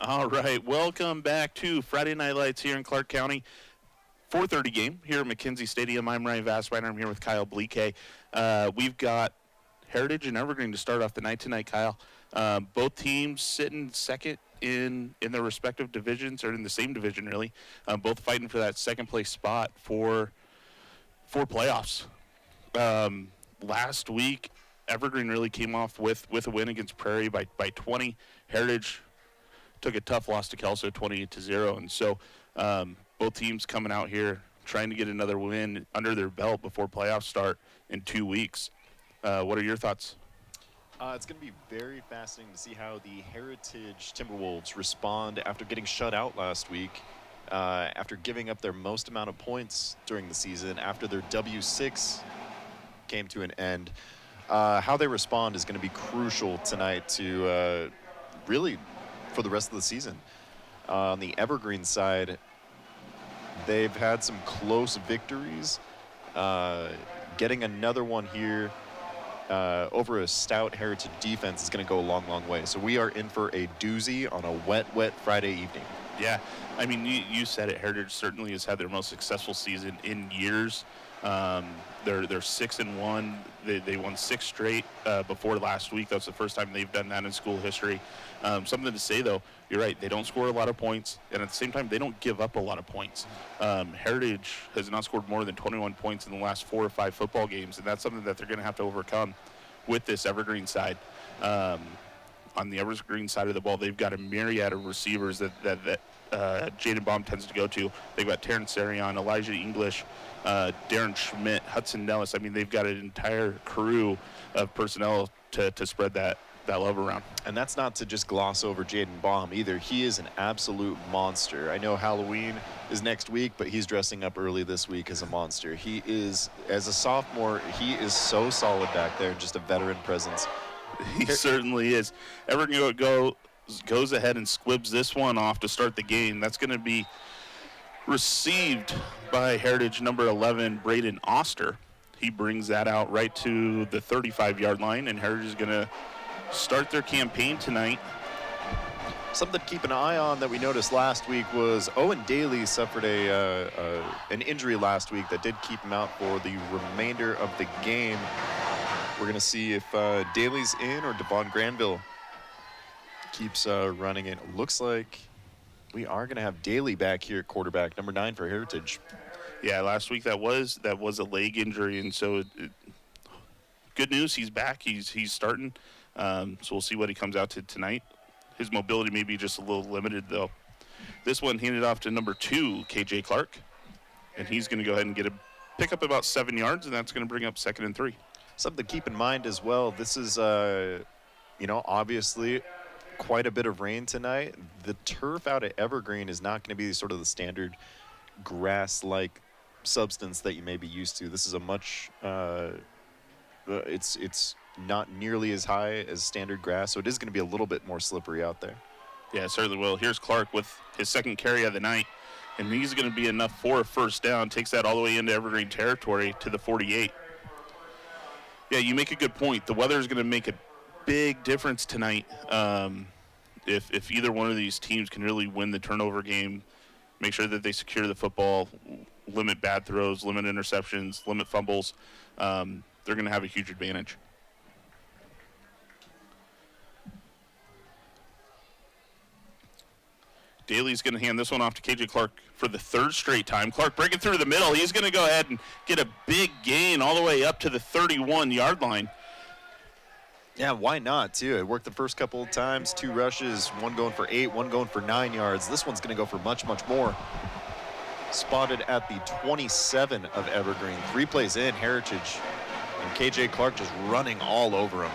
All right, welcome back to Friday Night Lights here in Clark County. 4:30 game here at McKenzie Stadium. I'm Ryan Vassweiner. I'm here with Kyle Bleake. We've got Heritage and Evergreen to start off the night tonight, Kyle. Both teams sitting second in their respective divisions, or in the same division, really. Both fighting for that second place spot for playoffs. Last week, Evergreen really came off with a win against Prairie by 20. Heritage took a tough loss to Kelso 28-0, and so both teams coming out here trying to get another win under their belt before playoffs start in 2 weeks. What are your thoughts? It's going to be very fascinating to see how the Heritage Timberwolves respond after getting shut out last week, after giving up their most amount of points during the season, after their W6 came to an end. How they respond is going to be crucial tonight to really for the rest of the season. On the Evergreen side, they've had some close victories. Getting another one here over a stout Heritage defense is going to go a long, long way. So we are in for a doozy on a wet Friday evening. Yeah, I mean, you said it. Heritage certainly has had their most successful season in years. They're 6-1. They won 6 straight before last week. That's the first time they've done that in school history. Something to say, though, you're right. They don't score a lot of points, and at the same time, they don't give up a lot of points. Heritage has not scored more than 21 points in the last 4 or 5 football games, and that's something that they're going to have to overcome with this Evergreen side. On the Evergreen side of the ball, they've got a myriad of receivers that Jaden Baum tends to go to. They've got Terrence Arion, Elijah English, Darren Schmidt, Hudson Nellis. I mean, they've got an entire crew of personnel to spread that love around. And that's not to just gloss over Jaden Baum either. He is an absolute monster. I know Halloween is next week, but he's dressing up early this week as a monster. He is, as a sophomore, he is so solid back there, just a veteran presence. He certainly is. Evergreen goes ahead and squibs this one off to start the game. That's going to be received by Heritage number 11, Braden Oster. He brings that out right to the 35-yard line, and Heritage is going to start their campaign tonight. Something to keep an eye on that we noticed last week was Owen Daly suffered an injury last week that did keep him out for the remainder of the game. We're going to see if Daly's in or Devon Granville keeps running it. Looks like we are going to have Daly back here at quarterback, number 9 for Heritage. Yeah, last week that was a leg injury, and so good news, he's back. He's starting. So we'll see what he comes out to tonight. His mobility may be just a little limited, though. This one handed off to number 2, KJ Clark, and he's going to go ahead and pick up about 7 yards, and that's going to bring up 2nd and 3. Something to keep in mind as well, this is, obviously quite a bit of rain tonight. The turf out at Evergreen is not going to be sort of the standard grass-like substance that you may be used to. This is a much, it's not nearly as high as standard grass, so it is going to be a little bit more slippery out there. Yeah, it certainly will. Here's Clark with his 2nd carry of the night, and he's going to be enough for a first down. Takes that all the way into Evergreen territory to the 48. Yeah, you make a good point. The weather is going to make a big difference tonight. If either one of these teams can really win the turnover game, make sure that they secure the football, limit bad throws, limit interceptions, limit fumbles, they're going to have a huge advantage. Daly's going to hand this one off to KJ Clark for the 3rd straight time. Clark breaking through the middle. He's going to go ahead and get a big gain all the way up to the 31-yard line. Yeah, why not, too? It worked the first couple of times. 2 rushes, one going for 8, one going for 9 yards. This one's going to go for much, much more. Spotted at the 27 of Evergreen. 3 plays in, Heritage. And KJ Clark just running all over him.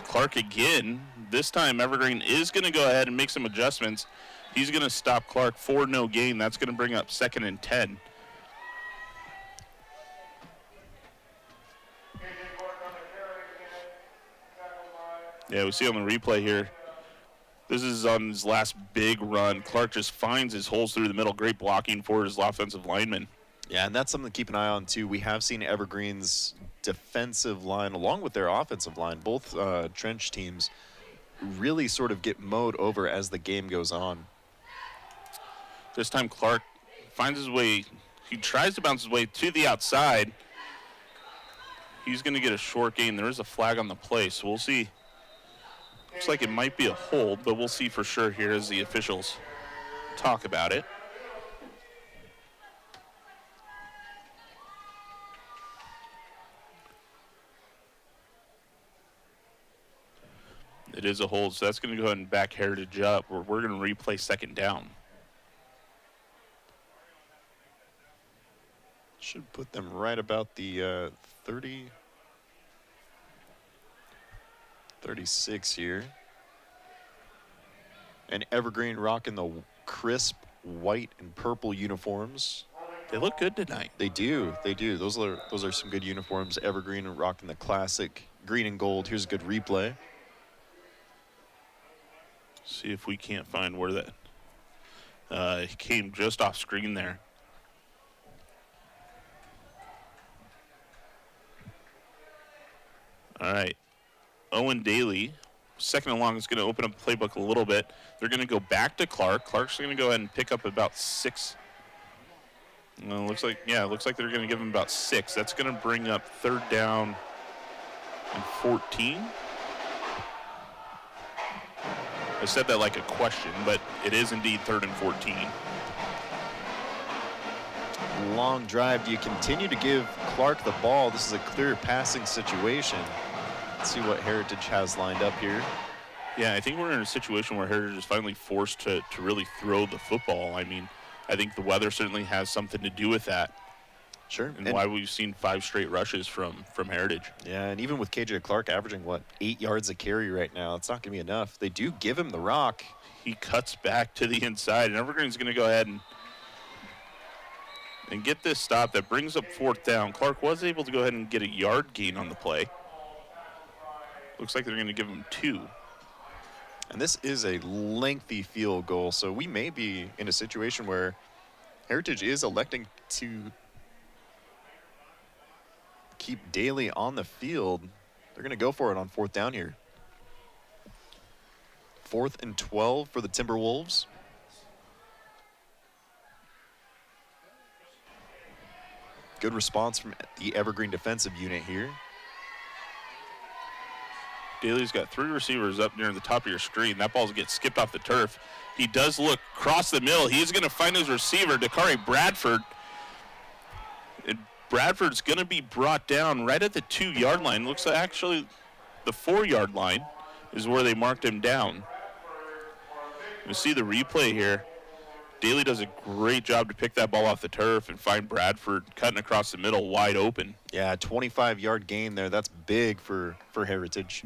Clark again. This time Evergreen is going to go ahead and make some adjustments. He's going to stop Clark for no gain. That's going to bring up 2nd and 10. Yeah, we see on the replay here. This is on his last big run. Clark just finds his holes through the middle. Great blocking for his offensive lineman. Yeah, and that's something to keep an eye on, too. We have seen Evergreen's defensive line, along with their offensive line, both trench teams, really sort of get mowed over as the game goes on. This time Clark finds his way. He tries to bounce his way to the outside. He's going to get a short gain. There is a flag on the play, so we'll see. Looks like it might be a hold, but we'll see for sure here as the officials talk about it. It is a hold, so that's going to go ahead and back Heritage up. We're going to replay second down. Should put them right about the 36 here. And Evergreen rocking the crisp white and purple uniforms. They look good tonight. They do. They do. Those are some good uniforms. Evergreen rocking the classic green and gold. Here's a good replay. See if we can't find where that came just off screen there. All right. Owen Daly, second and long, is going to open up the playbook a little bit. They're going to go back to Clark. Clark's going to go ahead and pick up about 6. Well, looks like they're going to give him about 6. That's going to bring up third down and 14. I said that like a question, but it is indeed 3rd and 14. Long drive. Do you continue to give Clark the ball? This is a clear passing situation. Let's see what Heritage has lined up here. Yeah, I think we're in a situation where Heritage is finally forced to really throw the football. I mean, I think the weather certainly has something to do with that. Sure. And why we've seen 5 straight rushes from Heritage. Yeah, and even with KJ Clark averaging, 8 yards a carry right now, it's not going to be enough. They do give him the rock. He cuts back to the inside, and Evergreen's going to go ahead and get this stop that brings up 4th down. Clark was able to go ahead and get a yard gain on the play. Looks like they're going to give him 2. And this is a lengthy field goal, so we may be in a situation where Heritage is electing to keep Daly on the field. They're going to go for it on 4th down here. 4th and 12 for the Timberwolves. Good response from the Evergreen defensive unit here. Daly's got 3 receivers up near the top of your screen. That ball gets skipped off the turf. He does look across the middle. He's going to find his receiver, Dakari Bradford. And Bradford's going to be brought down right at the 2-yard line. Looks like actually the 4-yard line is where they marked him down. You see the replay here. Daly does a great job to pick that ball off the turf and find Bradford cutting across the middle wide open. Yeah, 25-yard gain there. That's big for Heritage.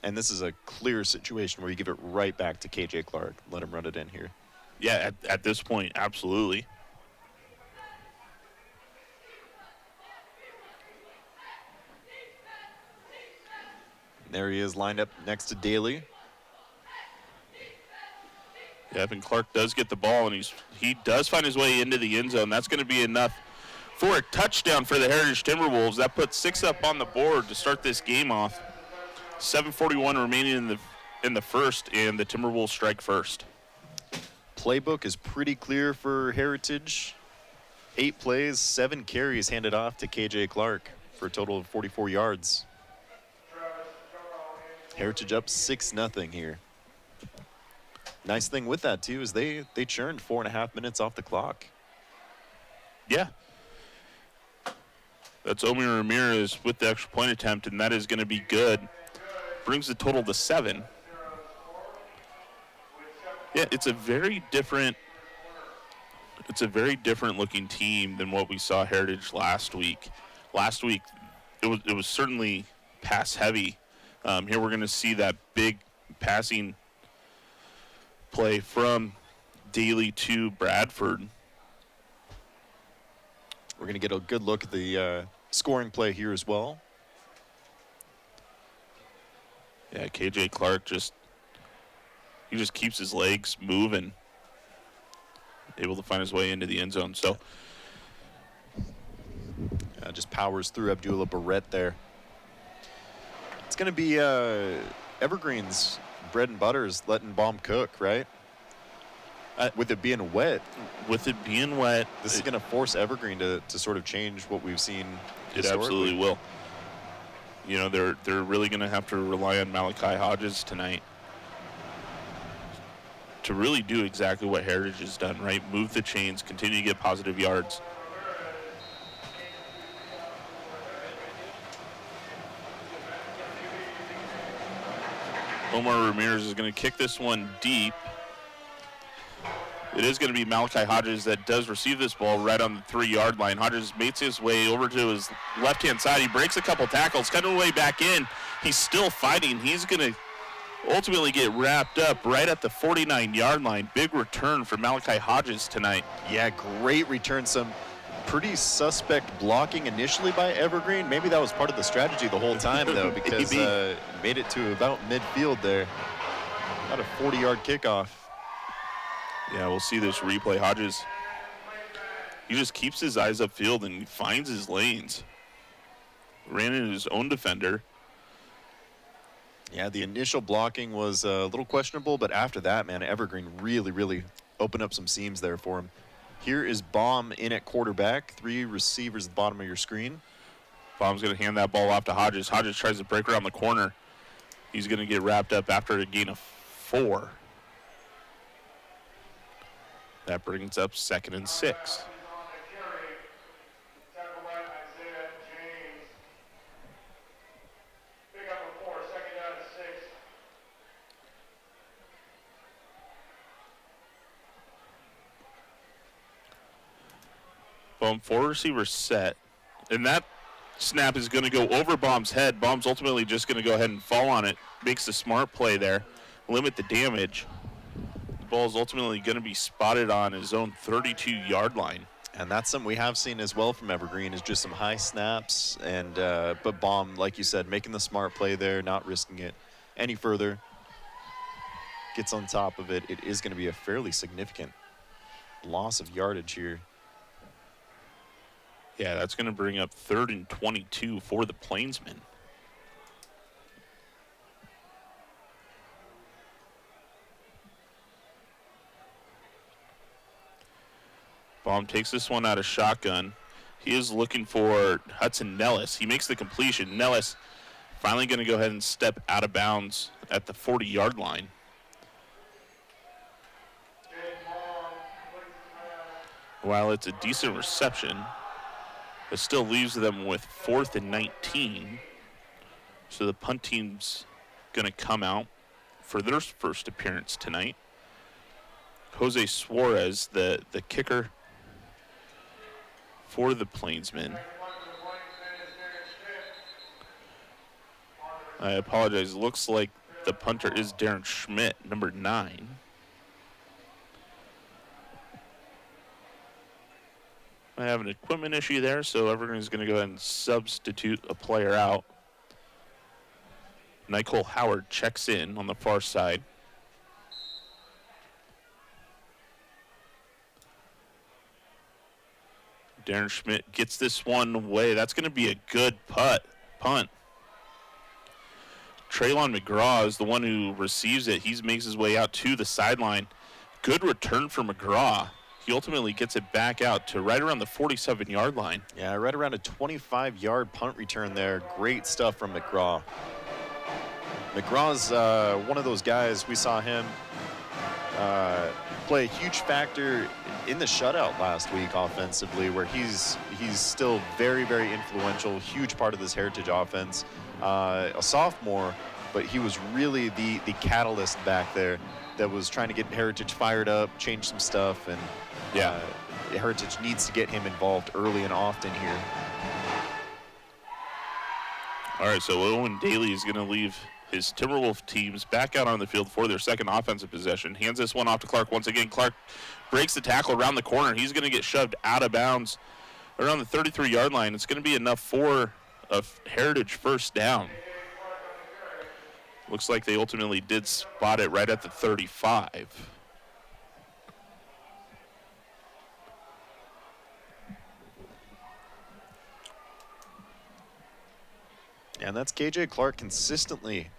And this is a clear situation where you give it right back to KJ Clark. Let him run it in here. Yeah, at this point, absolutely. There he is lined up next to Daly. Yep, and Clark does get the ball, and he does find his way into the end zone. That's going to be enough for a touchdown for the Heritage Timberwolves. That puts 6 up on the board to start this game off. 7:41 remaining in the first, and the Timberwolves strike first. Playbook is pretty clear for Heritage. 8 plays, 7 carries handed off to KJ Clark for a total of 44 yards. Heritage up 6-0 here. Nice thing with that, too, is they churned 4.5 minutes off the clock. Yeah. That's Omi Ramirez with the extra point attempt, and that is going to be good. Brings the total to 7. Yeah, it's a very different looking team than what we saw Heritage last week. Last week, it was certainly pass heavy. Here we're going to see that big passing play from Daly to Bradford. We're going to get a good look at the scoring play here as well. Yeah, KJ Clark just keeps his legs moving. able to find his way into the end zone. So just powers through Abdullah Barrett there. It's going to be Evergreen's bread and butter is letting Baum cook, right? With it being wet. With it being wet. This is going to force Evergreen to sort of change what we've seen It absolutely will. You know, they're really going to have to rely on Malachi Hodges tonight to really do exactly what Heritage has done, right? Move the chains, continue to get positive yards. Omar Ramirez is going to kick this one deep. It is going to be Malachi Hodges that does receive this ball right on the 3-yard line. Hodges makes his way over to his left-hand side. He breaks a couple tackles, cutting his way back in. He's still fighting. He's going to ultimately get wrapped up right at the 49-yard line. Big return for Malachi Hodges tonight. Yeah, great return. Some pretty suspect blocking initially by Evergreen. Maybe that was part of the strategy the whole time, though, because made it to about midfield there. About a 40-yard kickoff. Yeah, we'll see this replay. Hodges, he just keeps his eyes upfield and he finds his lanes. Ran into his own defender. Yeah, the initial blocking was a little questionable, but after that, man, Evergreen really opened up some seams there for him. Here is Baum in at quarterback. 3 receivers at the bottom of your screen. Baum's going to hand that ball off to Hodges. Hodges tries to break around the corner. He's going to get wrapped up after a gain of 4. That brings up 2nd and 6. Baum 4 receivers set. And that snap is going to go over Baum's head. Baum's ultimately just going to go ahead and fall on it. Makes the smart play there. Limit the damage. The ball is ultimately going to be spotted on his own 32-yard line. And that's something we have seen as well from Evergreen is just some high snaps. And but Baum, like you said, making the smart play there, not risking it any further. Gets on top of it. It is going to be a fairly significant loss of yardage here. Yeah, that's going to bring up 3rd and 22 for the Plainsmen. Baum takes this one out of shotgun. He is looking for Hudson Nellis. He makes the completion. Nellis finally going to go ahead and step out of bounds at the 40-yard line. While it's a decent reception, it still leaves them with 4th and 19. So the punt team's going to come out for their first appearance tonight. Jose Suarez, the kicker for the Plainsmen. I apologize. Looks like the punter is Darren Schmidt, number 9. I have an equipment issue there, so Evergreen's going to go ahead and substitute a player out. Nicole Howard checks in on the far side. Darren Schmidt gets this one away. That's going to be a good punt. Traylon McGraw is the one who receives it. He makes his way out to the sideline. Good return for McGraw. He ultimately gets it back out to right around the 47-yard line. Yeah, right around a 25-yard punt return there. Great stuff from McGraw. McGraw's one of those guys, we saw him play a huge factor in the shutout last week offensively, where he's still very influential, huge part of this Heritage offense. A sophomore, but he was really the catalyst back there that was trying to get Heritage fired up, change some stuff, and Heritage needs to get him involved early and often here. All right, so Owen Daly is going to leave his Timberwolf teams back out on the field for their second offensive possession. Hands this one off to Clark once again. Clark breaks the tackle around the corner. He's going to get shoved out of bounds around the 33-yard line. It's going to be enough for a Heritage first down. Looks like they ultimately did spot it right at the 35. And that's KJ Clark consistently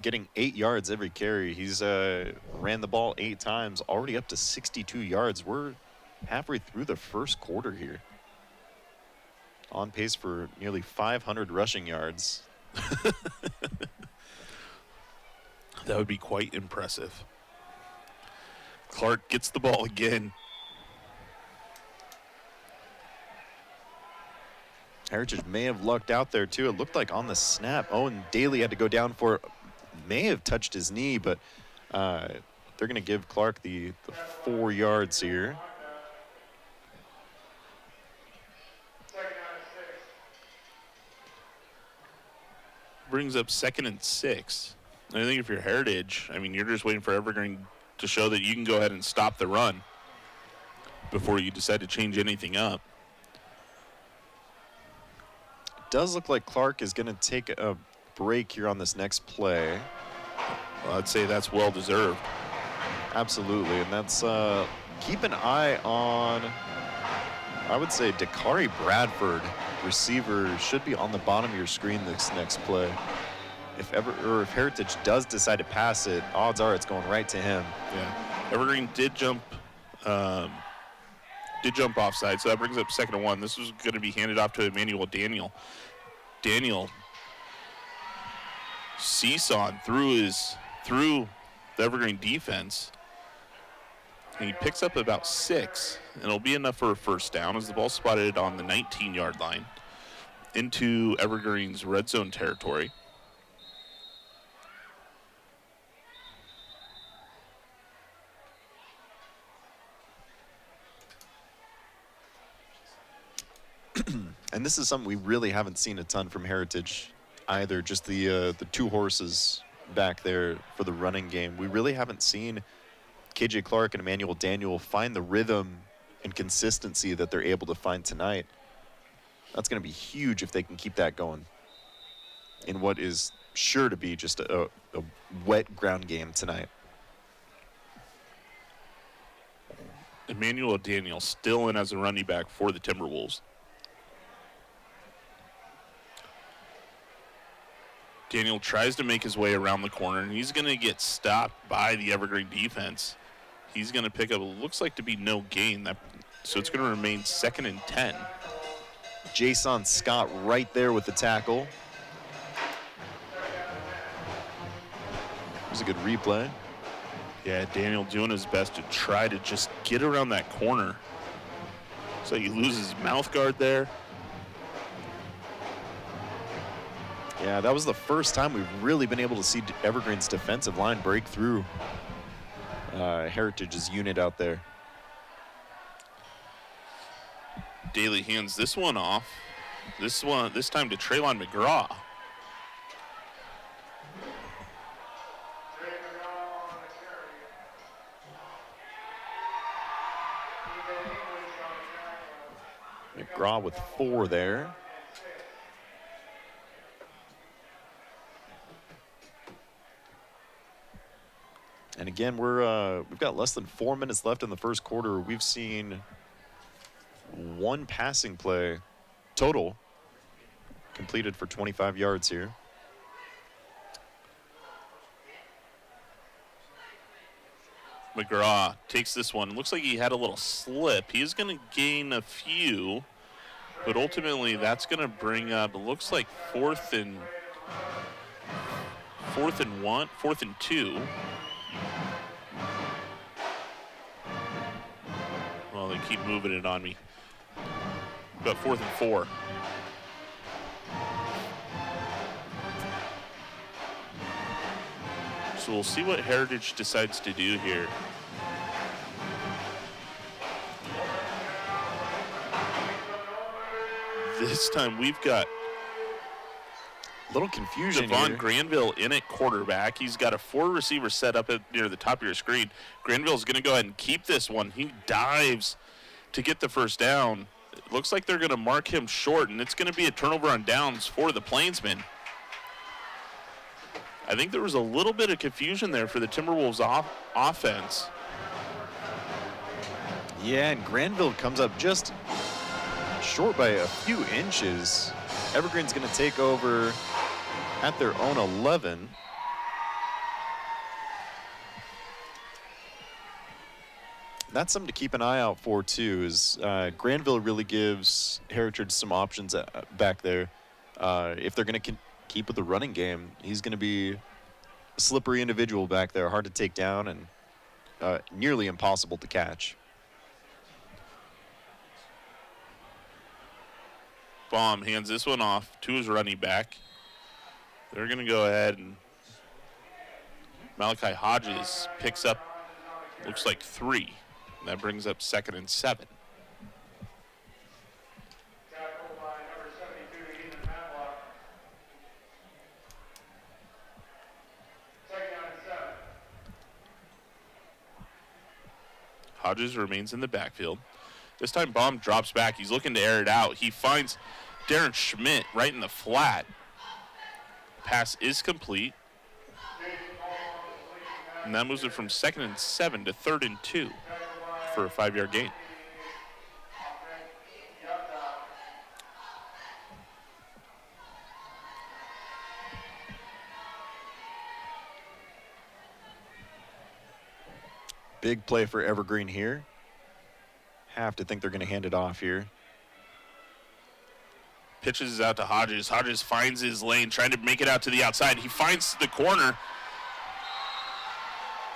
getting 8 yards every carry. He's ran the ball 8 times, already up to 62 yards. We're halfway through the first quarter here. On pace for nearly 500 rushing yards. That would be quite impressive. Clark gets the ball again. Heritage may have lucked out there too. It looked like on the snap, Owen Daly had to go down for it. May have touched his knee, but they're going to give Clark the 4 yards here. Brings up 2nd and 6. I think if you're Heritage, I mean, you're just waiting for Evergreen to show that you can go ahead and stop the run before you decide to change anything up. Does look like Clark is going to take a break here on this next play. Well, I'd say that's well deserved. Absolutely, and that's keep an eye on, I would say, Dakari Bradford, receiver, should be on the bottom of your screen this next play. If Heritage does decide to pass it, odds are it's going right to him. Yeah, Evergreen did jump offside, so that brings up 2nd and 1. This was going to be handed off to Emmanuel Daniel. Daniel seesawed through the Evergreen defense, and he picks up about 6, and it'll be enough for a first down as the ball spotted on the 19-yard line into Evergreen's red zone territory. And this is something we really haven't seen a ton from Heritage either, just the 2 horses back there for the running game. We really haven't seen KJ Clark and Emmanuel Daniel find the rhythm and consistency that they're able to find tonight. That's going to be huge if they can keep that going in what is sure to be just a wet ground game tonight. Emmanuel Daniel still in as a running back for the Timberwolves. Daniel tries to make his way around the corner, and he's going to get stopped by the Evergreen defense. He's going to pick up what looks like to be no gain, so it's going to remain 2nd and 10. Jason Scott right there with the tackle. Here's a good replay. Yeah, Daniel doing his best to try to just get around that corner. So he loses his mouth guard there. Yeah, that was the first time we've really been able to see Evergreen's defensive line break through Heritage's unit out there. Daly hands this one off. This time to Traylon McGraw. McGraw with 4 there. And again, we've got less than 4 minutes left in the first quarter. We've seen 1 passing play total completed for 25 yards here. McGraw takes this one. Looks like he had a little slip. He's going to gain a few, but ultimately that's going to bring up, it looks like 4th and 2. Well, they keep moving it on me. About 4th and 4. So we'll see what Heritage decides to do here. This time we've got a little confusion Devon here. Granville in at quarterback. He's got a 4 receiver set up near the top of your screen. Granville's going to go ahead and keep this one. He dives to get the first down. It looks like they're going to mark him short, and it's going to be a turnover on downs for the Plainsmen. I think there was a little bit of confusion there for the Timberwolves offense. Yeah, and Granville comes up just short by a few inches. Evergreen's going to take over at their own 11. That's something to keep an eye out for, too, is Granville really gives Heritage some options back there. If they're going to keep with the running game, he's going to be a slippery individual back there, hard to take down and nearly impossible to catch. Baum hands this one off to his running back. They're going to go ahead, and Malachi Hodges picks up, looks like 3. And that brings up 2nd and 7. Hodges remains in the backfield. This time Baum drops back. He's looking to air it out. He finds Darren Schmidt right in the flat. Pass is complete. And that moves it from 2nd and 7 to 3rd and 2 for a 5-yard gain. Big play for Evergreen here. Have to think they're going to hand it off here. Pitches out to Hodges. Hodges finds his lane, trying to make it out to the outside. He finds the corner.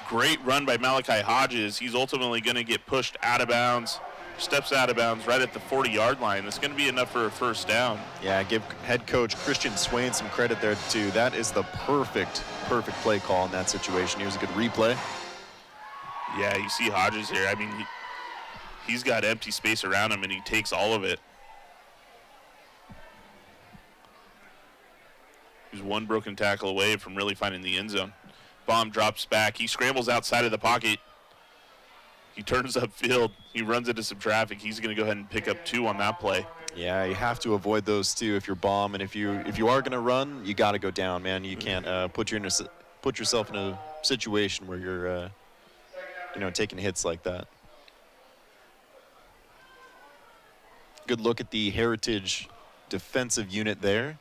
Great run by Malachi Hodges. He's ultimately going to get pushed out of bounds, steps out of bounds right at the 40-yard line. That's going to be enough for a first down. Yeah, give head coach Christian Swain some credit there, too. That is the perfect play call in that situation. Here's a good replay. Yeah, you see Hodges here. I mean, he's got empty space around him, and he takes all of it. He's one broken tackle away from really finding the end zone. Baum drops back. He scrambles outside of the pocket. He turns upfield. He runs into some traffic. He's going to go ahead and pick up 2 on that play. Yeah, you have to avoid those, too, if you're Baum. And if you are going to run, you got to go down, man. You can't put yourself in a situation where you're taking hits like that. Good look at the Heritage defensive unit there.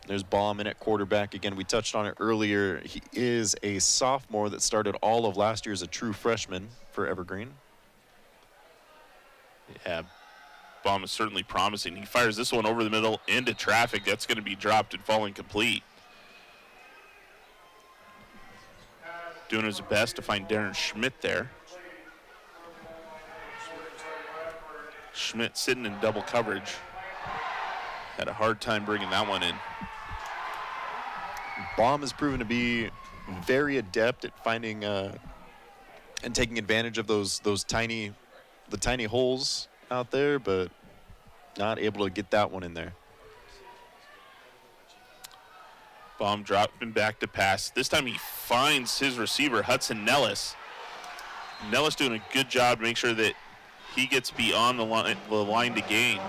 There's Baum in at quarterback. Again, we touched on it earlier. He is a sophomore that started all of last year as a true freshman for Evergreen. Yeah, Baum is certainly promising. He fires this one over the middle into traffic. That's going to be dropped and falling complete. Doing his best to find Darren Schmidt there. Schmidt sitting in double coverage. Had a hard time bringing that one in. Baum has proven to be very adept at finding and taking advantage of the tiny holes out there, but not able to get that one in there. Baum dropping back to pass. This time he finds his receiver, Hudson Nellis. Nellis doing a good job to make sure that he gets beyond the line to gain.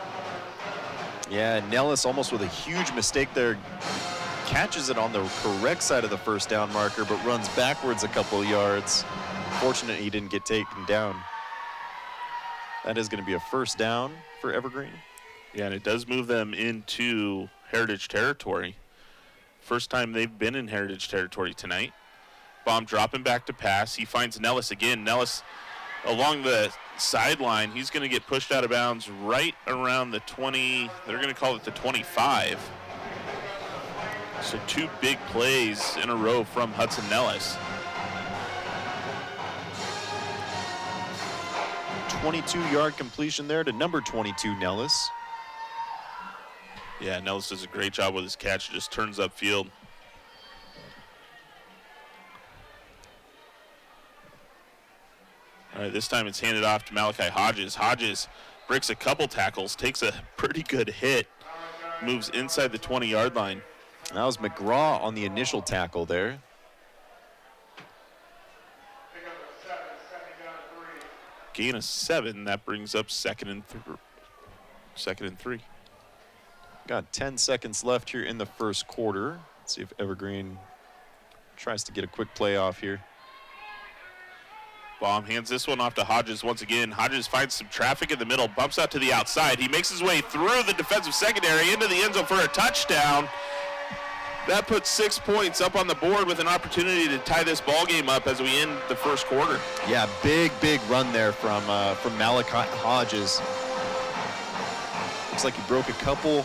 Yeah, Nellis almost with a huge mistake there. Catches it on the correct side of the first down marker, but runs backwards a couple of yards. Fortunate he didn't get taken down. That is going to be a first down for Evergreen. Yeah, and it does move them into Heritage territory. First time they've been in Heritage territory tonight. Baum dropping back to pass. He finds Nellis again. Nellis along the sideline. He's going to get pushed out of bounds right around the 20. They're going to call it the 25. So 2 big plays in a row from Hudson Nellis. 22-yard completion there to number 22, Nellis. Yeah, Nellis does a great job with his catch. Just turns upfield. All right, this time it's handed off to Malachi Hodges. Hodges breaks a couple tackles, takes a pretty good hit, moves inside the 20-yard line. That was McGraw on the initial tackle there. Gain of 7. That brings up 2nd and 3. Got 10 seconds left here in the first quarter. Let's see if Evergreen tries to get a quick play off here. Baum hands this one off to Hodges once again. Hodges finds some traffic in the middle, bumps out to the outside. He makes his way through the defensive secondary into the end zone for a touchdown. That puts 6 points up on the board with an opportunity to tie this ball game up as we end the first quarter. Yeah, big run there from Malachi Hodges. Looks like he broke a couple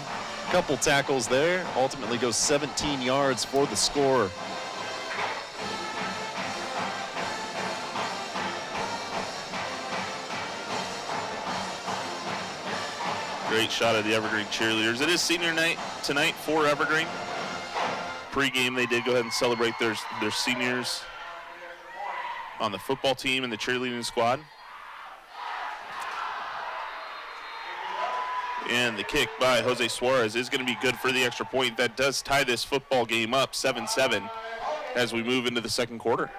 tackles there. Ultimately goes 17 yards for the score. Great shot of the Evergreen cheerleaders. It is senior night tonight for Evergreen. Pre-game, they did go ahead and celebrate their seniors on the football team and the cheerleading squad. And the kick by Jose Suarez is going to be good for the extra point. That does tie this football game up 7-7 as we move into the second quarter.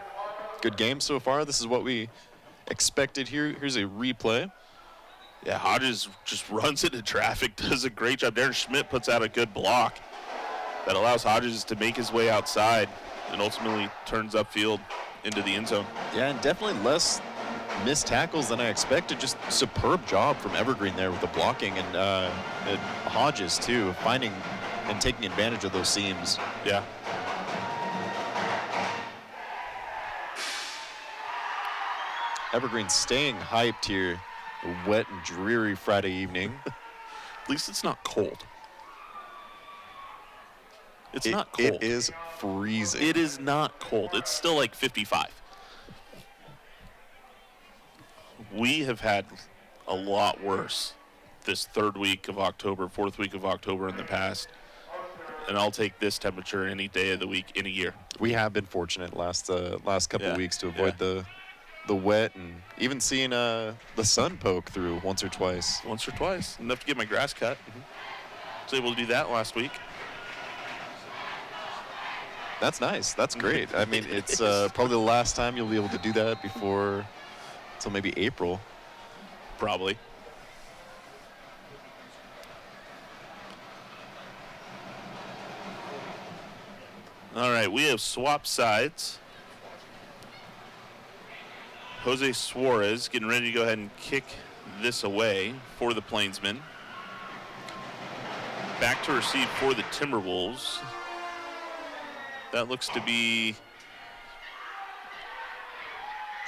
Good game so far. This is what we expected here. Here's a replay. Yeah, Hodges just runs into traffic, does a great job. Darren Schmidt puts out a good block that allows Hodges to make his way outside and ultimately turns upfield into the end zone. Yeah, and definitely less missed tackles than I expected. Just superb job from Evergreen there with the blocking, and Hodges too, finding and taking advantage of those seams. Yeah. Evergreen staying hyped here. A wet and dreary Friday evening. At least it's not cold. It's not cold. It is freezing. It is not cold. It's still like 55. We have had a lot worse this third week of October, fourth week of October in the past. And I'll take this temperature any day of the week in a year. We have been fortunate last couple of weeks to avoid the wet, and even seeing the sun poke through once or twice. Once or twice. Enough to get my grass cut. Was able to do that last week. That's nice. That's great. I mean, it's probably the last time you'll be able to do that before until maybe April. Probably. All right, we have swapped sides. Jose Suarez getting ready to go ahead and kick this away for the Plainsmen. Back to receive for the Timberwolves. That looks to be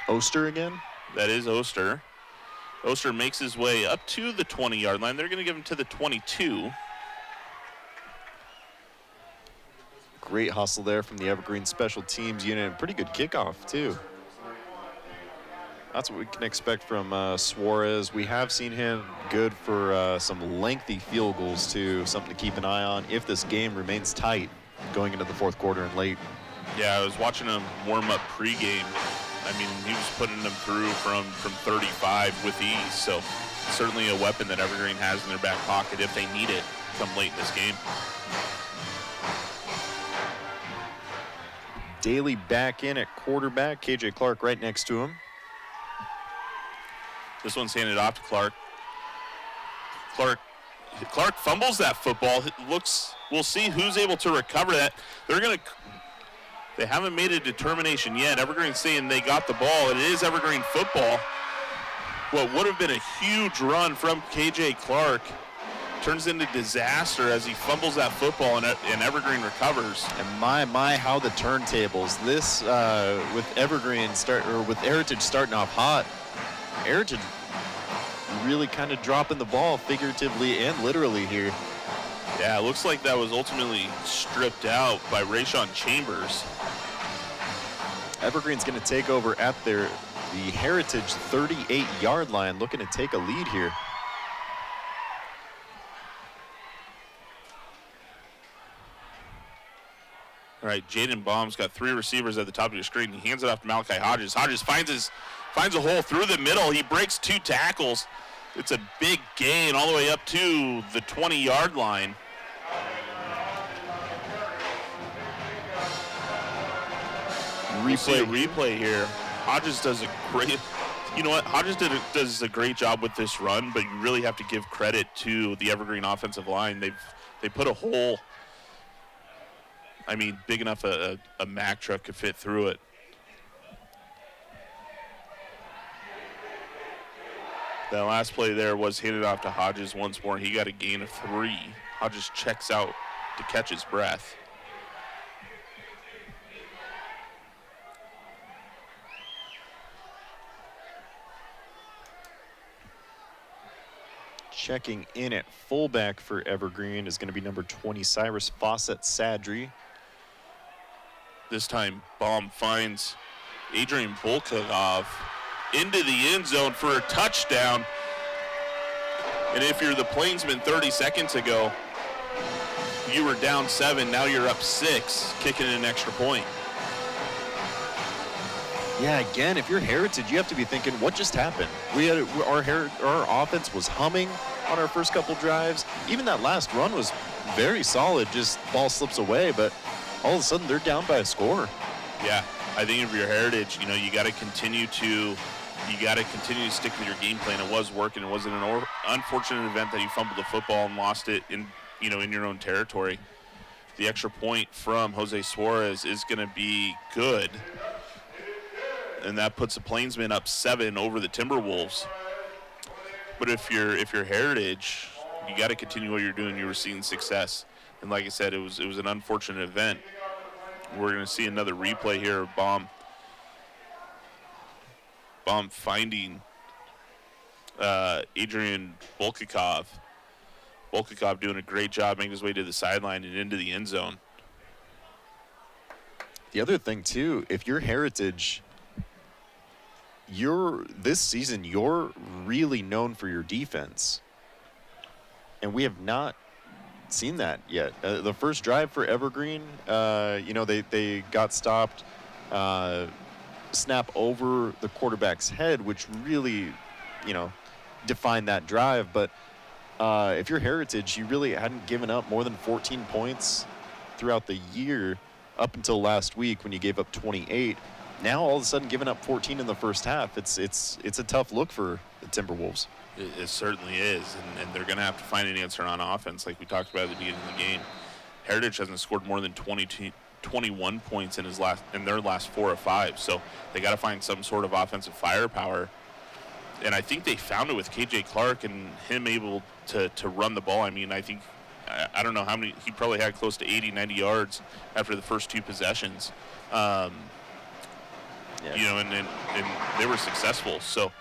Oster again? That is Oster. Oster makes his way up to the 20-yard line. They're going to give him to the 22. Great hustle there from the Evergreen special teams unit. Pretty good kickoff, too. That's what we can expect from Suarez. We have seen him good for some lengthy field goals, too. Something to keep an eye on if this game remains tight going into the fourth quarter and late. Yeah, I was watching him warm up pregame. I mean, he was putting them through from 35 with ease. So certainly a weapon that Evergreen has in their back pocket if they need it come late in this game. Daly back in at quarterback. KJ Clark right next to him. This one's handed off to Clark. Clark fumbles that football. We'll see who's able to recover that. They haven't made a determination yet. Evergreen's saying they got the ball. It is Evergreen football. What would have been a huge run from KJ Clark turns into disaster as he fumbles that football and Evergreen recovers. And my, how the turntables. This with with Heritage starting off hot. Heritage really kind of dropping the ball figuratively and literally here. Yeah, it looks like that was ultimately stripped out by Rayshawn Chambers. Evergreen's going to take over at the Heritage 38-yard line, looking to take a lead here. All right, Jaden Baum's got three receivers at the top of your screen. He hands it off to Malachi Hodges. Hodges finds a hole through the middle. He breaks two tackles. It's a big gain all the way up to the 20-yard line. Replay here. Hodges does a great, Hodges does a great job with this run, but you really have to give credit to the Evergreen offensive line. They put a hole, big enough a Mack truck could fit through it. That last play there was handed off to Hodges once more. He got a gain of 3. Hodges checks out to catch his breath. Checking in at fullback for Evergreen is going to be number 20, Cyrus Fawcett-Sadri. This time, Baum finds Adrian Volkov into the end zone for a touchdown. And if you're the Plainsmen 30 seconds ago, you were down 7, now you're up 6, kicking an extra point. Yeah, again, if you're Heritage, you have to be thinking, what just happened? Our offense was humming on our first couple drives. Even that last run was very solid, just ball slips away, but all of a sudden they're down by a score. Yeah, I think if you're Heritage, you got to continue to stick with your game plan. It was working. It wasn't an unfortunate event that you fumbled the football and lost it in your own territory. The extra point from Jose Suarez is going to be good, and that puts the Plainsmen up 7 over the Timberwolves. But if you're Heritage, you got to continue what you're doing. You were seeing success, and like I said, it was an unfortunate event. We're going to see another replay here of Baum finding Adrian Volkov. Volkov doing a great job making his way to the sideline and into the end zone. The other thing, too, if you're Heritage, this season, you're really known for your defense. And we have not seen that yet. The first drive for Evergreen, they got stopped, snap over the quarterback's head, which really, defined that drive. But if you're Heritage, you really hadn't given up more than 14 points throughout the year up until last week when you gave up 28. Now all of a sudden giving up 14 in the first half, it's a tough look for the Timberwolves. It certainly is, and they're going to have to find an answer on offense like we talked about at the beginning of the game. Heritage hasn't scored more than 21 points in their last 4 or 5, so they got to find some sort of offensive firepower. And I think they found it with KJ Clark and him able to run the ball. I mean, I don't know how many, he probably had close to 80, 90 yards after the first 2 possessions. And they were successful. So,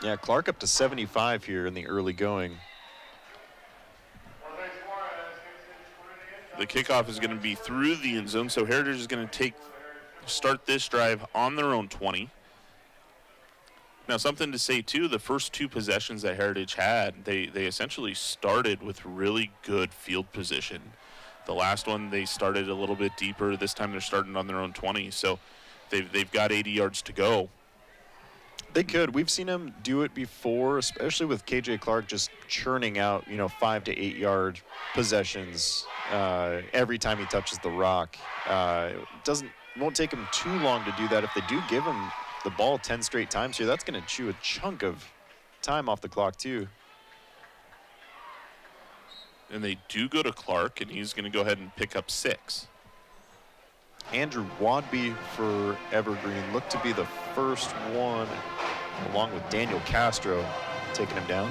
yeah, Clark up to 75 here in the early going. The kickoff is going to be through the end zone, so Heritage is going to start this drive on their own 20. Now, something to say, too, the first 2 possessions that Heritage had, they essentially started with really good field position. The last one, they started a little bit deeper. This time they're starting on their own 20, so they've got 80 yards to go. They could. We've seen them do it before, especially with KJ Clark just churning out, 5 to 8 yard possessions every time he touches the rock. It won't take him too long to do that. If they do give him the ball 10 straight times here, that's going to chew a chunk of time off the clock too. And they do go to Clark, and he's going to go ahead and pick up 6. Andrew Wadby for Evergreen looked to be the first one, along with Daniel Castro, taking him down.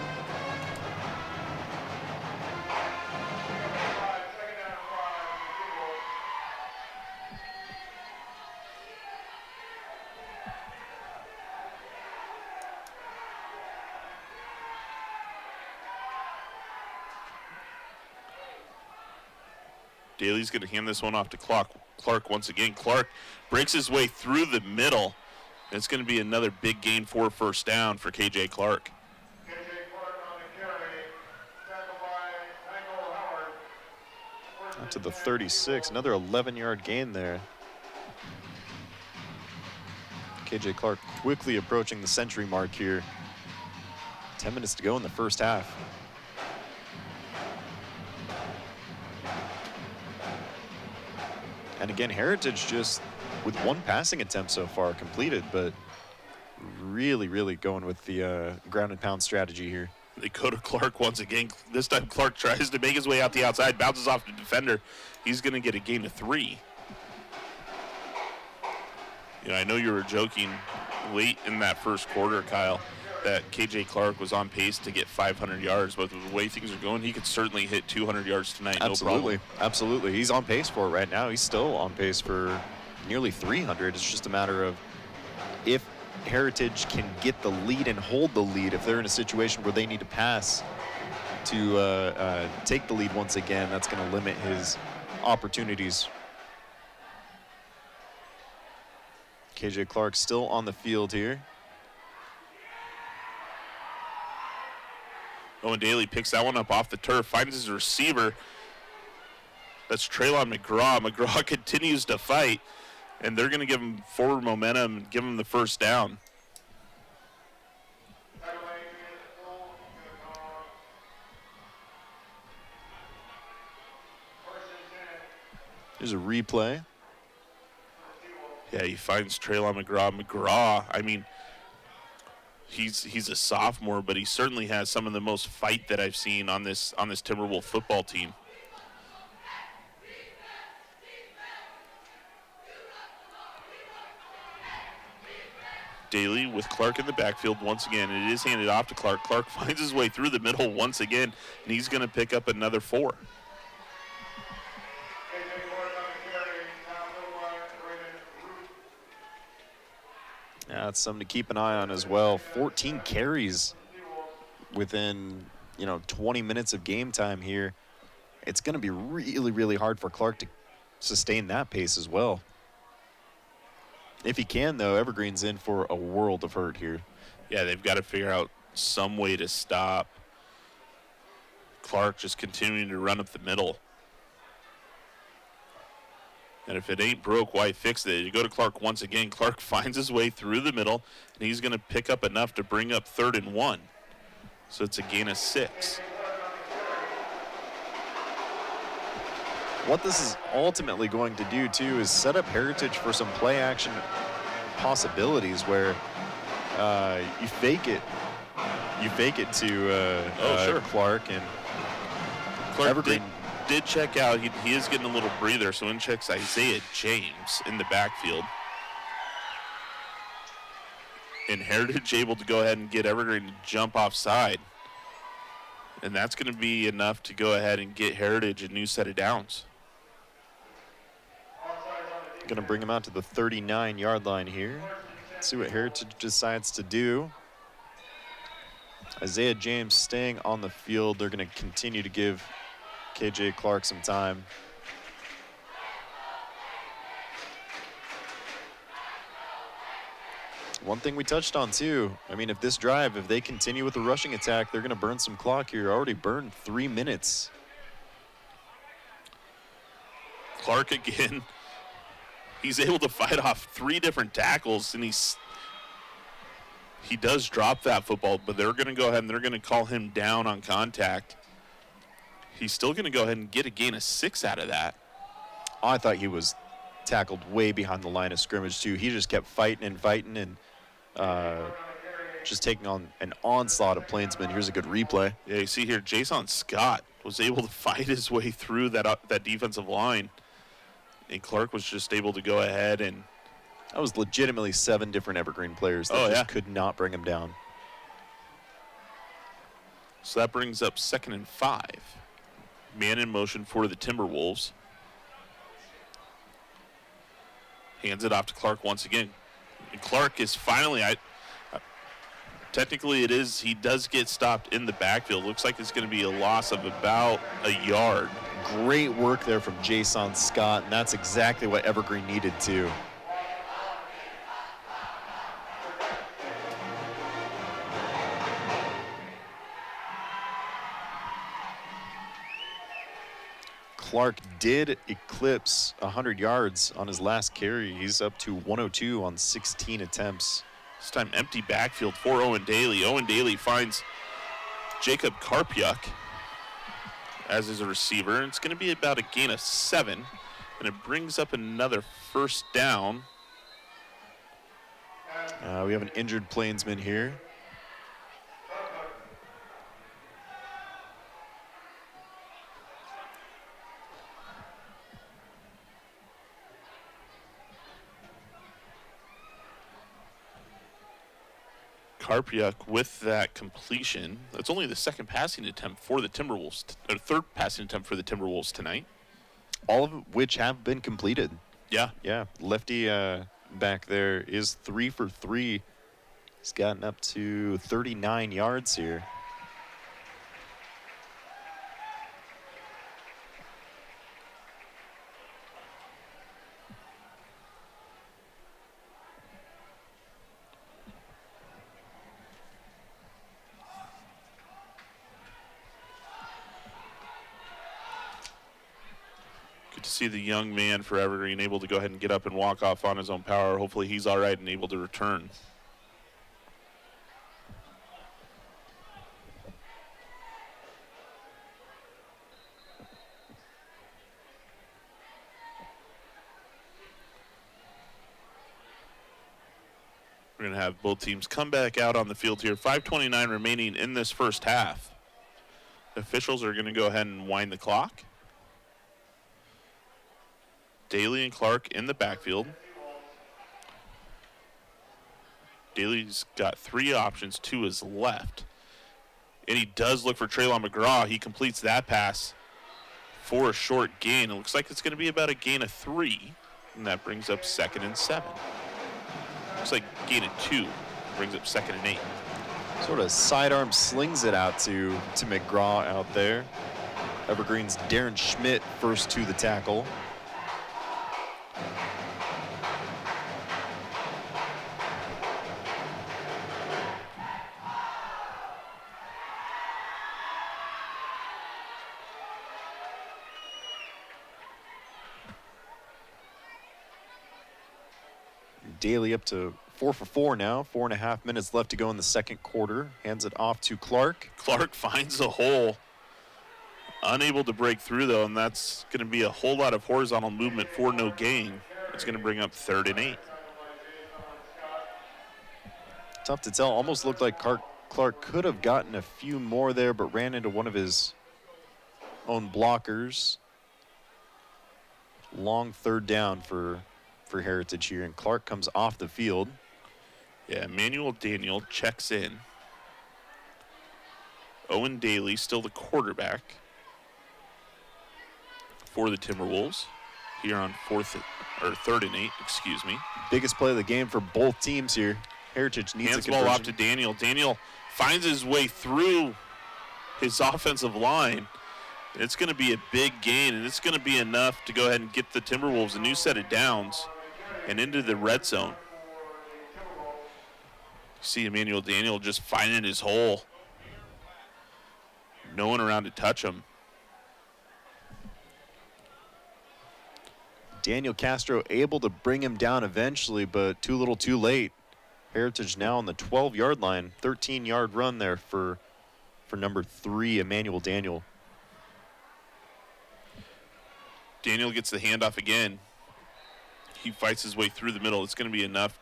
Daly's going to hand this one off to Clark once again. Clark breaks his way through the middle. It's going to be another big gain for first down for KJ Clark. Up to the 36, another 11-yard gain there. KJ Clark quickly approaching the century mark here. 10 minutes to go in the first half. And again, Heritage just with 1 passing attempt so far completed, but really, really going with the ground and pound strategy here. They go to Clark once again. This time Clark tries to make his way out the outside, bounces off the defender. He's going to get a gain of 3. I know you were joking late in that first quarter, Kyle, that KJ Clark was on pace to get 500 yards, but the way things are going, he could certainly hit 200 yards tonight. Absolutely. No problem. Absolutely. He's on pace for it right now. He's still on pace for nearly 300. It's just a matter of if Heritage can get the lead and hold the lead if they're in a situation where they need to pass to take the lead once again. That's going to limit his opportunities. KJ Clark still on the field here. Owen Daly picks that one up off the turf, finds his receiver. That's Traylon McGraw. McGraw continues to fight, and they're going to give him forward momentum and give him the first down. There's a replay. Yeah, he finds Traylon McGraw. McGraw, I mean, he's a sophomore, but he certainly has some of the most fight that I've seen on this Timberwolves football team. Daly with Clark in the backfield once again, and it is handed off to Clark. Clark finds his way through the middle once again, and he's going to pick up another 4. Yeah, that's something to keep an eye on as well. 14 carries within, 20 minutes of game time here. It's going to be really, really hard for Clark to sustain that pace as well. If he can, though, Evergreen's in for a world of hurt here. Yeah, they've got to figure out some way to stop Clark just continuing to run up the middle. And if it ain't broke, why fix it? You go to Clark once again. Clark finds his way through the middle, and he's going to pick up enough to bring up 3rd and 1. So it's a gain of 6. What this is ultimately going to do, too, is set up Heritage for some play action possibilities where you fake it. You fake it to sure. Clark, and Clark Evergreen did check out. He is getting a little breather, so in checks Isaiah James in the backfield. And Heritage able to go ahead and get Evergreen to jump offside. And that's going to be enough to go ahead and get Heritage a new set of downs. Going to bring him out to the 39-yard line here. Let's see what Heritage decides to do. Isaiah James staying on the field. They're going to continue to give KJ Clark some time. One thing we touched on too, I mean, if they continue with the rushing attack, they're going to burn some clock here. Already burned 3 minutes. Clark again. He's able to fight off 3 different tackles, and he does drop that football, but they're going to go ahead and they're going to call him down on contact. He's still going to go ahead and get a gain of 6 out of that. I thought he was tackled way behind the line of scrimmage too. He just kept fighting and just taking on an onslaught of Plainsmen. Here's a good replay. Yeah, you see here, Jason Scott was able to fight his way through that defensive line, and Clark was just able to go ahead and... That was legitimately 7 different Evergreen players that just could not bring him down. So that brings up 2nd and 5. Man in motion for the Timberwolves. Hands it off to Clark once again. And Clark is finally, technically it is, he does get stopped in the backfield. Looks like it's going to be a loss of about a yard. Great work there from Jason Scott, and that's exactly what Evergreen needed too. Clark did eclipse 100 yards on his last carry. He's up to 102 on 16 attempts. This time empty backfield for Owen Daly. Owen Daly finds Jacob Karpiuk as his receiver. And it's going to be about a gain of 7. And it brings up another first down. We have an injured Plainsman here. Karpiuk with that completion. That's only the 2nd passing attempt for the Timberwolves, or 3rd passing attempt for the Timberwolves tonight. All of which have been completed. Yeah. Yeah, lefty back there is 3 for 3 He's gotten up to 39 yards here. Good to see the young man for Evergreen able to go ahead and get up and walk off on his own power. Hopefully he's all right and able to return. We're going to have both teams come back out on the field here. 5:29 remaining in this first half. Officials are going to go ahead and wind the clock. Daly and Clark in the backfield. Daly's got 3 options to his left. And he does look for Traylon McGraw. He completes that pass for a short gain. It looks like it's going to be about a gain of 3. And that brings up 2nd and 7. Looks like gain of 2 brings up 2nd and 8. Sort of sidearm slings it out to McGraw out there. Evergreen's Darren Schmidt first to the tackle. Daly up to 4 for 4 now. 4.5 minutes left to go in the second quarter. Hands it off to Clark. Clark finds a hole. Unable to break through, though, and that's going to be a whole lot of horizontal movement for no gain. It's going to bring up 3rd and 8. Tough to tell. Almost looked like Clark could have gotten a few more there, but ran into one of his own blockers. Long 3rd down for Heritage here, and Clark comes off the field. Yeah, Emmanuel Daniel checks in. Owen Daly still the quarterback for the Timberwolves here on 3rd and 8, excuse me. Biggest play of the game for both teams here. Heritage needs Hands a ball conversion. off to Daniel. Daniel finds his way through his offensive line. It's going to be a big gain, and it's going to be enough to go ahead and get the Timberwolves a new set of downs and into the red zone. See Emmanuel Daniel just finding his hole. No one around to touch him. Daniel Castro able to bring him down eventually, but too little too late. Heritage now on the 12-yard line. 13-yard run there for number 3, Emmanuel Daniel. Daniel gets the handoff again. He fights his way through the middle. It's going to be enough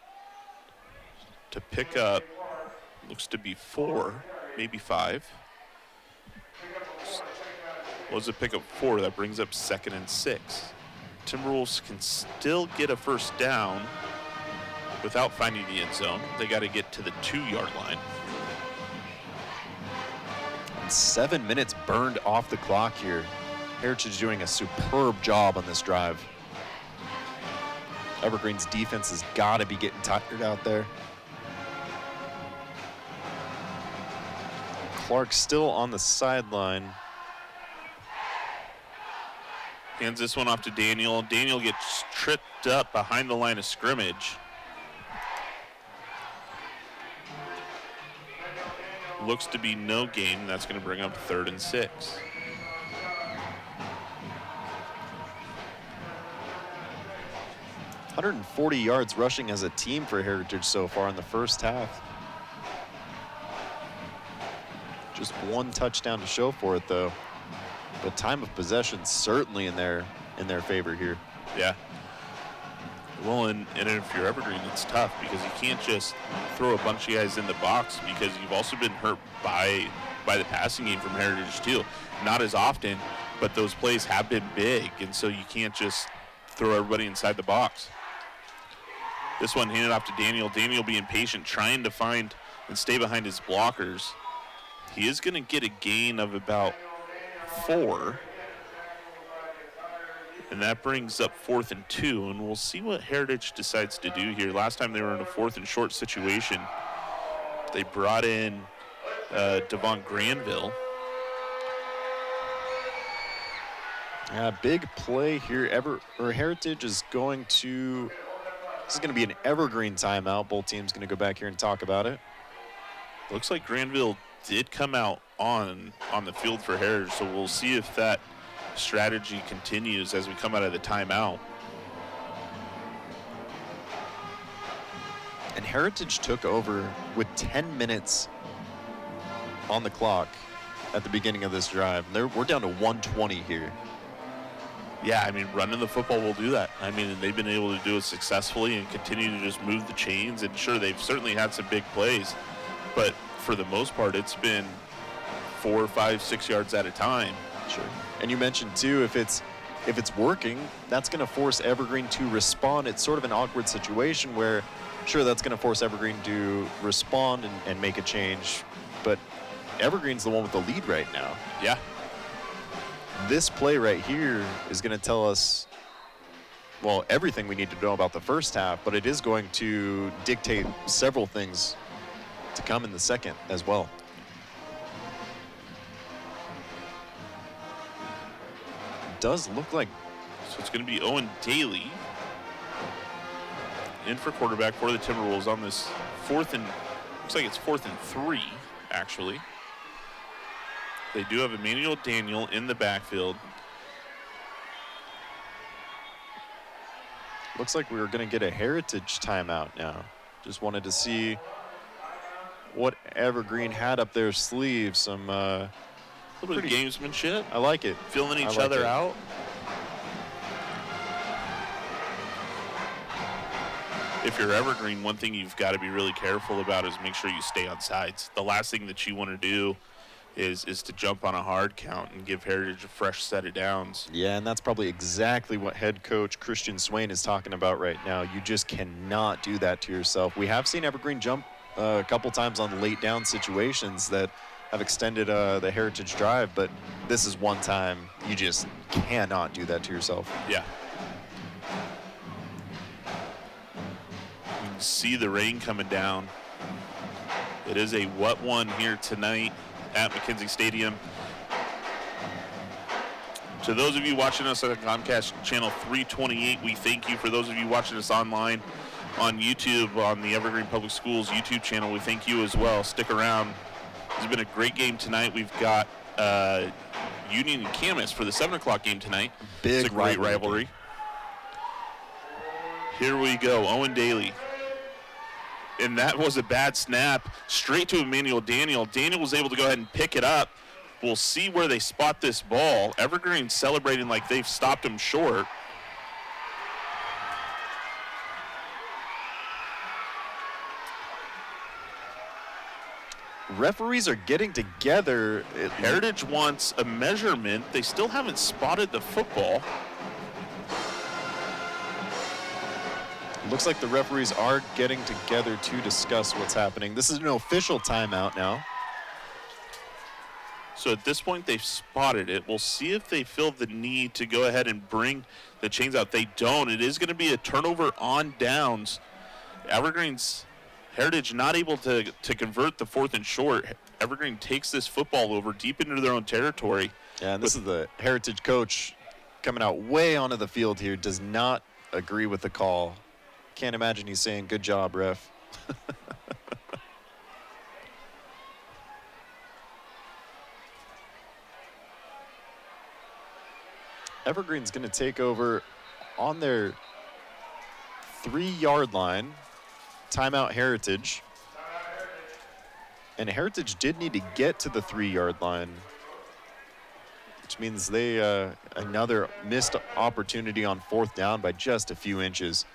to pick up, looks to be 4, maybe 5. Was it pick up 4? That brings up 2nd and 6. Timberwolves can still get a first down without finding the end zone. They got to get to the 2-yard line. 7 minutes burned off the clock here. Heritage doing a superb job on this drive. Evergreen's defense has got to be getting tired out there. Clark still on the sideline. Hands this one off to Daniel. Daniel gets tripped up behind the line of scrimmage. Looks to be no gain. That's going to bring up 3rd and 6. .140 yards rushing as a team for Heritage so far in the first half. Just 1 touchdown to show for it, though. But time of possession certainly in their favor here. Yeah. Well, and if you're Evergreen, it's tough because you can't just throw a bunch of guys in the box because you've also been hurt by the passing game from Heritage too. Not as often, but those plays have been big, and so you can't just throw everybody inside the box. This one handed off to Daniel. Daniel being patient, trying to find and stay behind his blockers. He is going to get a gain of about 4. And that brings up 4th and 2, and we'll see what Heritage decides to do here. Last time they were in a 4th and short situation, They brought in Devon Granville. Big play here. Heritage is going to. This is going to be an Evergreen timeout. Both teams going to go back here and talk about it. Looks like Granville did come out on the field for Heritage, so we'll see if that strategy continues as we come out of the timeout. And Heritage took over with 10 minutes on the clock at the beginning of this drive. We're down to 120 here. Yeah, I mean, running the football will do that. I mean, they've been able to do it successfully and continue to just move the chains. And sure, they've certainly had some big plays, but for the most part, it's been 4, 5, 6 yards at a time. Sure. And you mentioned too, if it's working, that's going to force Evergreen to respond. It's sort of an awkward situation where, sure, that's going to force Evergreen to respond and make a change, but Evergreen's the one with the lead right now. Yeah. This play right here is going to tell us, well, everything we need to know about the first half, but it is going to dictate several things to come in the second as well. It does look like. So it's going to be Owen Daly in for quarterback for the Timberwolves on this looks like it's 4th and 3, actually. They do have Emmanuel Daniel in the backfield. Looks like we were going to get a Heritage timeout now. Just wanted to see what Evergreen had up their sleeve. Some a little bit of gamesmanship. I like it. Feeling each other out. If you're Evergreen, one thing you've got to be really careful about is make sure you stay on sides. The last thing that you want to do is to jump on a hard count and give Heritage a fresh set of downs. Yeah, and that's probably exactly what head coach Christian Swain is talking about right now. You just cannot do that to yourself. We have seen Evergreen jump a couple times on late down situations that have extended the Heritage drive, but this is one time you just cannot do that to yourself. Yeah. You can see the rain coming down. It is a wet one here tonight at McKenzie Stadium. To those of you watching us on Comcast Channel 328, we thank you. For those of you watching us online on YouTube, on the Evergreen Public Schools YouTube channel, we thank you as well. Stick around. It's been a great game tonight. We've got Union and Camas for the 7 o'clock game tonight. Big, it's a great rivalry. Here we go, Owen Daly. And that was a bad snap, straight to Emmanuel Daniel. Daniel was able to go ahead and pick it up. We'll see where they spot this ball. Evergreen celebrating like they've stopped him short. Referees are getting together. Heritage wants a measurement. They still haven't spotted the football. Looks like the referees are getting together to discuss what's happening. This is an official timeout now. So at this point, they've spotted it. We'll see if they feel the need to go ahead and bring the chains out. They don't. It is going to be a turnover on downs. Evergreen's Heritage not able to convert the 4th and short. Evergreen takes this football over deep into their own territory. Yeah, and this is the Heritage coach coming out way onto the field here. Does not agree with the call. Can't imagine he's saying, "Good job, ref." Evergreen's going to take over on their 3-yard line. Timeout Heritage. And Heritage did need to get to the 3-yard line, which means they another missed opportunity on 4th down by just a few inches.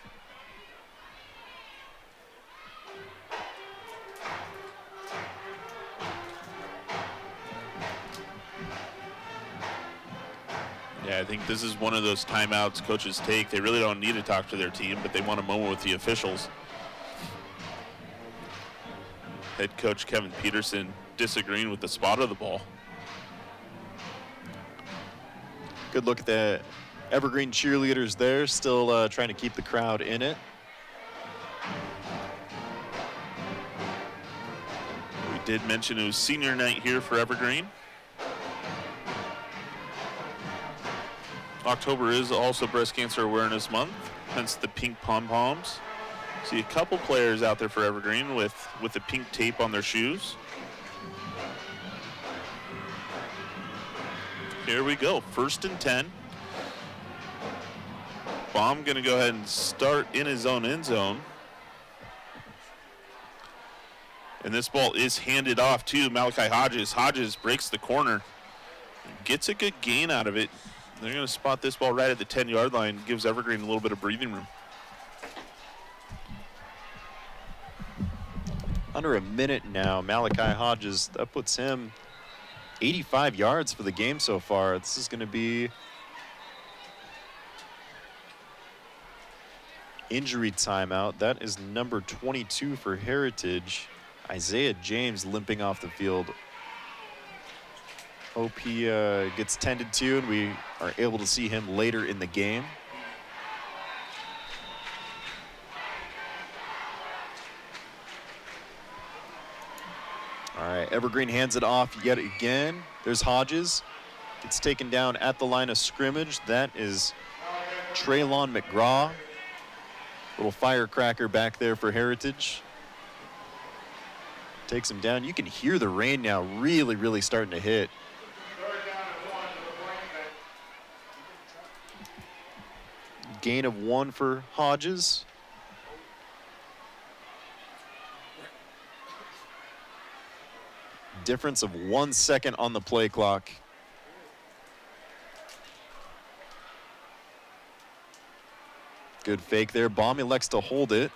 Yeah, I think this is one of those timeouts coaches take. They really don't need to talk to their team, but they want a moment with the officials. Head coach Kevin Peterson disagreeing with the spot of the ball. Good look at the Evergreen cheerleaders there, still trying to keep the crowd in it. Did mention it was senior night here for Evergreen. October is also Breast Cancer Awareness Month, hence the pink pom-poms. See a couple players out there for Evergreen with the pink tape on their shoes. Here we go, 1st and 10. Baum going to go ahead and start in his own end zone. And this ball is handed off to Malachi Hodges. Hodges breaks the corner, gets a good gain out of it. They're going to spot this ball right at the 10-yard line, gives Evergreen a little bit of breathing room. Under a minute now, Malachi Hodges, that puts him 85 yards for the game so far. This is going to be injury timeout. That is number 22 for Heritage. Isaiah James limping off the field. Hope he gets tended to and we are able to see him later in the game. All right, Evergreen hands it off yet again. There's Hodges. Gets taken down at the line of scrimmage. That is Traylon McGraw. Little firecracker back there for Heritage. Takes him down. You can hear the rain now really, really starting to hit. Gain of 1 for Hodges. Difference of 1 second on the play clock. Good fake there. Baum elects to hold it.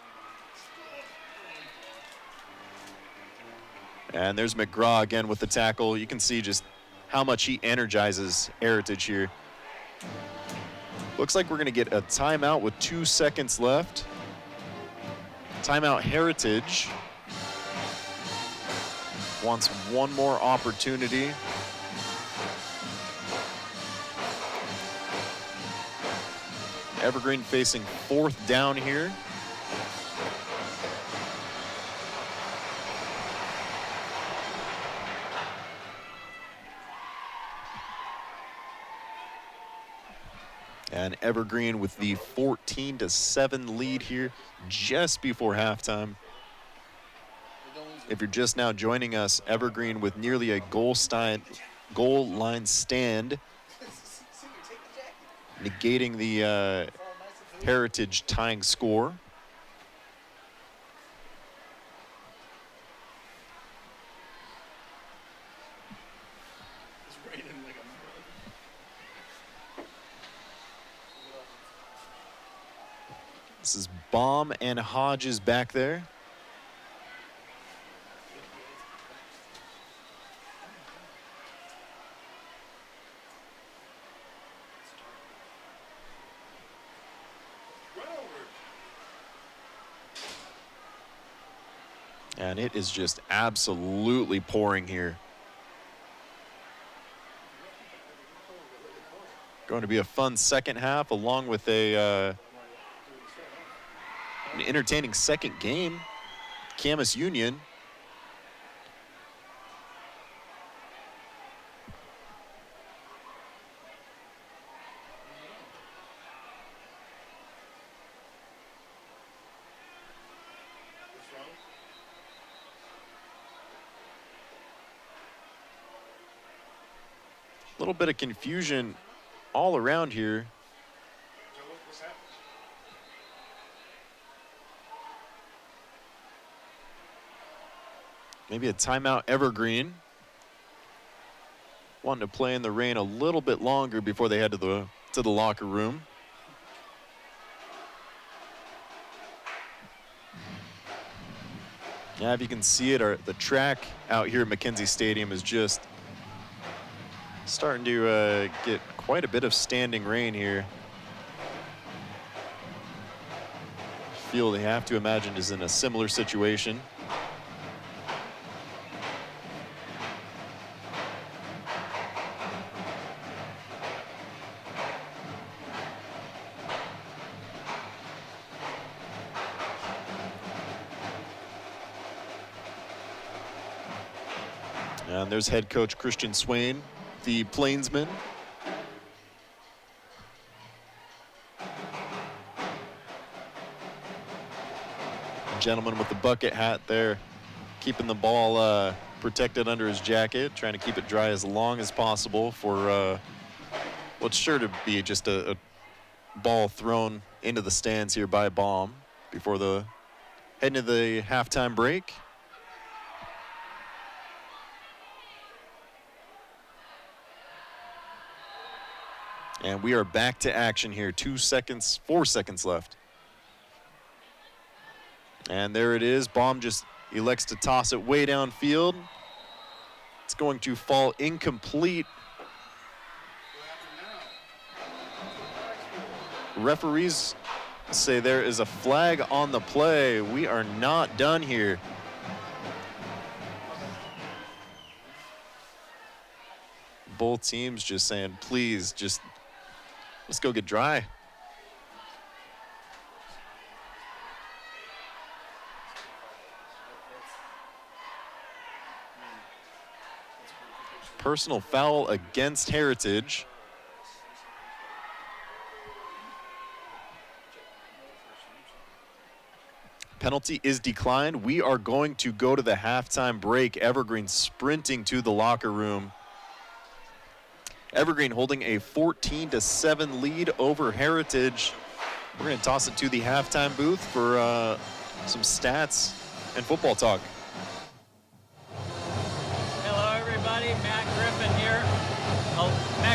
And there's McGraw again with the tackle. You can see just how much he energizes Heritage here. Looks like we're going to get a timeout with 2 seconds left. Timeout Heritage. Wants one more opportunity. Evergreen facing 4th down here. And Evergreen with the 14-7 lead here just before halftime. If you're just now joining us, Evergreen with nearly a goal line stand, negating the Heritage tying score. This is Baum and Hodges back there. And it is just absolutely pouring here. Going to be a fun second half along with an entertaining second game. Camas Union. A little bit of confusion all around here. Maybe a timeout Evergreen. Wanting to play in the rain a little bit longer before they head to the locker room. Yeah, if you can see it, the track out here at McKenzie Stadium is just starting to get quite a bit of standing rain here. Field, they have to imagine, is in a similar situation. And there's head coach Christian Swain, the Plainsmen. Gentleman with the bucket hat there, keeping the ball protected under his jacket, trying to keep it dry as long as possible for what's sure to be just a ball thrown into the stands here by Baum before heading to the halftime break. And we are back to action here. 4 seconds left. And there it is. Baum just elects to toss it way downfield. It's going to fall incomplete. Referees say there is a flag on the play. We are not done here. Both teams just saying, please, just let's go get dry. Personal foul against Heritage. Penalty is declined. We are going to go to the halftime break. Evergreen sprinting to the locker room. Evergreen holding a 14-7 lead over Heritage. We're going to toss it to the halftime booth for some stats and football talk. Hello, everybody. Matt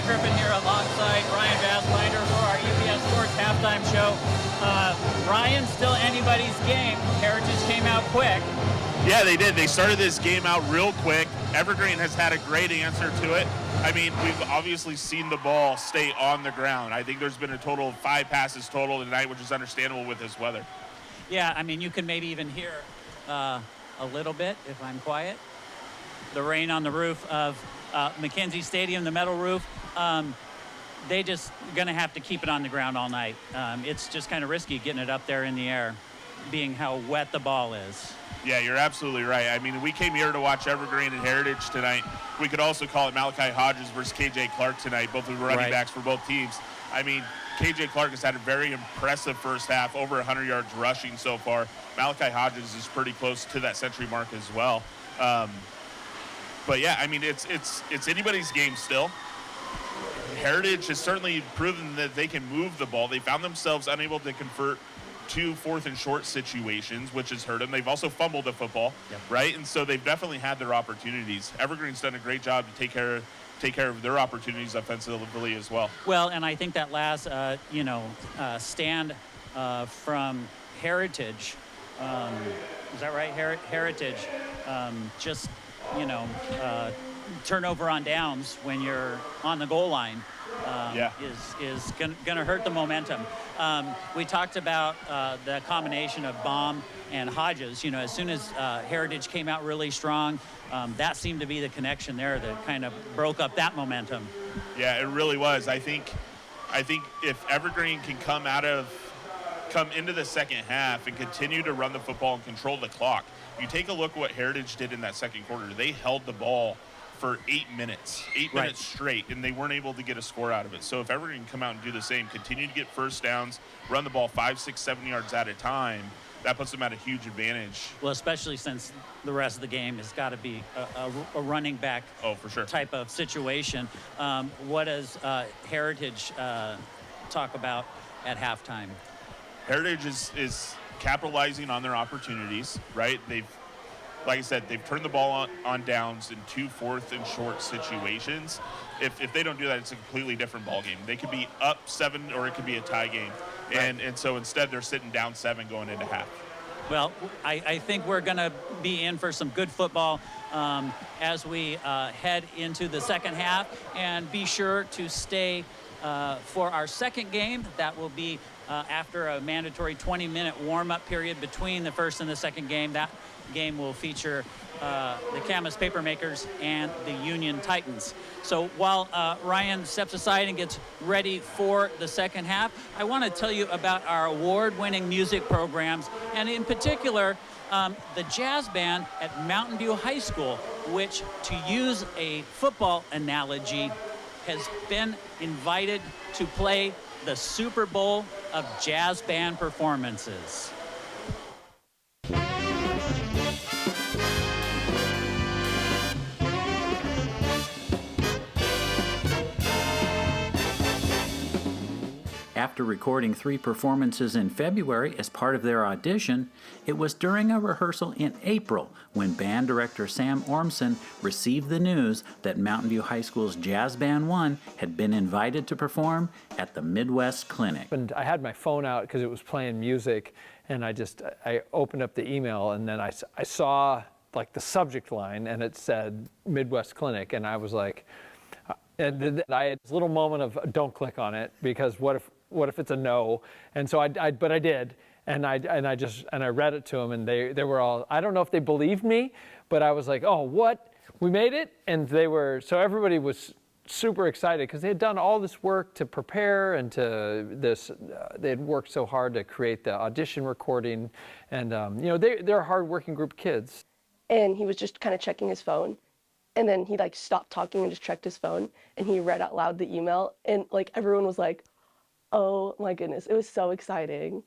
Griffin here alongside Ryan Bassbinder for our EPS Sports halftime show. Ryan, still anybody's game. Heritage came out quick. Yeah, they did. They started this game out real quick. Evergreen has had a great answer to it. I mean, we've obviously seen the ball stay on the ground. I think there's been a total of 5 passes total tonight, which is understandable with this weather. Yeah, I mean, you can maybe even hear a little bit, if I'm quiet, the rain on the roof of McKenzie Stadium, the metal roof. They just going to have to keep it on the ground all night. It's just kind of risky getting it up there in the air, being how wet the ball is. Yeah, you're absolutely right. I mean, we came here to watch Evergreen and Heritage tonight. We could also call it Malachi Hodges versus KJ Clark tonight, both of the running backs for both teams. I mean, KJ Clark has had a very impressive first half, over 100 yards rushing so far. Malachi Hodges is pretty close to that century mark as well. But yeah, I mean, it's anybody's game still. Heritage has certainly proven that they can move the ball. They found themselves unable to convert 2 4th and short situations, which has hurt them. They've also fumbled the football, right? And so they've definitely had their opportunities. Evergreen's done a great job to take care of their opportunities offensively as well. Well, and I think that last, stand from Heritage, is that right? Heritage, turnover on downs when you're on the goal line is going to hurt the momentum. We talked about the combination of Baum and Hodges. You know, as soon as Heritage came out really strong, that seemed to be the connection there that kind of broke up that momentum. Yeah, it really was. I think if Evergreen can come into the second half and continue to run the football and control the clock. You take a look at what Heritage did in that second quarter. They held the ball for 8 minutes straight, and they weren't able to get a score out of it. So if Evergreen can come out and do the same, continue to get first downs, run the ball 5, 6, 7 yards at a time, that puts them at a huge advantage. Well, especially since the rest of the game has got to be a running back type of situation. What does Heritage talk about at halftime? Heritage is capitalizing on their opportunities, right? Like I said, they've turned the ball on downs in 2 4th and short situations. If they don't do that, it's a completely different ball game. They could be up 7 or it could be a tie game. Right. And so instead they're sitting down 7 going into half. Well, I think we're going to be in for some good football as we head into the second half. And be sure to stay for our second game. That will be after a mandatory 20-minute warm-up period between the first and the second game. That game will feature the Camas Papermakers and the Union Titans. So while Ryan steps aside and gets ready for the second half, I want to tell you about our award-winning music programs, and in particular, the jazz band at Mountain View High School. which, to use a football analogy, has been invited to play the Super Bowl of jazz band performances. After recording 3 performances in February as part of their audition, it was during a rehearsal in April when band director Sam Ormson received the news that Mountain View High School's Jazz Band 1 had been invited to perform at the Midwest Clinic. And I had my phone out because it was playing music, and I opened up the email, and then I saw like the subject line, and it said Midwest Clinic, and I was like, and I had this little moment of don't click on it, because what if it's a no? And so but I did, and I read it to them, and they were all, I don't know if they believed me, but I was like, oh, what? We made it? And so everybody was super excited because they had done all this work to prepare, and they had worked so hard to create the audition recording, and they're a hard-working group of kids. And he was just kind of checking his phone. And then he like stopped talking and just checked his phone, and he read out loud the email, and like everyone was like, oh my goodness, it was so exciting.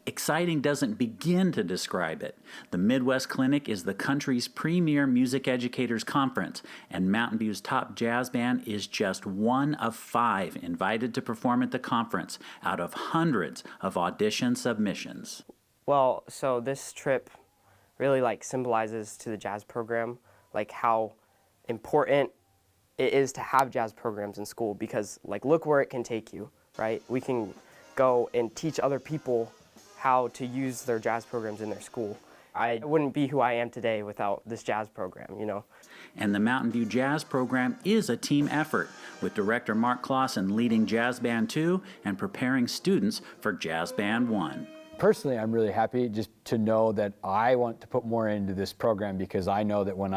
Exciting doesn't begin to describe it. The Midwest Clinic is the country's premier music educators conference, and Mountain View's top jazz band is just one of 5 invited to perform at the conference out of hundreds of audition submissions. Well, so this trip really symbolizes to the jazz program how important it is to have jazz programs in school, because look where it can take you, right? We can go and teach other people how to use their jazz programs in their school. I wouldn't be who I am today without this jazz program, And the Mountain View Jazz program is a team effort, with director Mark Clausen leading Jazz Band 2 and preparing students for Jazz Band 1. Personally, I'm really happy just to know that I want to put more into this program, because I know that when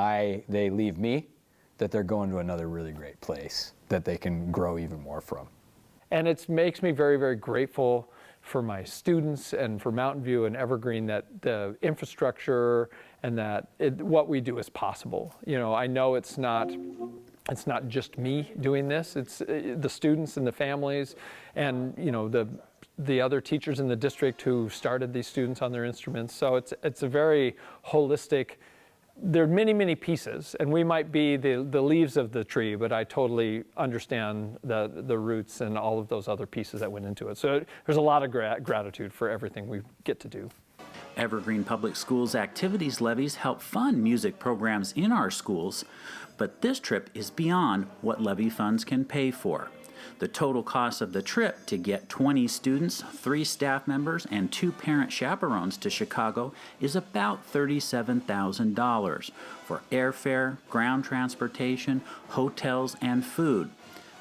they leave me, that they're going to another really great place that they can grow even more from. And it makes me very, very grateful for my students and for Mountain View and Evergreen that the infrastructure and that what we do is possible. I know it's not just me doing this, it's the students and the families and the other teachers in the district who started these students on their instruments. So it's a very holistic. There are many, many pieces, and we might be the leaves of the tree, but I totally understand the roots and all of those other pieces that went into it. So there's a lot of gratitude for everything we get to do. Evergreen Public Schools activities levies help fund music programs in our schools, but this trip is beyond what levy funds can pay for. The total cost of the trip to get 20 students, 3 staff members, and 2 parent chaperones to Chicago is about $37,000 for airfare, ground transportation, hotels, and food.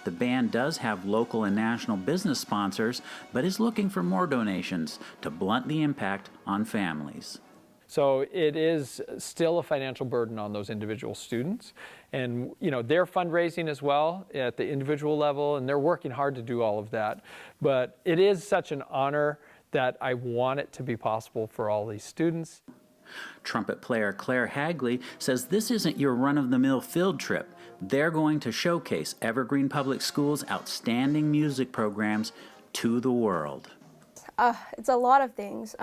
The band does have local and national business sponsors, but is looking for more donations to blunt the impact on families. So it is still a financial burden on those individual students, and they're fundraising as well at the individual level, and they're working hard to do all of that. But it is such an honor that I want it to be possible for all these students. Trumpet player Claire Hagley says this isn't your run-of-the-mill field trip. They're going to showcase Evergreen Public Schools' outstanding music programs to the world. It's a lot of things.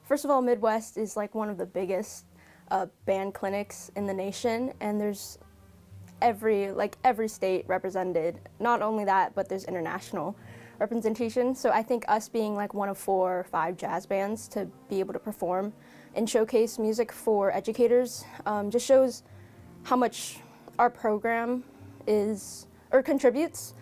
First of all, Midwest is one of the biggest band clinics in the nation, and there's every state represented. Not only that, but there's international representation. So I think us being one of 4 or 5 jazz bands to be able to perform and showcase music for educators just shows how much our program contributes,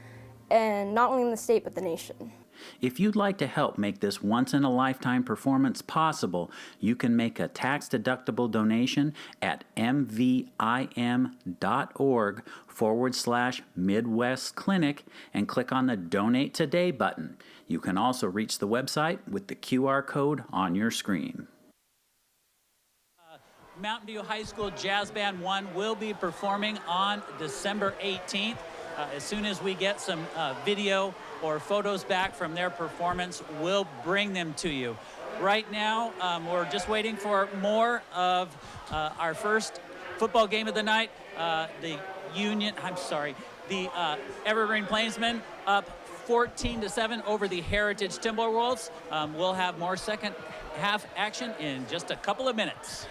and not only in the state but the nation. If you'd like to help make this once-in-a-lifetime performance possible, you can make a tax-deductible donation at mvim.org/Midwest Clinic and click on the Donate Today button. You can also reach the website with the QR code on your screen. Mountain View High School Jazz Band 1 will be performing on December 18th. As soon as we get some video or photos back from their performance, we'll bring them to you. Right now, we're just waiting for more of our first football game of the night, the Evergreen Plainsmen up 14-7 over the Heritage Timberwolves. We'll have more second half action in just a couple of minutes.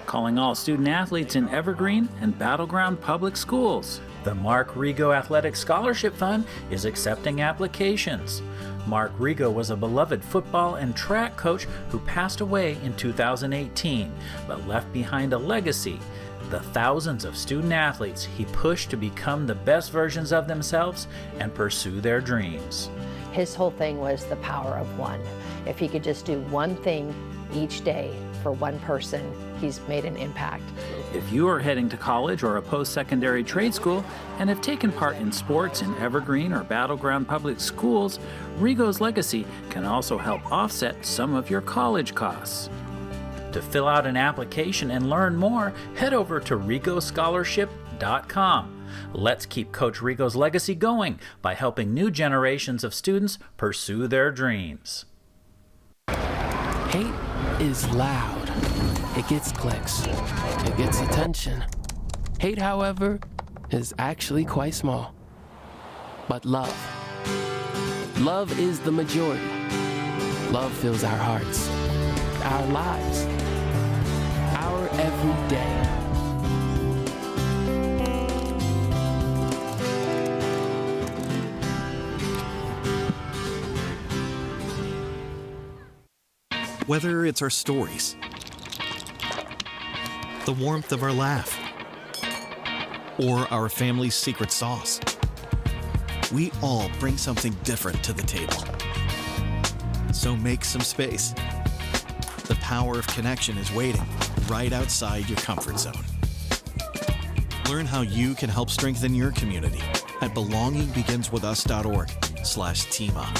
Calling all student athletes in Evergreen and Battleground Public Schools. The Mark Rigo Athletic Scholarship Fund is accepting applications. Mark Rigo was a beloved football and track coach who passed away in 2018, but left behind a legacy. The thousands of student athletes he pushed to become the best versions of themselves and pursue their dreams. His whole thing was the power of one. If he could just do one thing each day for one person, he's made an impact. If you are heading to college or a post-secondary trade school and have taken part in sports in Evergreen or Battleground Public Schools, Rigo's legacy can also help offset some of your college costs. To fill out an application and learn more, head over to rigoscholarship.com. Let's keep Coach Rigo's legacy going by helping new generations of students pursue their dreams. Hate is loud. It gets clicks. It gets attention. Hate, however, is actually quite small. But love is the majority. Love fills our hearts, our lives, our every day. Whether it's our stories, the warmth of our laugh, or our family's secret sauce, we all bring something different to the table. So make some space. The power of connection is waiting right outside your comfort zone. Learn how you can help strengthen your community at belongingbeginswithus.org/teamup.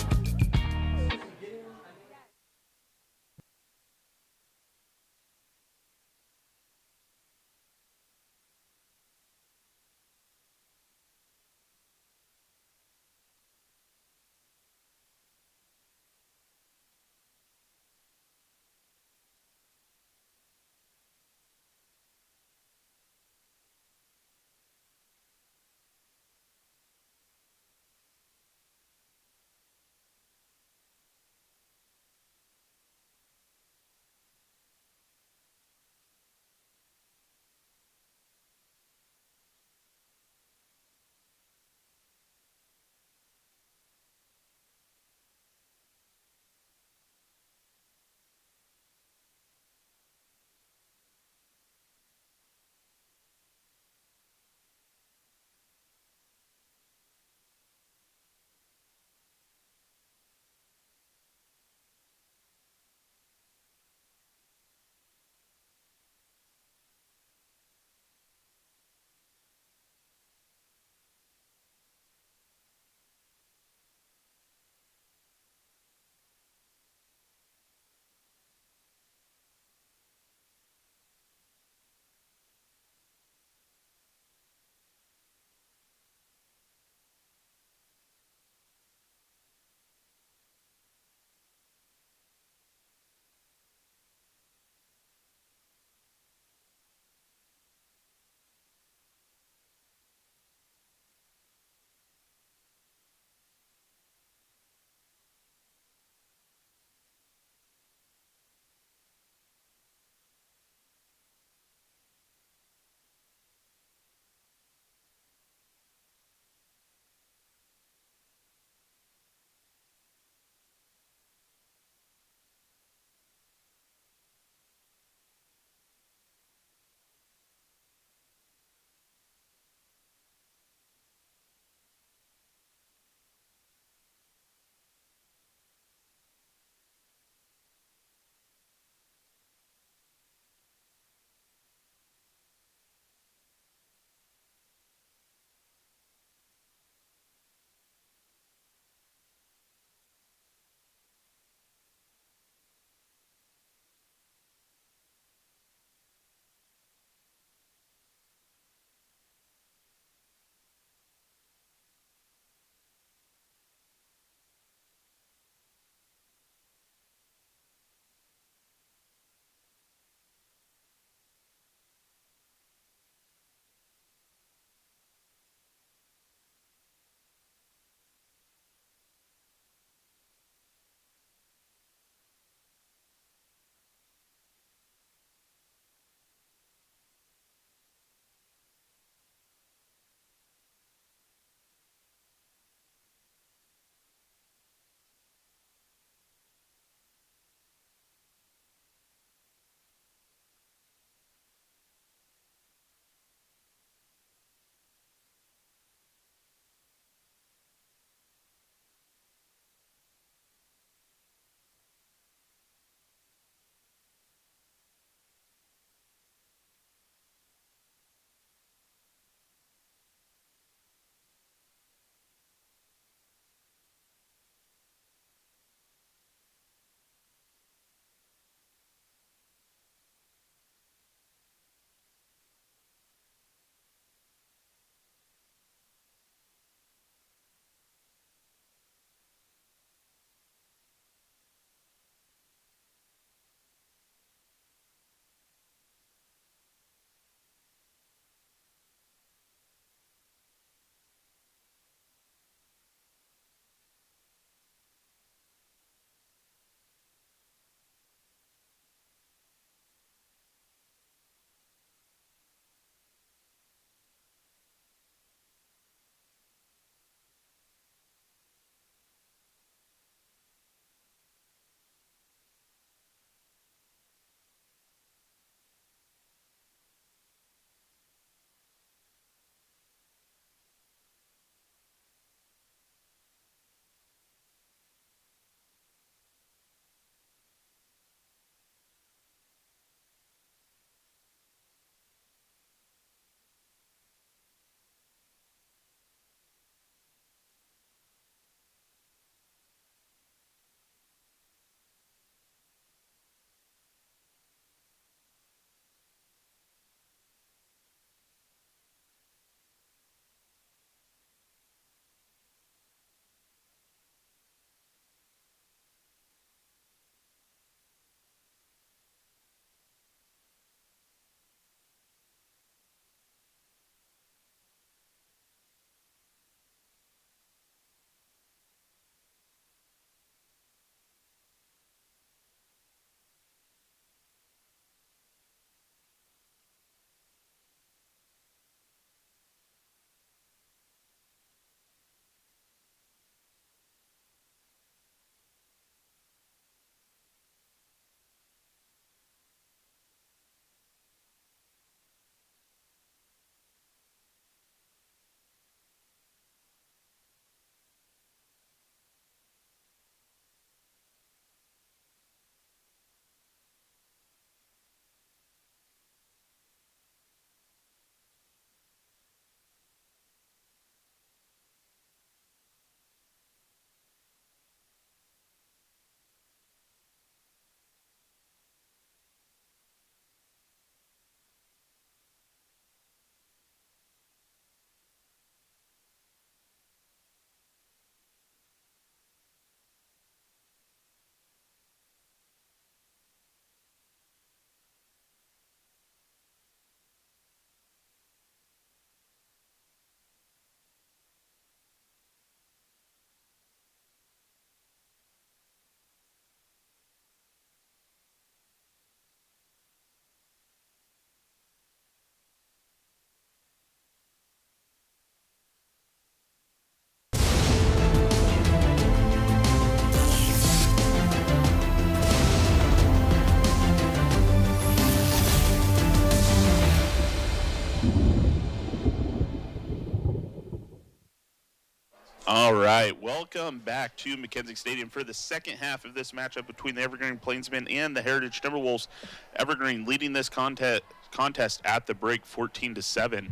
right, welcome back to McKenzie Stadium for the second half of this matchup between the Evergreen Plainsmen and the Heritage Timberwolves. Evergreen leading this contest at the break 14-7.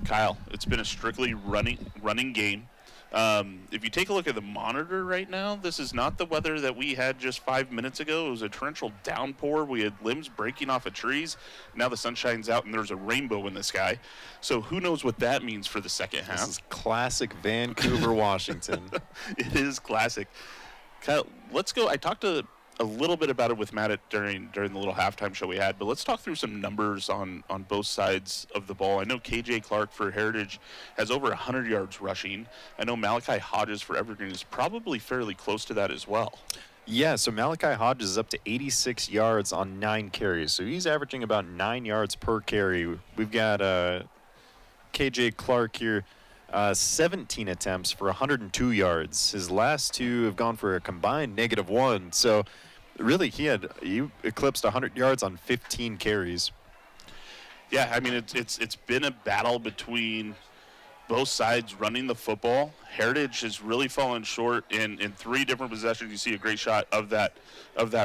Kyle, it's been a strictly running game. If you take a look at the monitor right now, this is not the weather that we had just 5 minutes ago. It was a torrential downpour. We had limbs breaking off of trees. Now the sun shines out and there's a rainbow in the sky. So who knows what that means for the second half. This is classic Vancouver, Washington. It is classic. Kyle, let's go. I talked a little bit about it with Matt during the little halftime show we had, but let's talk through some numbers on both sides of the ball. I know KJ Clark for Heritage has over 100 yards rushing. I know Malachi Hodges for Evergreen is probably fairly close to that as well. Yeah, so Malachi Hodges is up to 86 yards on 9 carries. So he's averaging about 9 yards per carry. We've got KJ Clark here, 17 attempts for 102 yards. His last two have gone for a combined -1. So really, he eclipsed 100 yards on 15 carries. Yeah, I mean, it's been a battle between both sides running the football. Heritage has really fallen short in 3 different possessions. You see a great shot of that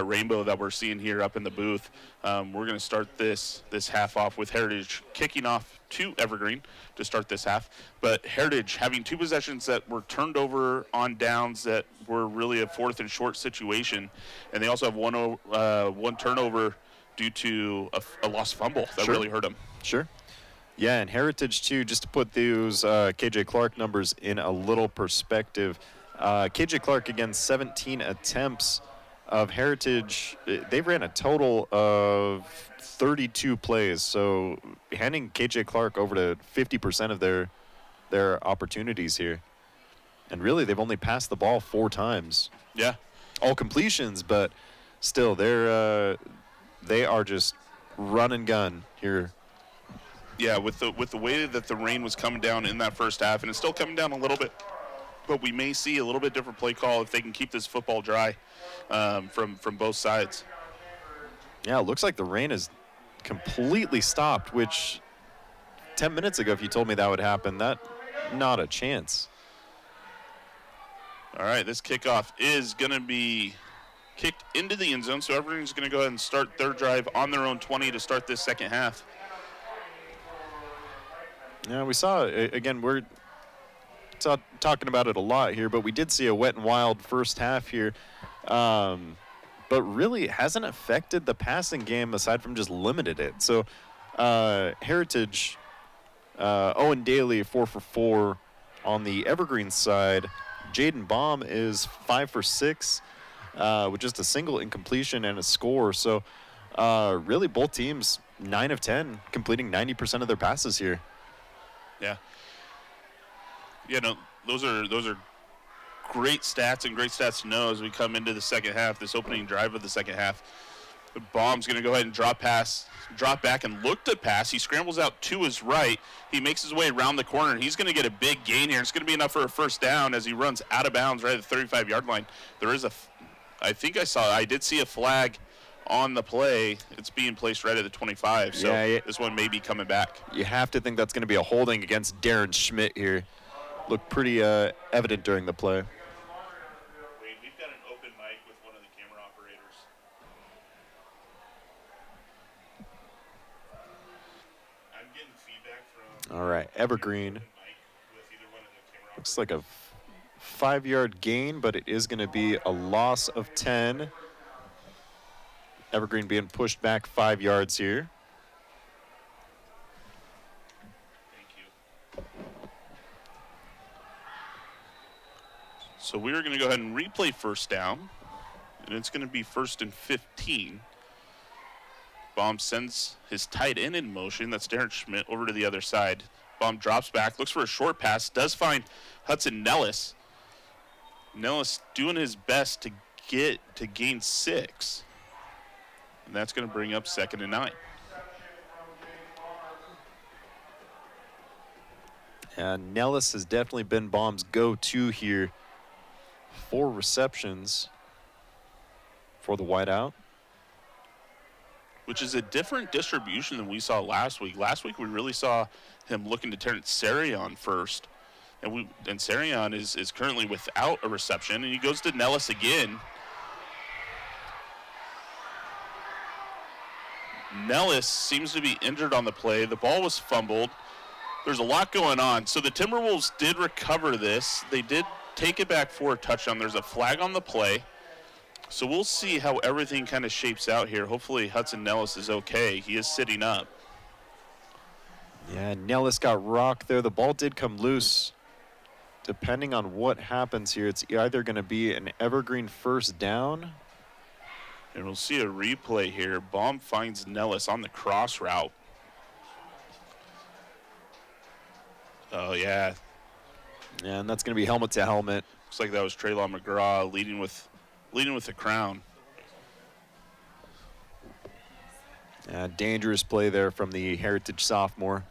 rainbow that we're seeing here up in the booth. We're going to start this half off with Heritage kicking off to Evergreen to start this half. But Heritage having 2 possessions that were turned over on downs that were really a 4th and short situation. And they also have one turnover due to a lost fumble that really hurt them. Sure. Yeah, and Heritage, too, just to put those KJ Clark numbers in a little perspective. KJ Clark, again, 17 attempts of Heritage. They ran a total of 32 plays, so handing KJ Clark over to 50% of their opportunities here. And really, they've only passed the ball 4 times. Yeah. All completions, but still, they are just run and gun here. Yeah, with the way that the rain was coming down in that first half, and it's still coming down a little bit, but we may see a little bit different play call if they can keep this football dry from both sides. Yeah, it looks like the rain is completely stopped, which 10 minutes ago, if you told me that would happen, not a chance. All right, this kickoff is going to be kicked into the end zone, so everyone's going to go ahead and start their drive on their own 20 to start this second half. Yeah, we saw, again, we're talking about it a lot here, but we did see a wet and wild first half here. But really it hasn't affected the passing game aside from just limited it. So Heritage, Owen Daly, 4 for 4 on the Evergreen side. Jaden Baum is 5 for 6 with just a single incompletion and a score. So really both teams 9 of 10 completing 90% of their passes here. Yeah. Yeah, no, those are great stats and great stats to know as we come into the second half, this opening drive of the second half. The Baum's going to go ahead and drop back and look to pass. He scrambles out to his right. He makes his way around the corner, and he's going to get a big gain here. It's going to be enough for a first down as he runs out of bounds right at the 35-yard line. There is I did see a flag on the play. It's being placed right at the 25, so this one may be coming back. You have to think that's going to be a holding against Darren Schmidt here. Looked pretty evident during the play. Wait, we've got an open mic with one of the camera operators. I'm getting feedback from... All right, Evergreen. Looks like a 5-yard gain, but it is going to be a loss of 10. Evergreen being pushed back 5 yards here. Thank you. So we're going to go ahead and replay first down, and it's going to be 1st and 15. Baum sends his tight end in motion. That's Darren Schmidt over to the other side. Baum drops back, looks for a short pass, does find Hudson Nellis. Nellis doing his best to gain 6. And that's going to bring up 2nd and 9. And Nellis has definitely been Baum's go-to here. 4 receptions for the wideout. Which is a different distribution than we saw last week. Last week we really saw him looking to Terrence Sarion first. And Sarion is currently without a reception, and he goes to Nellis again. Nellis seems to be injured on the play. The ball was fumbled. There's a lot going on. So the Timberwolves did recover this. They did take it back for a touchdown. There's a flag on the play. So we'll see how everything kind of shapes out here. Hopefully Hudson Nellis is okay. He is sitting up. Yeah, Nellis got rocked there. The ball did come loose. Depending on what happens here, it's either going to be an Evergreen first down. And we'll see a replay here. Baum finds Nellis on the cross route. Oh, yeah. And that's going to be helmet to helmet. Looks like that was Traylon McGraw leading with the crown. Dangerous play there from the Heritage sophomore.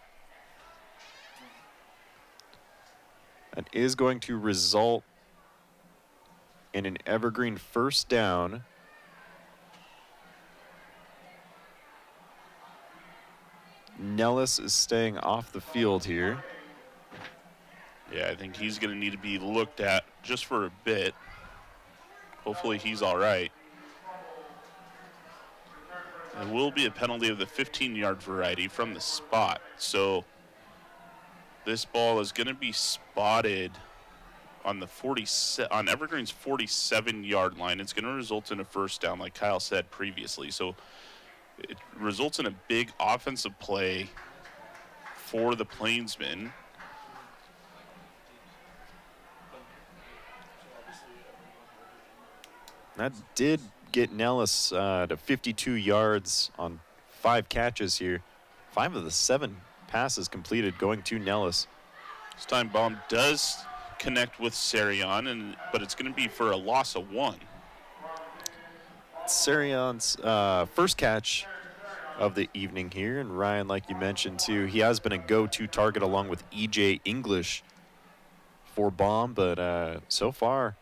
That is going to result in an Evergreen first down. Nellis is staying off the field here. Yeah, I think he's going to need to be looked at just for a bit. Hopefully he's all right. It will be a penalty of the 15-yard variety from the spot. So this ball is going to be spotted on the on Evergreen's 47-yard line. It's going to result in a first down, like Kyle said previously. So it results in a big offensive play for the Plainsmen. That did get Nellis to 52 yards on 5 catches here. 5 of the 7 passes completed going to Nellis. This time Baum does connect with Sarion, but it's going to be for a loss of 1. Sarion's first catch of the evening here, and Ryan, like you mentioned too, he has been a go-to target along with EJ English for Baum, but so far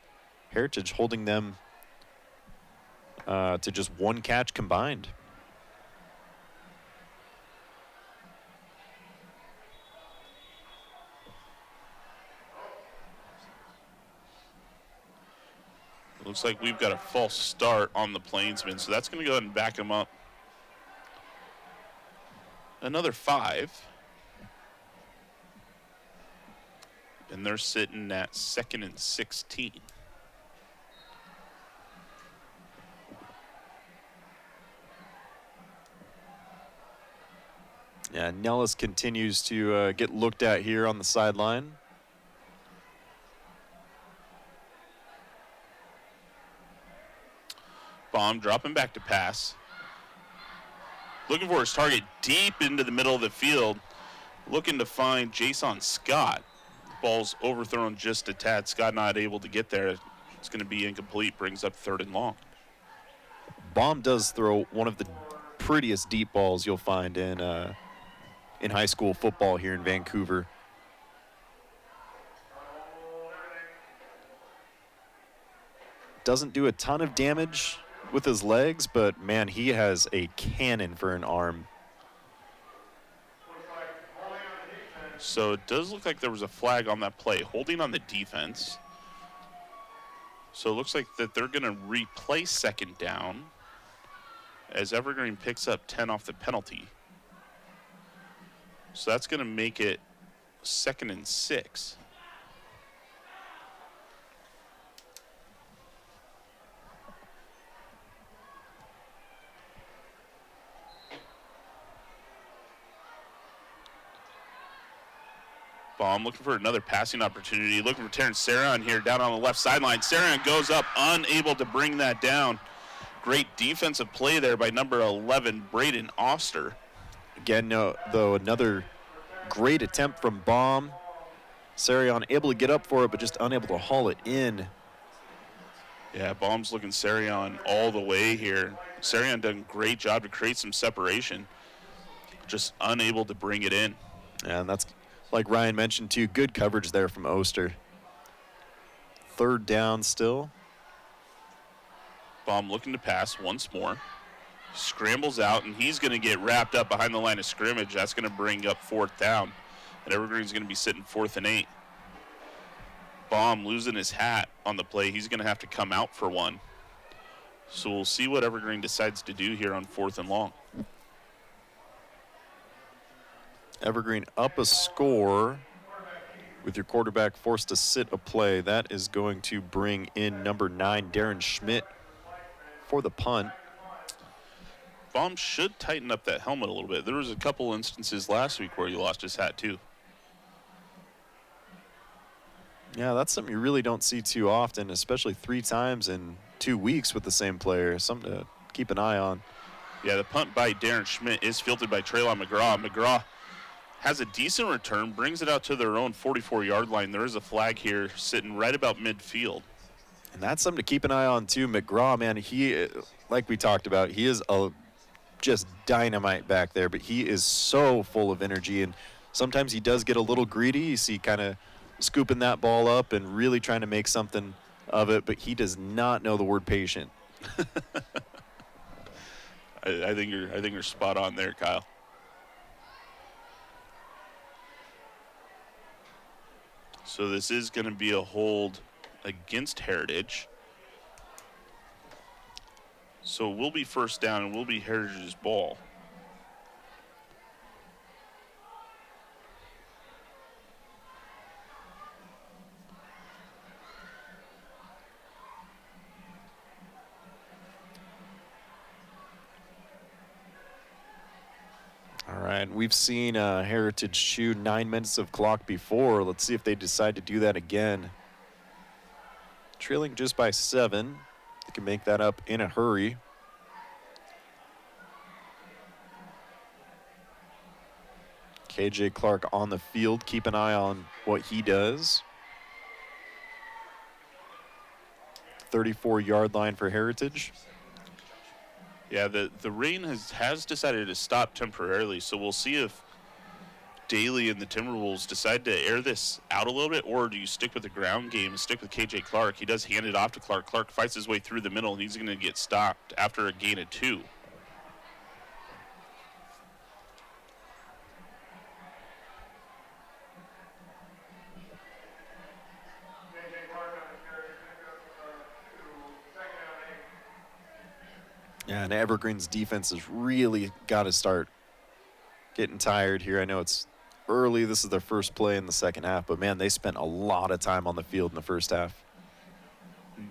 Heritage holding them to just 1 catch combined. It looks like we've got a false start on the Plainsmen, so that's going to go ahead and back them up another 5. And they're sitting at 2nd and 16. Yeah, Nellis continues to get looked at here on the sideline. Baum dropping back to pass. Looking for his target deep into the middle of the field. Looking to find Jason Scott. Ball's overthrown just a tad. Scott not able to get there. It's going to be incomplete. Brings up 3rd and long. Baum does throw one of the prettiest deep balls you'll find in high school football here in Vancouver. Doesn't do a ton of damage with his legs, but man, he has a cannon for an arm. So it does look like there was a flag on that play, holding on the defense. So it looks like that they're going to replay 2nd down as Evergreen picks up 10 off the penalty. So that's going to make it 2nd and 6. Baum looking for another passing opportunity, looking for Terrence Sarion here down on the left sideline. Sarion goes up, unable to bring that down. Great defensive play there by number 11, Braden Oster. Again, though, another great attempt from Baum. Sarion able to get up for it, but just unable to haul it in. Yeah, Baum's looking Sarion all the way here. Sarion done a great job to create some separation, just unable to bring it in. And that's, like Ryan mentioned too, good coverage there from Oster. 3rd down still. Baum looking to pass once more. Scrambles out, and he's going to get wrapped up behind the line of scrimmage. That's going to bring up 4th down. And Evergreen's going to be sitting 4th and 8. Baum losing his hat on the play. He's going to have to come out for one. So we'll see what Evergreen decides to do here on 4th and long. Evergreen up a score with your quarterback forced to sit a play. That is going to bring in number 9, Darren Schmidt, for the punt. Baum should tighten up that helmet a little bit. There was a couple instances last week where he lost his hat too. Yeah, that's something you really don't see too often, especially 3 times in 2 weeks with the same player. Something to keep an eye on. Yeah, the punt by Darren Schmidt is fielded by Traylon McGraw. McGraw has a decent return, brings it out to their own 44-yard line. There is a flag here sitting right about midfield. And that's something to keep an eye on too. McGraw, man, he, like we talked about, he is just dynamite back there, but he is so full of energy, and sometimes he does get a little greedy. You see kind of scooping that ball up and really trying to make something of it, but he does not know the word patient. I think you're spot on there, Kyle. So this is going to be a hold against Heritage. So it will be first down and will be Heritage's ball. All right, we've seen Heritage chew 9 minutes of clock before. Let's see if they decide to do that again. Trailing just by 7. They can make that up in a hurry. KJ Clark on the field. Keep an eye on what he does. 34-yard line for Heritage. Yeah, the rain has decided to stop temporarily, so we'll see if Daly and the Timberwolves decide to air this out a little bit, or do you stick with the ground game and stick with KJ Clark? He does hand it off to Clark. Clark fights his way through the middle, and he's going to get stopped after a gain of 2. Yeah, and Evergreen's defense has really got to start getting tired here. I know it's early. This is their first play in the second half, but, man, they spent a lot of time on the field in the first half.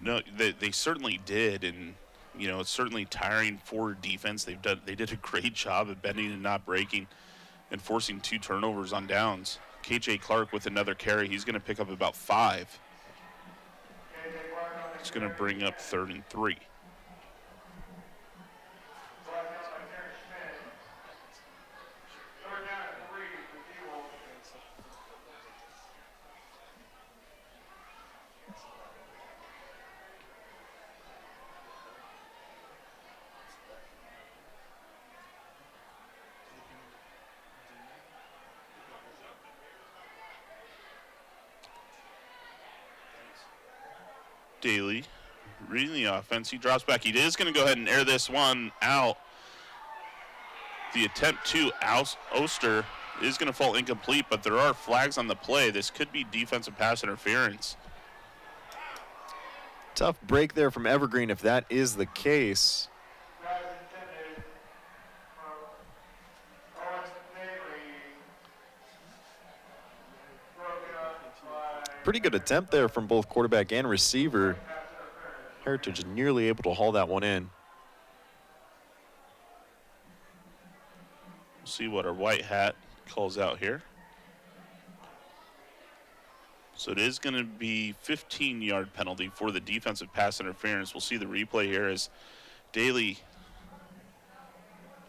No, they certainly did, and, you know, it's certainly tiring for defense. They did a great job of bending and not breaking and forcing 2 turnovers on downs. KJ Clark with another carry. He's going to pick up about 5. It's going to bring up 3rd and 3. Daly reading the offense. He drops back. He is going to go ahead and air this one out. The attempt to oust Oster is going to fall incomplete, but there are flags on the play. This could be defensive pass interference. Tough break there from Evergreen if that is the case. Pretty good attempt there from both quarterback and receiver. Heritage nearly able to haul that one in. We'll see what our white hat calls out here. So it is going to be 15-yard penalty for the defensive pass interference. We'll see the replay here as Daly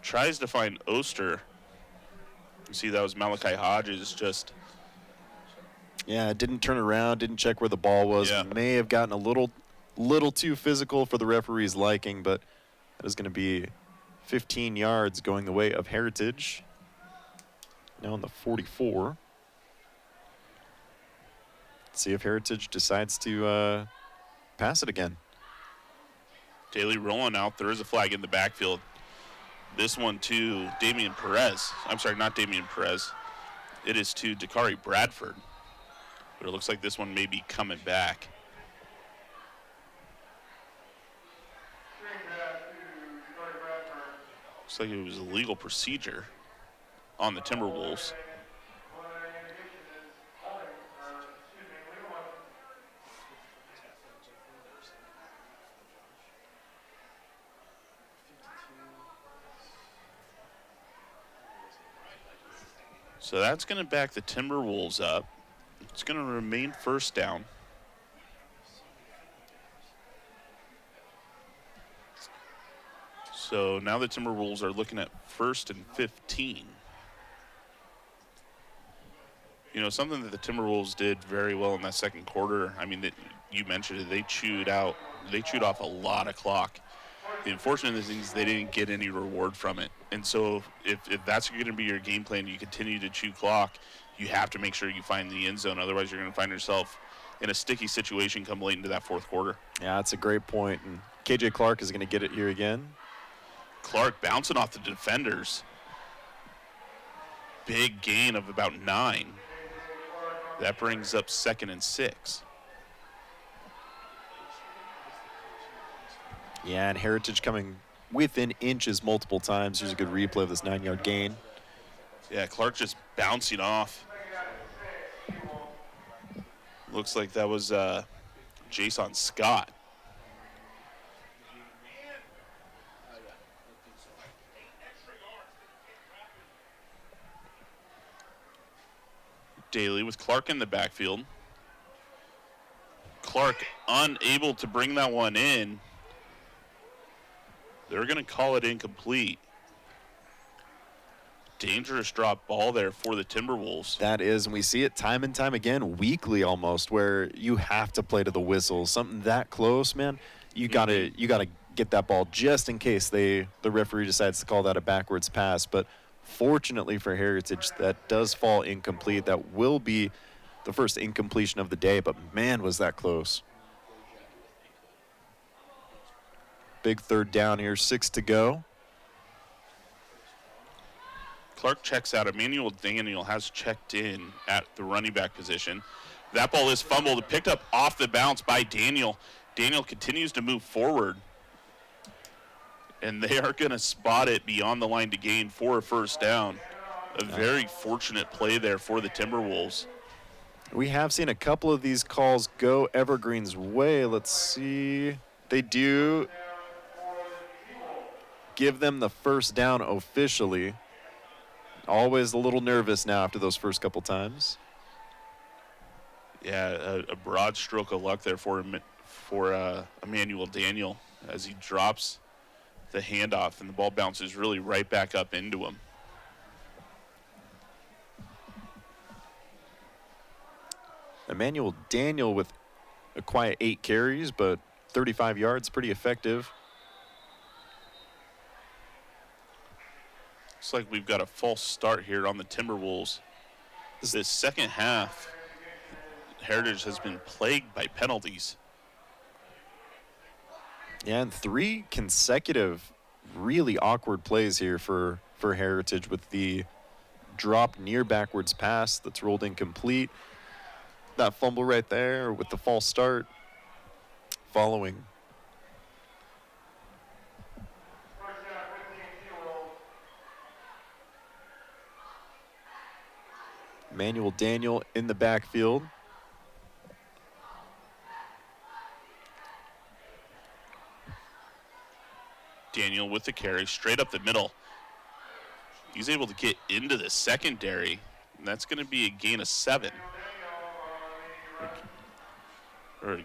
tries to find Oster. You see that was Malachi Hodges just... Yeah, didn't turn around, didn't check where the ball was. Yeah. May have gotten a little too physical for the referee's liking, but that is going to be 15 yards going the way of Heritage. Now on the 44. Let's see if Heritage decides to pass it again. Daly rolling out. There is a flag in the backfield. This one to Damian Perez. I'm sorry, not Damian Perez. It is to Dakari Bradford. But it looks like this one may be coming back. Looks like it was a legal procedure on the Timberwolves. So that's going to back the Timberwolves up. It's going to remain first down. So now the Timberwolves are looking at 1st and 15. You know, something that the Timberwolves did very well in that second quarter, I mean, you mentioned it, they chewed off a lot of clock. The unfortunate thing is they didn't get any reward from it. And so if that's going to be your game plan, you continue to chew clock, you have to make sure you find the end zone. Otherwise, you're going to find yourself in a sticky situation come late into that fourth quarter. Yeah, that's a great point. And KJ Clark is going to get it here again. Clark bouncing off the defenders. Big gain of about 9. That brings up 2nd and 6. Yeah, and Heritage coming within inches multiple times. Here's a good replay of this 9-yard gain. Yeah, Clark just bouncing off. Looks like that was Jason Scott. Daly with Clark in the backfield. Clark unable to bring that one in. They're going to call it incomplete. Dangerous drop ball there for the Timberwolves. That is, and we see it time and time again, weekly almost, where you have to play to the whistle. Something that close, man, you gotta get that ball just in case the referee decides to call that a backwards pass. But fortunately for Heritage, that does fall incomplete. That will be the first incompletion of the day, but man, was that close. Big 3rd down here, 6 to go. Clark checks out. Emmanuel Daniel has checked in at the running back position. That ball is fumbled, picked up off the bounce by Daniel. Daniel continues to move forward. And they are going to spot it beyond the line to gain for a first down. A very fortunate play there for the Timberwolves. We have seen a couple of these calls go Evergreen's way. Let's see. They do give them the first down officially. Always a little nervous now after those first couple times. Yeah, a broad stroke of luck there for Emmanuel Daniel as he drops the handoff and the ball bounces really right back up into him. Emmanuel Daniel with a quiet 8 carries, but 35 yards, pretty effective. Looks like we've got a false start here on the Timberwolves. This second half, Heritage has been plagued by penalties. Yeah, and 3 consecutive really awkward plays here for Heritage with the drop near backwards pass that's rolled incomplete. That fumble right there with the false start following. Emmanuel Daniel in the backfield. Daniel with the carry straight up the middle. He's able to get into the secondary, and that's going to be a gain of 7. Or a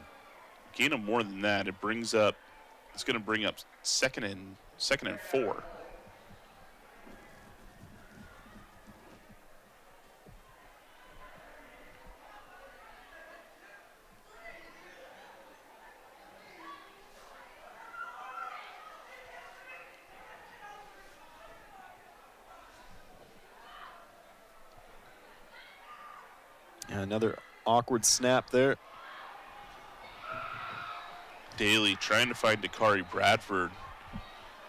gain of more than that. It's going to bring up second and 4. Another awkward snap there. Daly trying to find Dakari Bradford.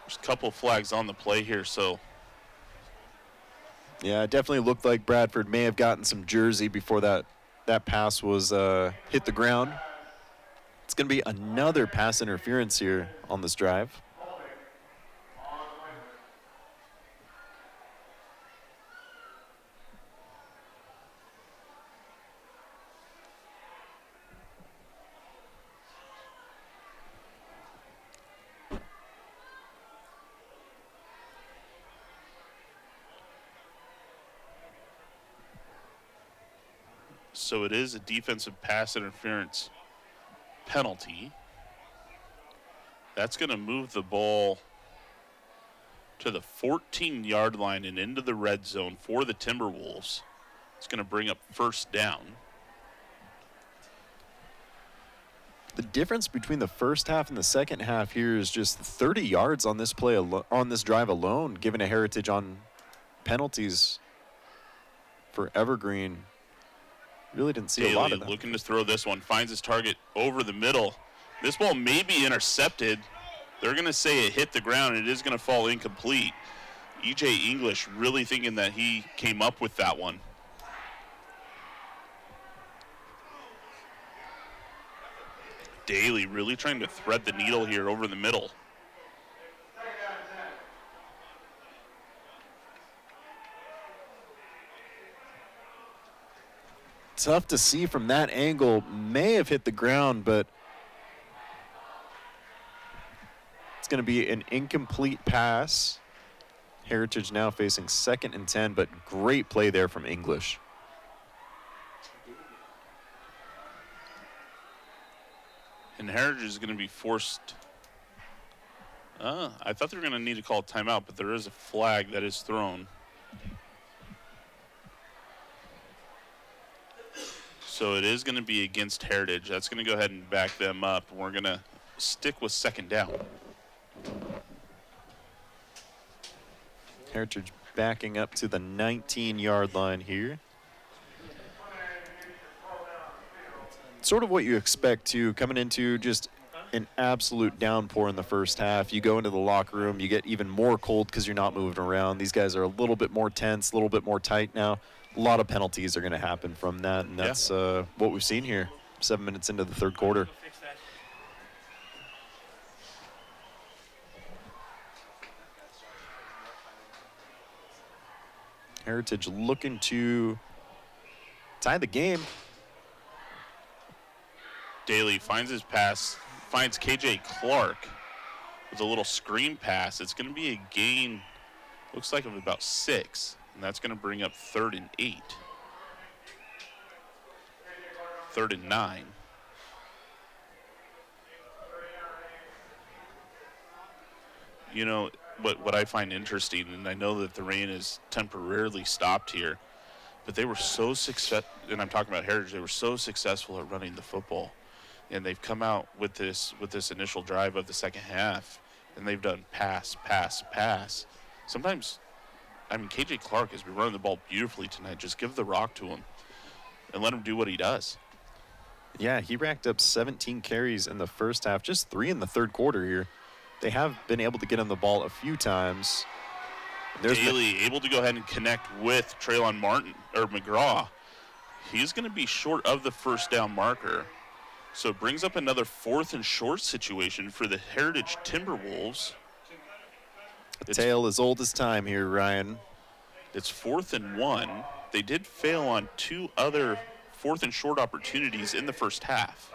There's a couple flags on the play here, so. Yeah, it definitely looked like Bradford may have gotten some jersey before that that pass was hit the ground. It's going to be another pass interference here on this drive. So it is a defensive pass interference penalty. That's going to move the ball to the 14-yard line and into the red zone for the Timberwolves. It's going to bring up first down. The difference between the first half and the second half here is just 30 yards on this play on this drive alone, given a Heritage on penalties for Evergreen. Really didn't see a lot of that. Looking to throw this one, finds his target over the middle. This ball may be intercepted. They're going to say it hit the ground. It is going to fall incomplete. E.J. English really thinking that he came up with that one. Daly really trying to thread the needle here over the middle. Tough to see from that angle. May have hit the ground, but it's going to be an incomplete pass. Heritage now facing 2nd and 10, but great play there from English. And Heritage is going to be forced. I thought they were going to need to call a timeout, but there is a flag that is thrown. So it is going to be against Heritage. That's going to go ahead and back them up. We're going to stick with 2nd down. Heritage backing up to the 19-yard line here. Sort of what you expect to coming into just an absolute downpour in the first half. You go into the locker room, you get even more cold because you're not moving around. These guys are a little bit more tense, a little bit more tight now. A lot of penalties are going to happen from that, and that's what we've seen here 7 minutes into the third quarter. Heritage looking to tie the game. Daly finds his pass, finds KJ Clark with a little screen pass. It's going to be a gain, looks like of about 6. And that's going to bring up 3rd and 8. 3rd and 9. You know, what I find interesting, and I know that the rain is temporarily stopped here, but they were so successful, and I'm talking about Heritage, they were so successful at running the football. And they've come out with this initial drive of the second half, and they've done pass, pass, pass. Sometimes, I mean, KJ Clark has been running the ball beautifully tonight. Just give the rock to him and let him do what he does. Yeah, he racked up 17 carries in the first half, just 3 in the third quarter here. They have been able to get him the ball a few times. Daly able to go ahead and connect with Traylon Martin, or McGraw. He's going to be short of the first down marker. So it brings up another 4th and short situation for the Heritage Timberwolves. A tale as old as time here, Ryan. It's 4th and 1. They did fail on 2 other 4th and short opportunities in the first half.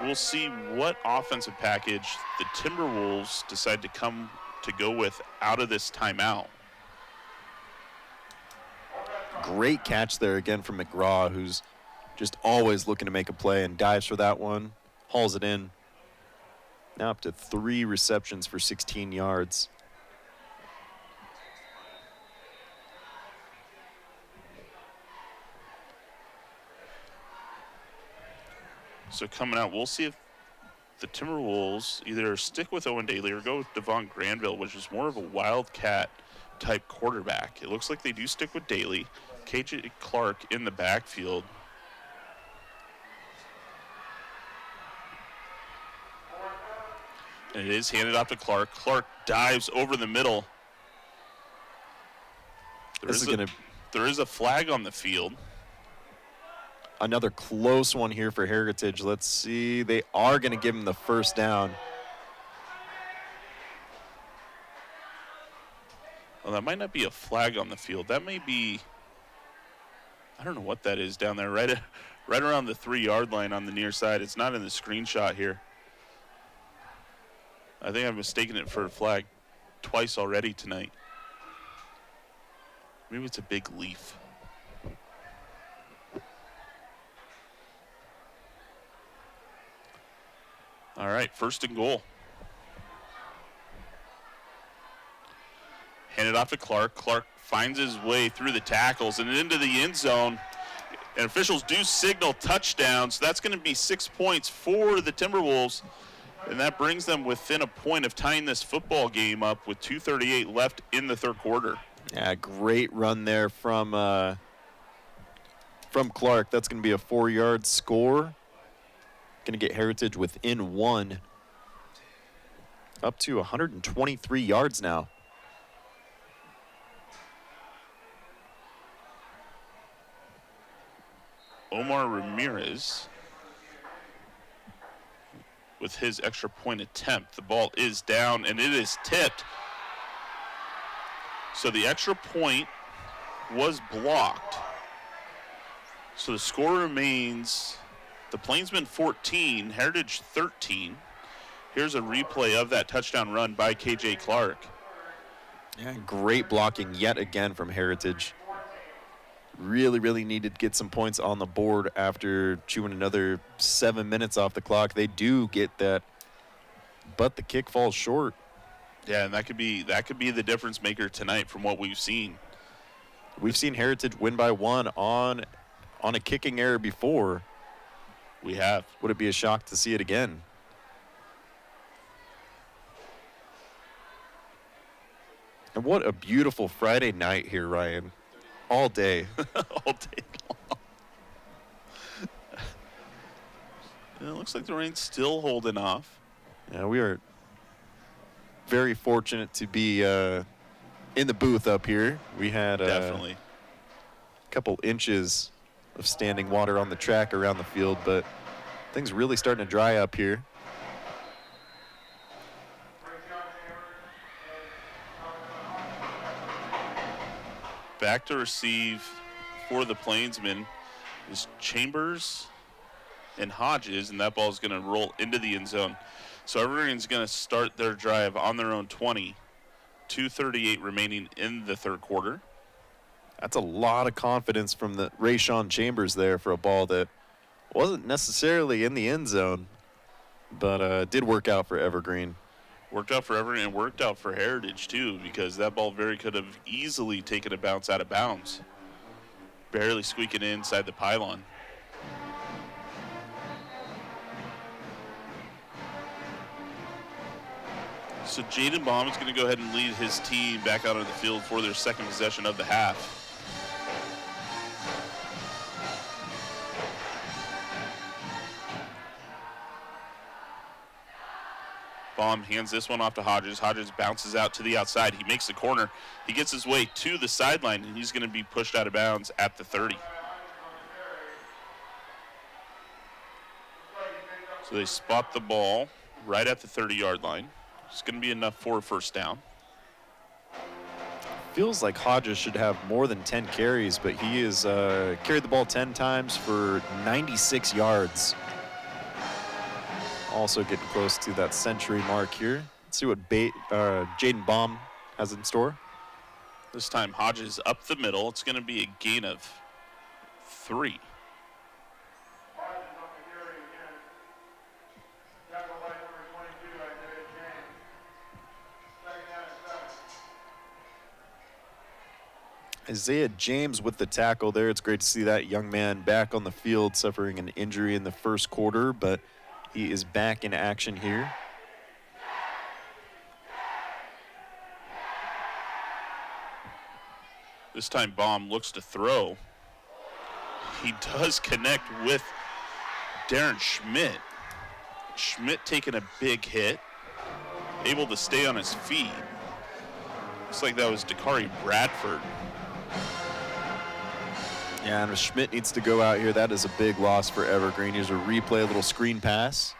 We'll see what offensive package the Timberwolves decide to go with out of this timeout. Great catch there again from McGraw, who's just always looking to make a play and dives for that one, hauls it in. Now up to 3 receptions for 16 yards. So coming out, we'll see if the Timberwolves either stick with Owen Daly or go with Devon Granville, which is more of a wildcat type quarterback. It looks like they do stick with Daly. KJ Clark in the backfield. And it is handed off to Clark. Clark dives over the middle. There is a flag on the field. another close one here for Heritage. Let's see. They are going to give him the first down. Well, that might not be a flag on the field. That may be, I don't know what that is down there, right around the 3-yard line on the near side. It's not in the screenshot here. I think I've mistaken it for a flag twice already tonight. Maybe it's a big leaf. All right, 1st and goal. Hand it off to Clark. Clark finds his way through the tackles and into the end zone. And officials do signal touchdown, so that's going to be 6 points for the Timberwolves. And that brings them within a point of tying this football game up with 2:38 left in the 3rd quarter. Yeah, great run there from Clark. That's going to be a 4-yard score. Going to get Heritage within 1. Up to 123 yards now. Omar Ramirez with his extra point attempt. The ball is down and it is tipped. So the extra point was blocked. So the score remains the Plainsmen 14, Heritage 13. Here's a replay of that touchdown run by KJ Clark. Yeah, great blocking yet again from Heritage. Really needed to get some points on the board after chewing another 7 minutes off the clock. They do get that, but the kick falls short. Yeah, and that could be the difference maker tonight from what we've seen. We've seen Heritage win by 1 on a kicking error before. We have. Would it be a shock to see it again? And what a beautiful Friday night here, Ryan. All day. All day long. It looks like the rain's still holding off. Yeah, we are very fortunate to be in the booth up here. We had definitely a couple inches of standing water on the track around the field, but things really starting to dry up here. Back to receive for the Plainsmen is Chambers and Hodges, and that ball is going to roll into the end zone. So Evergreen's going to start their drive on their own 20. 2:38 remaining in the 3rd quarter. That's a lot of confidence from the Rayshawn Chambers there for a ball that wasn't necessarily in the end zone, but did work out for Evergreen. Worked out for Evergreen and worked out for Heritage too, because that ball very could have easily taken a bounce out of bounds. Barely squeaking inside the pylon. So Jaden Baum is going to go ahead and lead his team back out on the field for their 2nd possession of the half. Baum hands this one off to Hodges. Hodges bounces out to the outside. He makes the corner. He gets his way to the sideline, and he's going to be pushed out of bounds at the 30. So they spot the ball right at the 30-yard line. It's going to be enough for a first down. Feels like Hodges should have more than 10 carries, but he has carried the ball 10 times for 96 yards. Also getting close to that century mark here. Let's see what Jaden Baum has in store. This time Hodges up the middle. It's going to be a gain of 3. Isaiah James with the tackle there. It's great to see that young man back on the field suffering an injury in the 1st quarter, but he is back in action here. This time Baum looks to throw. He does connect with Darren Schmidt. Schmidt taking a big hit, able to stay on his feet. Looks like that was Dakari Bradford. Yeah, and if Schmidt needs to go out here, that is a big loss for Evergreen. Here's a replay, a little screen pass.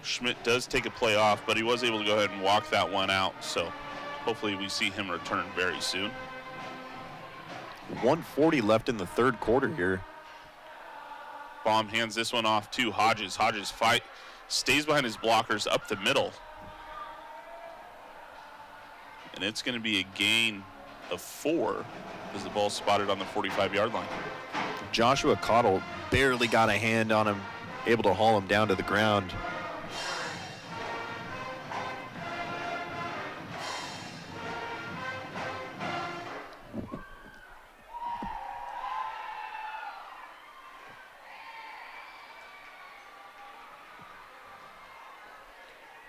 Schmidt does take a play off, but he was able to go ahead and walk that one out, so hopefully we see him return very soon. 1:40 left in the third quarter here. Baum hands this one off to Hodges. Hodges stays behind his blockers up the middle. And it's going to be a gain of 4 as the ball spotted on the 45-yard line. Joshua Cottle barely got a hand on him, able to haul him down to the ground.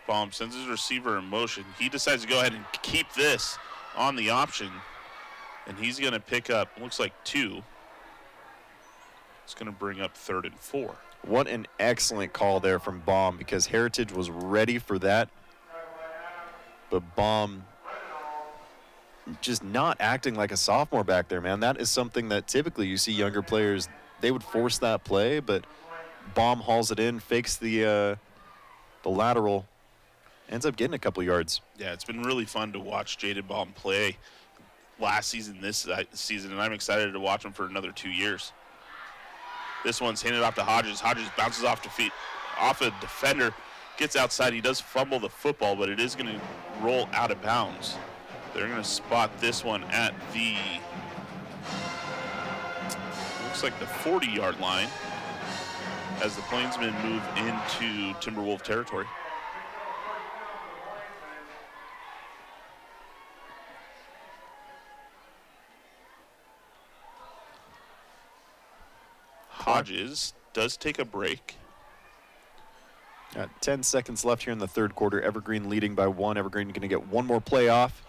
Baum sends his receiver in motion. He decides to go ahead and keep this on the option, and he's going to pick up, looks like 2. It's going to bring up 3rd and 4. What an excellent call there from Baum, because Heritage was ready for that. But Baum just not acting like a sophomore back there, man. That is something that typically you see younger players, they would force that play, but Baum hauls it in, fakes the lateral, ends up getting a couple yards. Yeah, it's been really fun to watch Jaden Baum play last season, this season, and I'm excited to watch him for another 2 years. This one's handed off to Hodges. Hodges bounces off a defender, gets outside. He does fumble the football, but it is going to roll out of bounds. They're going to spot this one at the, looks like the 40-yard line as the Plainsmen move into Timberwolf territory. Hodges does take a break. Got 10 seconds left here in the third quarter. Evergreen leading by 1. Evergreen going to get one more play off.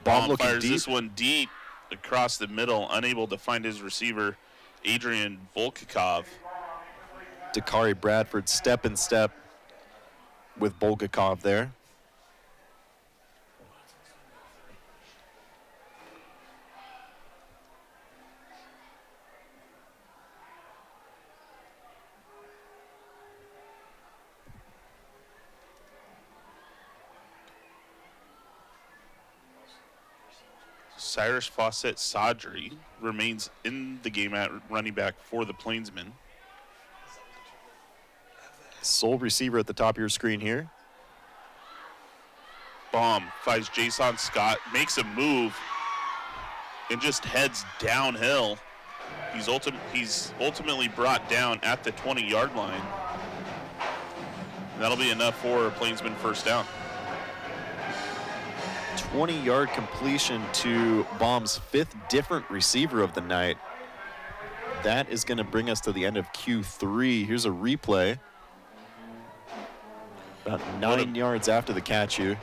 Baum looking fires deep. this one deep across the middle, unable to find his receiver, Adrian Volkikov. Dakari Bradford step in step with Bulgakov there. Cyrus Fawcett Sadri remains in the game at running back for the Plainsmen. Sole receiver at the top of your screen here. Baum finds Jason Scott, makes a move, and just heads downhill. He's ultimately brought down at the 20-yard line. And that'll be enough for a Plainsman first down. 20-yard completion to Baum's 5th different receiver of the night. That is going to bring us to the end of Q3. Here's a replay. About 9 yards after the catch here.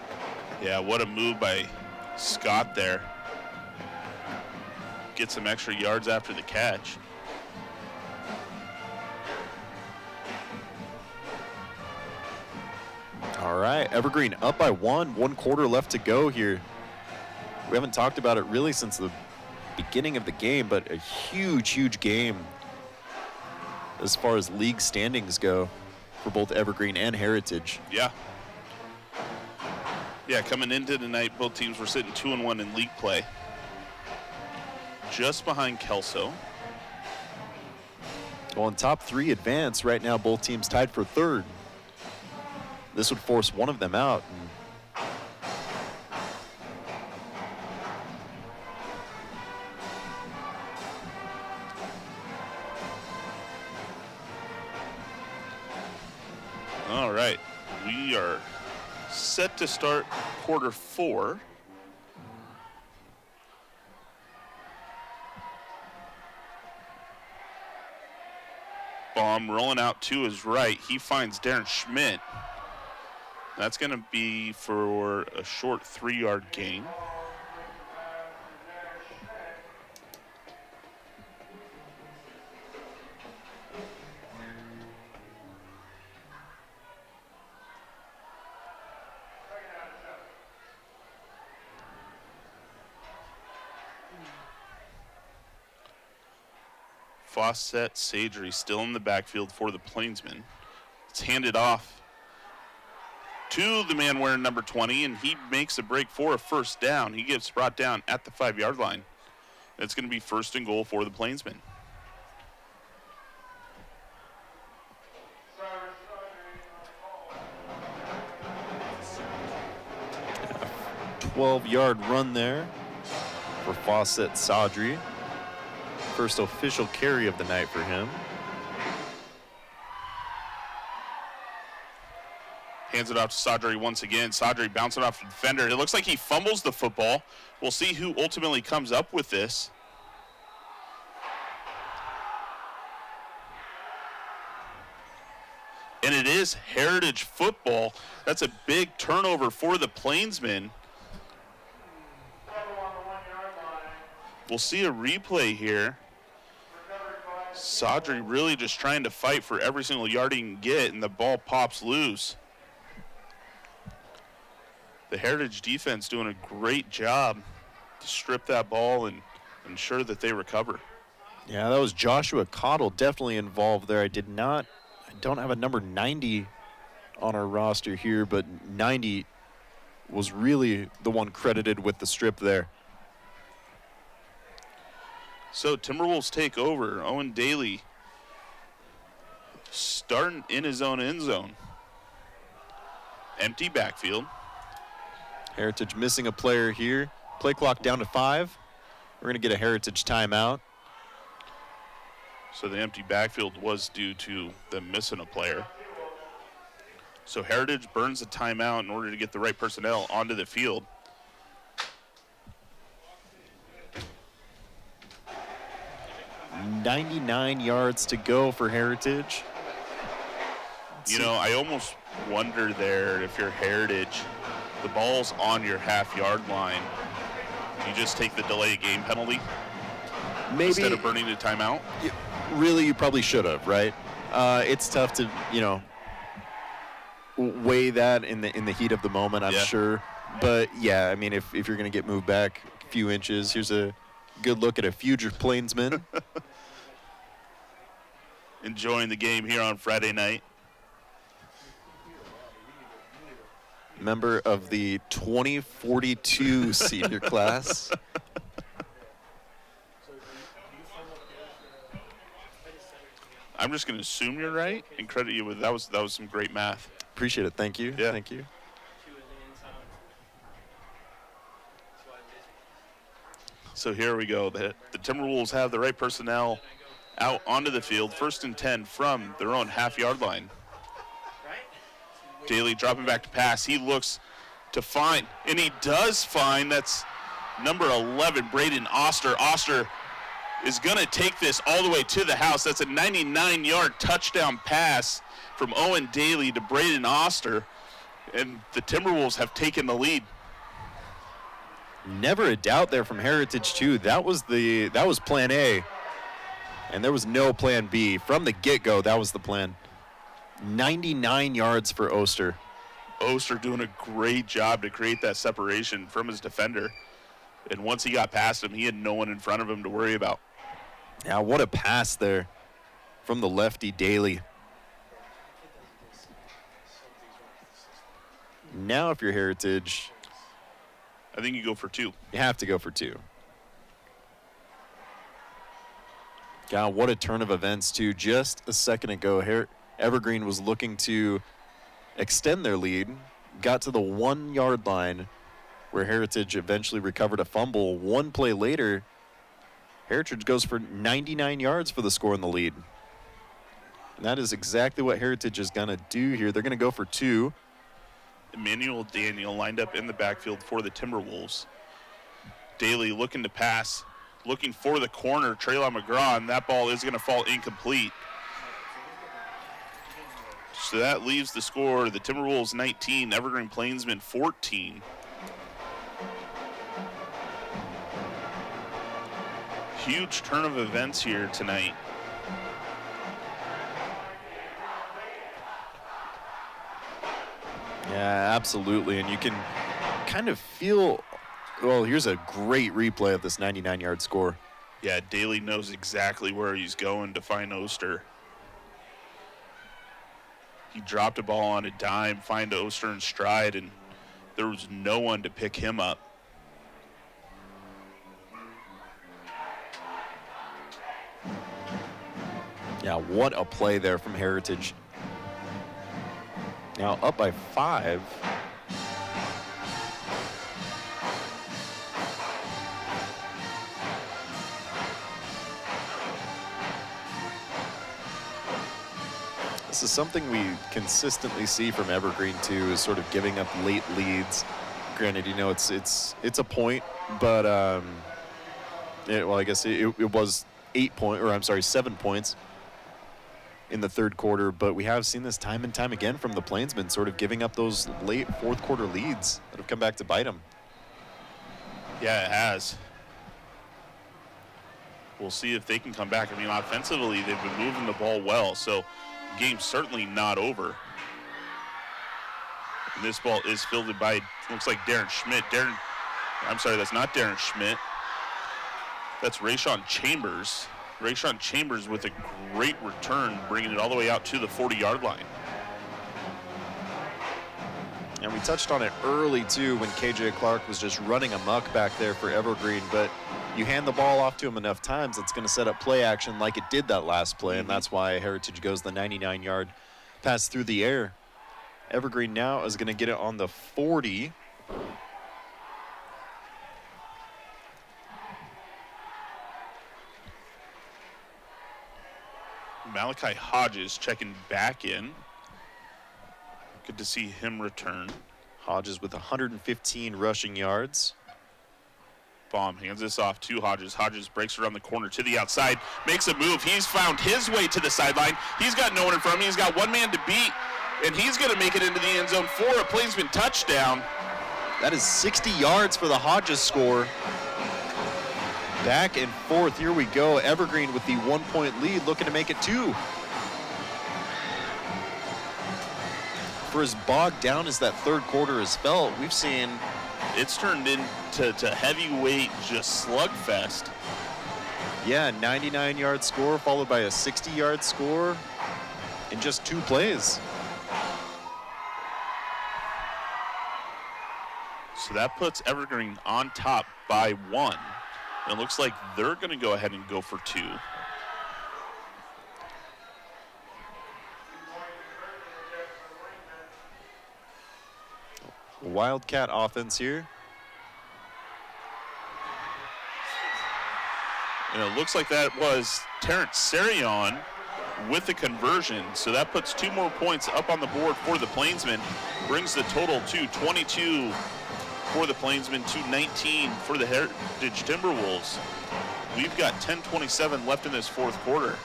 Yeah, what a move by Scott there. Get some extra yards after the catch. All right, Evergreen up by 1 quarter left to go here. We haven't talked about it really since the beginning of the game, but a huge game as far as league standings go for both Evergreen and Heritage. Yeah. Yeah, coming into tonight, both teams were sitting 2-1 in league play. Just behind Kelso. Well, in top 3 advance, right now both teams tied for 3rd. This would force one of them out. All right, we are set to start quarter 4. Baum rolling out to his right. He finds Darren Schmidt. That's going to be for a short 3-yard gain. Fawcett Sadri still in the backfield for the Plainsmen. It's handed off to the man wearing number 20, and he makes a break for a first down. He gets brought down at the 5-yard line. It's going to be 1st and goal for the Plainsmen. A 12-yard run there for Fawcett Sadri. First official carry of the night for him. Hands it off to Sadri once again. Sadri bouncing off the defender. It looks like he fumbles the football. We'll see who ultimately comes up with this. And it is Heritage football. That's a big turnover for the Plainsmen. We'll see a replay here. Sadri really just trying to fight for every single yard he can get, and the ball pops loose. The Heritage defense doing a great job to strip that ball and ensure that they recover. Yeah, that was Joshua Cottle definitely involved there. I don't have a number 90 on our roster here, but 90 was really the one credited with the strip there. So Timberwolves take over. Owen Daly starting in his own end zone. Empty backfield. Heritage missing a player here. Play clock down to 5. We're going to get a Heritage timeout. So the empty backfield was due to them missing a player. So Heritage burns a timeout in order to get the right personnel onto the field. .99 yards to go for Heritage. You know, I almost wonder there if you're Heritage, the ball's on your half-yard line. You just take the delay game penalty Maybe instead of burning a timeout. Really, you probably should have, right? It's tough to, weigh that in the heat of the moment, I'm sure. But yeah, I mean, if you're going to get moved back a few inches, here's a good look at a future Plainsman. Enjoying the game here on Friday night. Member of the 2042 senior class. I'm just going to assume you're right and credit you with that was some great math. Appreciate it. Thank you. Yeah. Thank you. So here we go. The Timberwolves have the right personnel out onto the field. 1st and 10 from their own half-yard line. Daly dropping back to pass. He looks to find, and he does find. That's number 11, Braden Oster. Oster is going to take this all the way to the house. That's a 99-yard touchdown pass from Owen Daly to Braden Oster, and the Timberwolves have taken the lead. Never a doubt there from Heritage too. That was plan A, and there was no plan B. From the get-go, that was the plan. 99 yards for Oster. Oster doing a great job to create that separation from his defender. And once he got past him, he had no one in front of him to worry about. Yeah, what a pass there from the lefty Daly. Now if you're Heritage, I think you go for 2. you have to go for 2. God, what a turn of events too. Just a second ago, Evergreen was looking to extend their lead, got to the 1-yard line where Heritage eventually recovered a fumble. One play later, Heritage goes for 99 yards for the score in the lead. And that is exactly what Heritage is going to do here. They're going to go for 2. Emmanuel Daniel lined up in the backfield for the Timberwolves. Daly looking to pass, looking for the corner, Traylon McGraw, and that ball is going to fall incomplete. So that leaves the score, the Timberwolves 19, Evergreen Plainsmen 14. Huge turn of events here tonight. Yeah, absolutely. And you can kind of feel, well, here's a great replay of this 99-yard score. Yeah, Daly knows exactly where he's going to find Oster. He dropped a ball on a dime, find Oster in stride, and there was no one to pick him up. Yeah, what a play there from Heritage. Now up by 5. This is something we consistently see from Evergreen too, is sort of giving up late leads. Granted, you know, it's a point, but well, I guess it was 7 points in the third quarter, but we have seen this time and time again from the Plainsmen, sort of giving up those late fourth quarter leads that have come back to bite them. Yeah, it has. We'll see if they can come back. I mean, offensively, they've been moving the ball well, so the game's certainly not over. And this ball is fielded by, looks like Darren Schmidt. I'm sorry, that's not Darren Schmidt. That's Rayshawn Chambers. Rayshawn Chambers with a great return, bringing it all the way out to the 40-yard line. And we touched on it early, too, when KJ Clark was just running amok back there for Evergreen. But you hand the ball off to him enough times, it's going to set up play action like it did that last play. And that's why Heritage goes the 99-yard pass through the air. Evergreen now is going to get it on the 40. Malachi Hodges checking back in. Good to see him return. Hodges with 115 rushing yards. Baum hands this off to Hodges. Hodges breaks around the corner to the outside, makes a move. He's found his way to the sideline. He's got no one in front of him. He's got one man to beat, and he's going to make it into the end zone for a Plainsman touchdown. That is 60 yards for the Hodges score. Back and forth, here we go. Evergreen with the 1-point lead, looking to make it 2. For as bogged down as that third quarter has felt, we've seen it's turned into heavyweight just slugfest. Yeah, 99-yard score followed by a 60-yard score in just 2 plays. So that puts Evergreen on top by 1. It looks like they're going to go ahead and go for 2. Wildcat offense here. And it looks like that was Terrence Sarion with the conversion. So that puts 2 more points up on the board for the Plainsmen. Brings the total to 22 for the Plainsmen to 19 for the Heritage Timberwolves. We've got 10:27 left in this fourth quarter.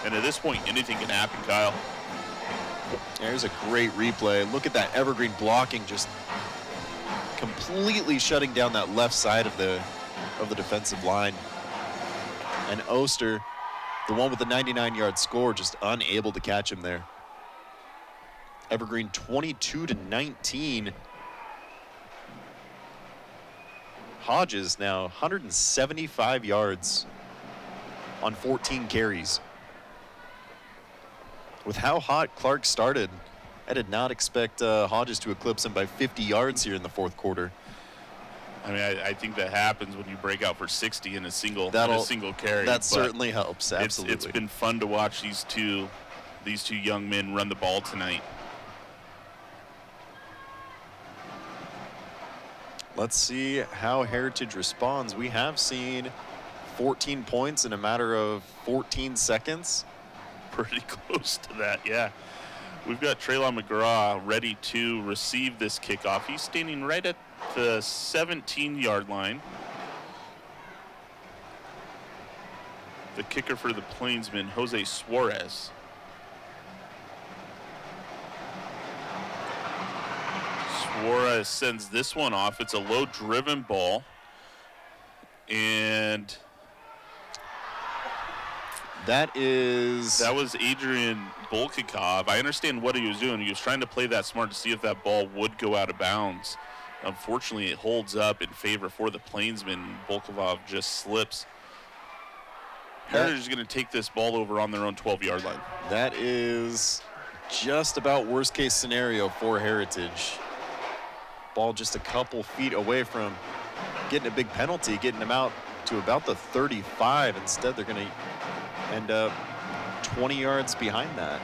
And at this point, anything can happen, Kyle. There's a great replay. Look at that Evergreen blocking, just completely shutting down that left side of the defensive line. And Oster, the one with the 99-yard score, just unable to catch him there. Evergreen 22-19. Hodges now 175 yards on 14 carries. With how hot Clark started, I did not expect Hodges to eclipse him by 50 yards here in the fourth quarter. I mean, I think that happens when you break out for 60 in a single carry. That certainly helps, absolutely. It's been fun to watch these two young men run the ball tonight. Let's see how Heritage responds. We have seen 14 points in a matter of 14 seconds. Pretty close to that, yeah. We've got Traylon McGraw ready to receive this kickoff. He's standing right at the 17-yard line. The kicker for the Plainsmen, Jose Suarez. Suarez sends this one off. It's a low-driven ball. And that was Adrian Bolkikov. I understand what he was doing. He was trying to play that smart to see if that ball would go out of bounds. Unfortunately, it holds up in favor for the Plainsmen. Bolkikov just slips Heritage is going to take this ball over on their own 12-yard line. That is just about worst-case scenario for Heritage. Ball just a couple feet away from getting a big penalty, getting them out to about the 35. Instead, they're going to end up 20 yards behind that.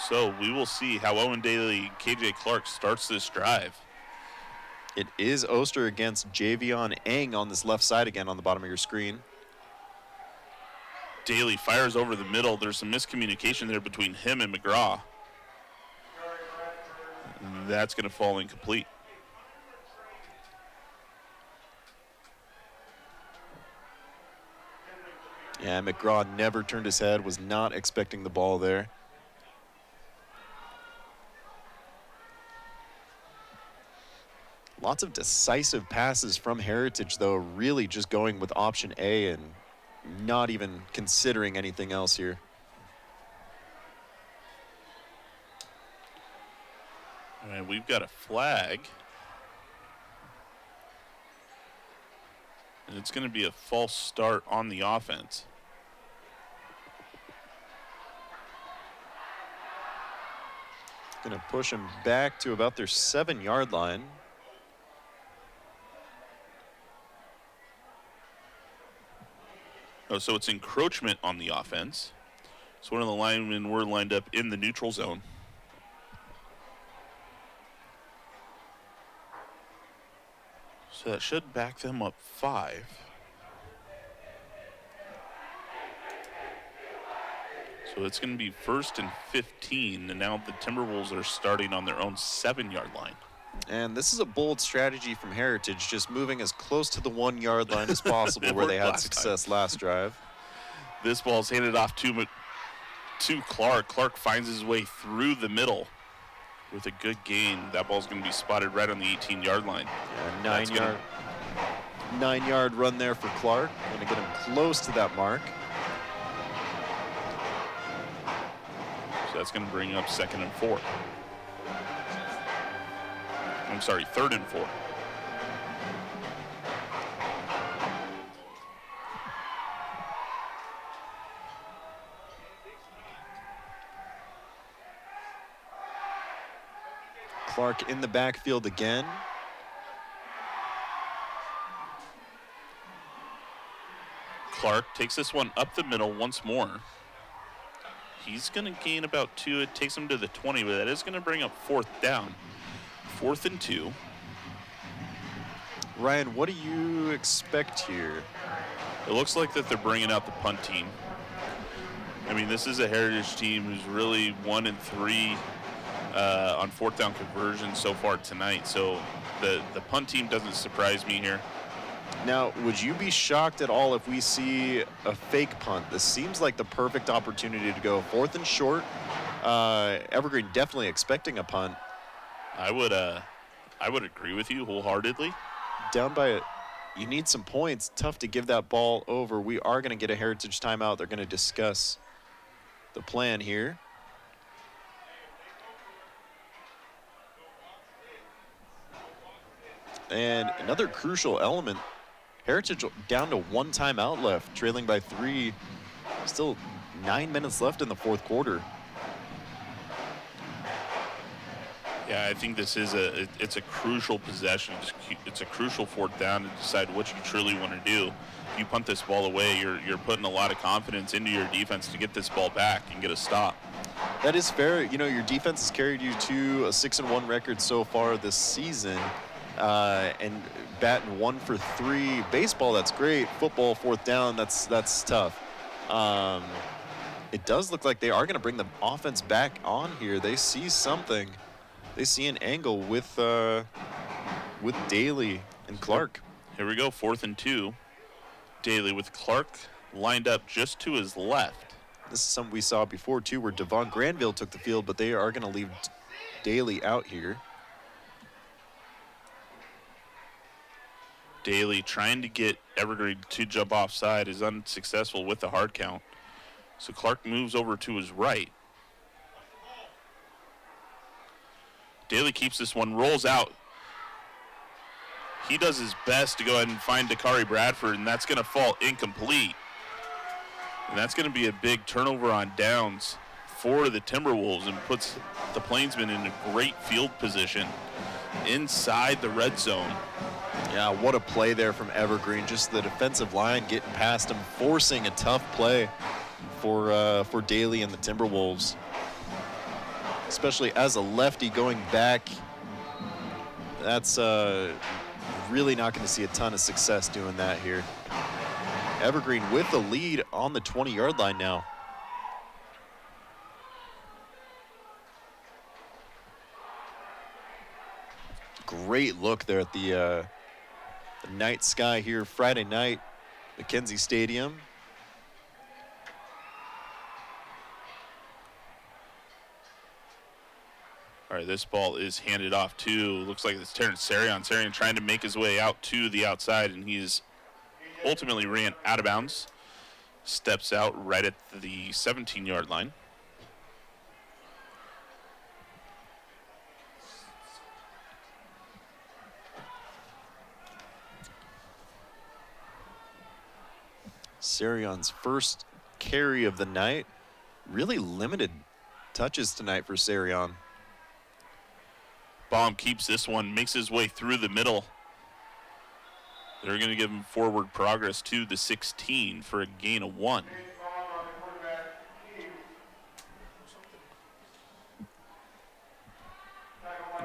So we will see how Owen Daly, KJ Clark starts this drive. It is Oster against Javion Eng on this left side again on the bottom of your screen. Daly fires over the middle. There's some miscommunication there between him and McGraw. That's going to fall incomplete. Yeah, McGraw never turned his head, was not expecting the ball there. Lots of decisive passes from Heritage, though, really just going with option A and not even considering anything else here. All right, we've got a flag. And it's going to be a false start on the offense. Going to push him back to about their 7-yard line. Oh, so it's encroachment on the offense. So one of the linemen were lined up in the neutral zone. So that should back them up 5. So it's going to be 1st and 15, and now the Timberwolves are starting on their own 7-yard line. And this is a bold strategy from Heritage, just moving as close to the 1-yard line as possible where they had success last drive. This ball's handed off to Clark. Clark finds his way through the middle with a good gain. That ball's going to be spotted right on the 18-yard line. Yeah, 9-yard run there for Clark. Going to get him close to that mark. So that's going to bring up 2nd and 4. I'm sorry, 3rd and 4. Clark in the backfield again. Clark takes this one up the middle once more. He's going to gain about 2. It takes him to the 20, but that is going to bring up 4th down. 4th and 2. Ryan, what do you expect here? It looks like that they're bringing out the punt team. I mean, this is a Heritage team who's really 1 and 3 on 4th down conversion so far tonight. So the punt team doesn't surprise me here. Now, would you be shocked at all if we see a fake punt? This seems like the perfect opportunity to go 4th and short. Evergreen definitely expecting a punt. I would agree with you wholeheartedly. Down by you need some points. Tough to give that ball over. We are going to get a Heritage timeout. They're going to discuss the plan here. And another crucial element, Heritage down to 1 timeout left, trailing by 3. Still 9 minutes left in the 4th quarter. Yeah, I think this is it's a crucial possession. It's a crucial 4th down to decide what you truly want to do. If you punt this ball away, you're putting a lot of confidence into your defense to get this ball back and get a stop. That is fair. You know, your defense has carried you to a 6-1 record so far this season. And batting 1 for 3. Baseball, that's great. Football, 4th down, that's tough. It does look like they are going to bring the offense back on here. They see something. They see an angle with Daly and Clark. Here we go, 4th and 2. Daly with Clark lined up just to his left. This is something we saw before, too, where Devon Granville took the field, but they are going to leave Daly out here. Daly trying to get Evergreen to jump offside is unsuccessful with the hard count. So Clark moves over to his right. Daly keeps this one, rolls out. He does his best to go ahead and find Dakari Bradford, and that's going to fall incomplete. And that's going to be a big turnover on downs for the Timberwolves and puts the Plainsmen in a great field position inside the red zone. Yeah, what a play there from Evergreen. Just the defensive line getting past him, forcing a tough play for Daly and the Timberwolves. Especially as a lefty going back, that's really not going to see a ton of success doing that here. Evergreen with the lead on the 20-yard line now. Great look there at the night sky here Friday night, McKenzie Stadium. All right, this ball is handed off to, looks like it's Terrence Sarion. Sarion trying to make his way out to the outside, and he's ultimately ran out of bounds. Steps out right at the 17-yard line. Sarion's first carry of the night. Really limited touches tonight for Sarion. Baum keeps this one, makes his way through the middle. They're going to give him forward progress to the 16 for a gain of 1.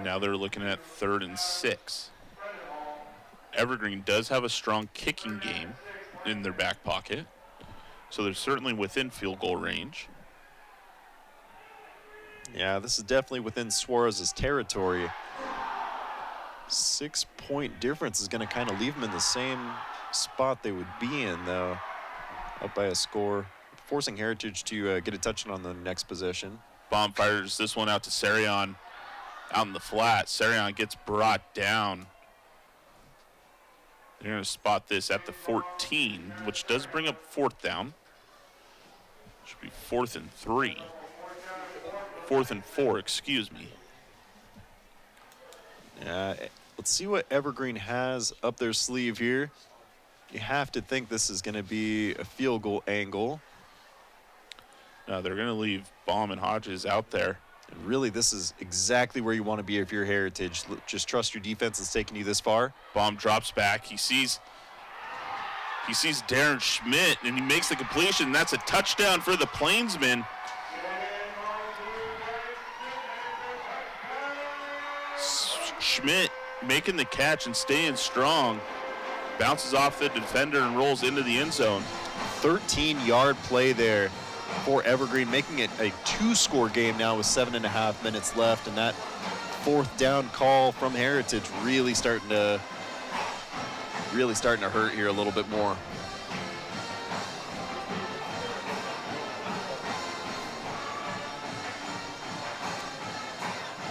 Now they're looking at 3rd and 6. Evergreen does have a strong kicking game in their back pocket, so they're certainly within field goal range. Yeah, this is definitely within Suarez's territory. 6-point difference is going to kind of leave them in the same spot they would be in, though, up by a score, forcing Heritage to get a touchdown on the next possession. Baum fires this one out to Sarion out in the flat. Sarion gets brought down. They're going to spot this at the 14, which does bring up 4th down. Should be 4th and 3. 4th and 4, excuse me. Let's see what Evergreen has up their sleeve here. You have to think this is going to be a field goal angle. No, they're going to leave Baum and Hodges out there. And really, this is exactly where you want to be if you're Heritage. Just trust your defense is taking you this far. Baum drops back. He sees Darren Schmidt, and he makes the completion. That's a touchdown for the Plainsmen. Schmidt making the catch and staying strong. Bounces off the defender and rolls into the end zone. 13-yard play there for Evergreen, making it a 2-score game now with 7.5 minutes left. And that 4th down call from Heritage really starting to hurt here a little bit more.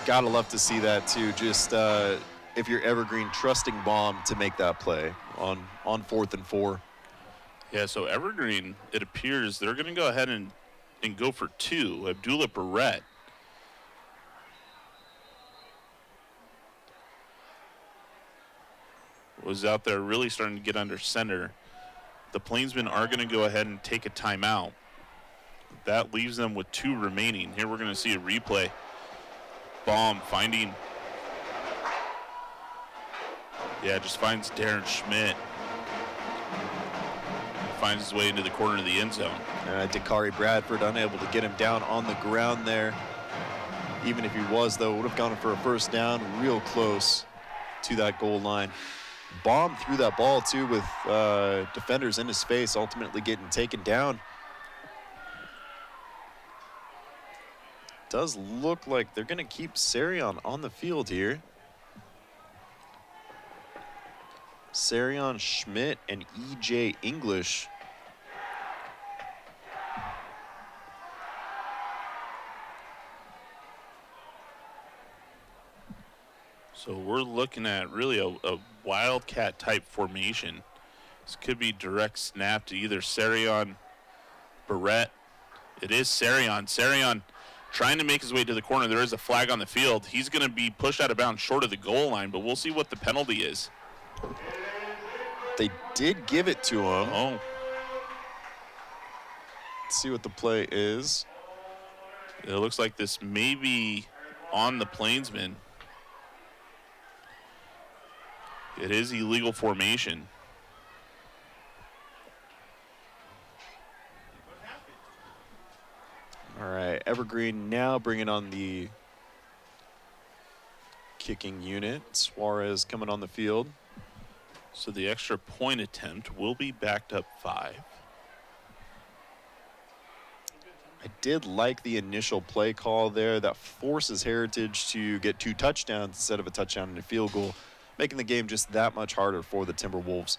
Gotta love to see that too. Just if you're Evergreen, trusting Baum to make that play on 4th and 4. Yeah, so Evergreen, it appears they're going to go ahead and go for 2. Abdullah Barrett. Was out there really starting to get under center. The Plainsmen are going to go ahead and take a timeout. That leaves them with 2 remaining. Here we're going to see a replay. Baum finding, just finds Darren Schmidt. Finds his way into the corner of the end zone. Dakari Bradford unable to get him down on the ground there. Even if he was, though, would have gone for a 1st down, real close to that goal line. Baum threw that ball, too, with defenders in his face, ultimately getting taken down. Does look like they're going to keep Sarion on the field here. Sarion, Schmidt, and E.J. English. So we're looking at really a wildcat type formation. This could be direct snap to either Sarion, Barrett. It is Sarion. Sarion trying to make his way to the corner. There is a flag on the field. He's going to be pushed out of bounds short of the goal line, but we'll see what the penalty is. They did give it to him. Oh. Let's see what the play is. It looks like this may be on the Plainsmen. It is illegal formation. All right, Evergreen now bringing on the kicking unit. Suarez coming on the field. So the extra point attempt will be backed up 5. I did like the initial play call there that forces Heritage to get 2 touchdowns instead of a touchdown and a field goal, making the game just that much harder for the Timberwolves.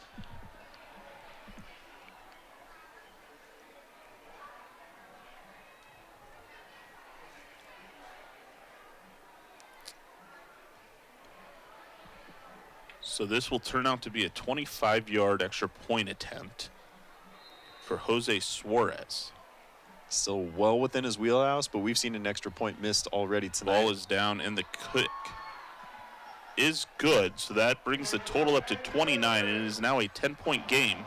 So this will turn out to be a 25-yard extra point attempt for Jose Suarez. Still well within his wheelhouse, but we've seen an extra point missed already tonight. Ball is down, and the kick is good, so that brings the total up to 29, and it is now a 10-point game.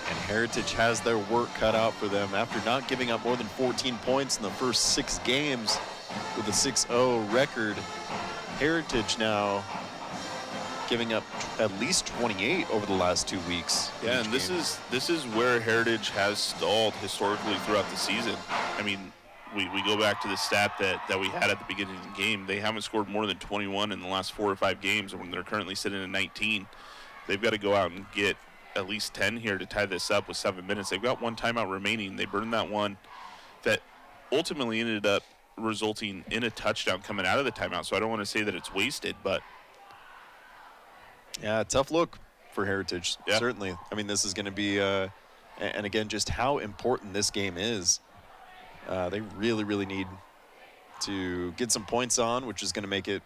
And Heritage has their work cut out for them after not giving up more than 14 points in the first 6 games with a 6-0 record. Heritage now giving up at least 28 over the last 2 weeks. Yeah, and this is where Heritage has stalled historically throughout the season. I mean, we go back to the stat that we had at the beginning of the game. They haven't scored more than 21 in the last 4 or 5 games, when they're currently sitting at 19. They've got to go out and get at least 10 here to tie this up with 7 minutes. They've got 1 timeout remaining. They burned that one that ultimately ended up resulting in a touchdown coming out of the timeout. So I don't want to say that it's wasted, but yeah, tough look for Heritage, yeah. Certainly. I mean, this is going to be, and again, just how important this game is. They really, really need to get some points on, which is going to make it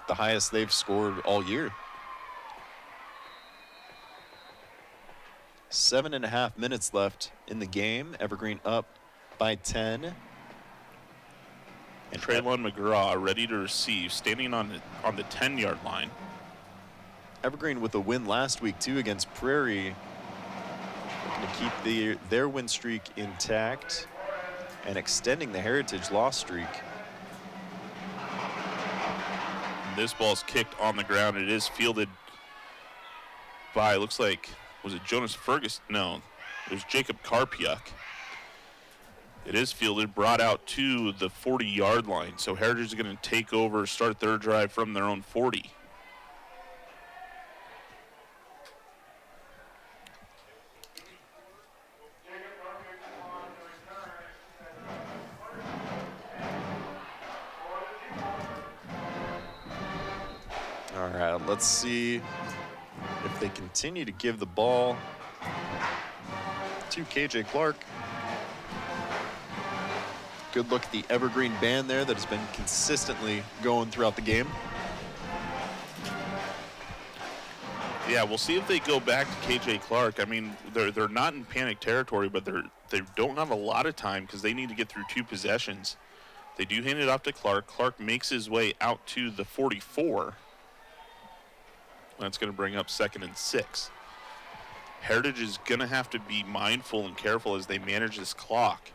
the highest they've scored all year. 7.5 minutes left in the game. Evergreen up by 10. And Traylon McGraw ready to receive, standing on the 10-yard line. Evergreen with a win last week, too, against Prairie. Looking to keep their win streak intact and extending the Heritage loss streak. And this ball's kicked on the ground. It is fielded by, looks like, was it Jonas Ferguson? No, it was Jacob Karpiuk. It is fielded, brought out to the 40-yard line. So Heritage is going to take over, start their drive from their own 40. All right, let's see if they continue to give the ball to KJ Clark. Good look at the Evergreen band there that has been consistently going throughout the game. Yeah, we'll see if they go back to KJ Clark. I mean, they're not in panic territory, but they don't have a lot of time because they need to get through 2 possessions. They do hand it off to Clark. Clark makes his way out to the 44. That's going to bring up 2nd and 6. Heritage is going to have to be mindful and careful as they manage this clock.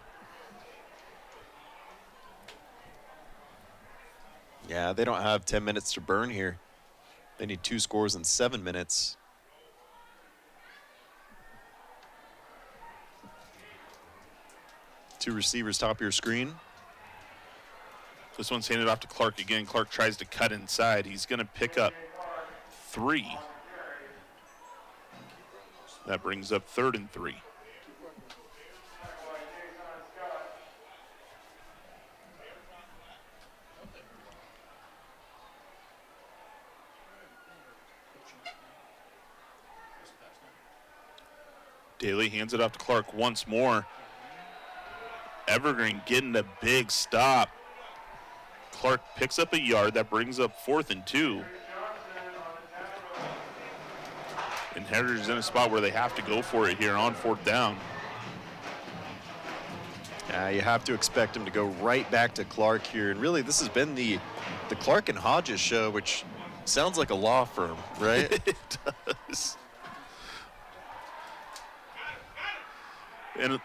Yeah, they don't have 10 minutes to burn here. They need 2 scores in 7 minutes. Two receivers top of your screen. This one's handed off to Clark again. Clark tries to cut inside. He's going to pick up 3. That brings up 3rd and 3. Daly hands it off to Clark once more. Evergreen getting a big stop. Clark picks up a yard. That brings up 4th and 2. And Heritage is in a spot where they have to go for it here on 4th down. You have to expect him to go right back to Clark here. And really, this has been the Clark and Hodges show, which sounds like a law firm, right? It does. And,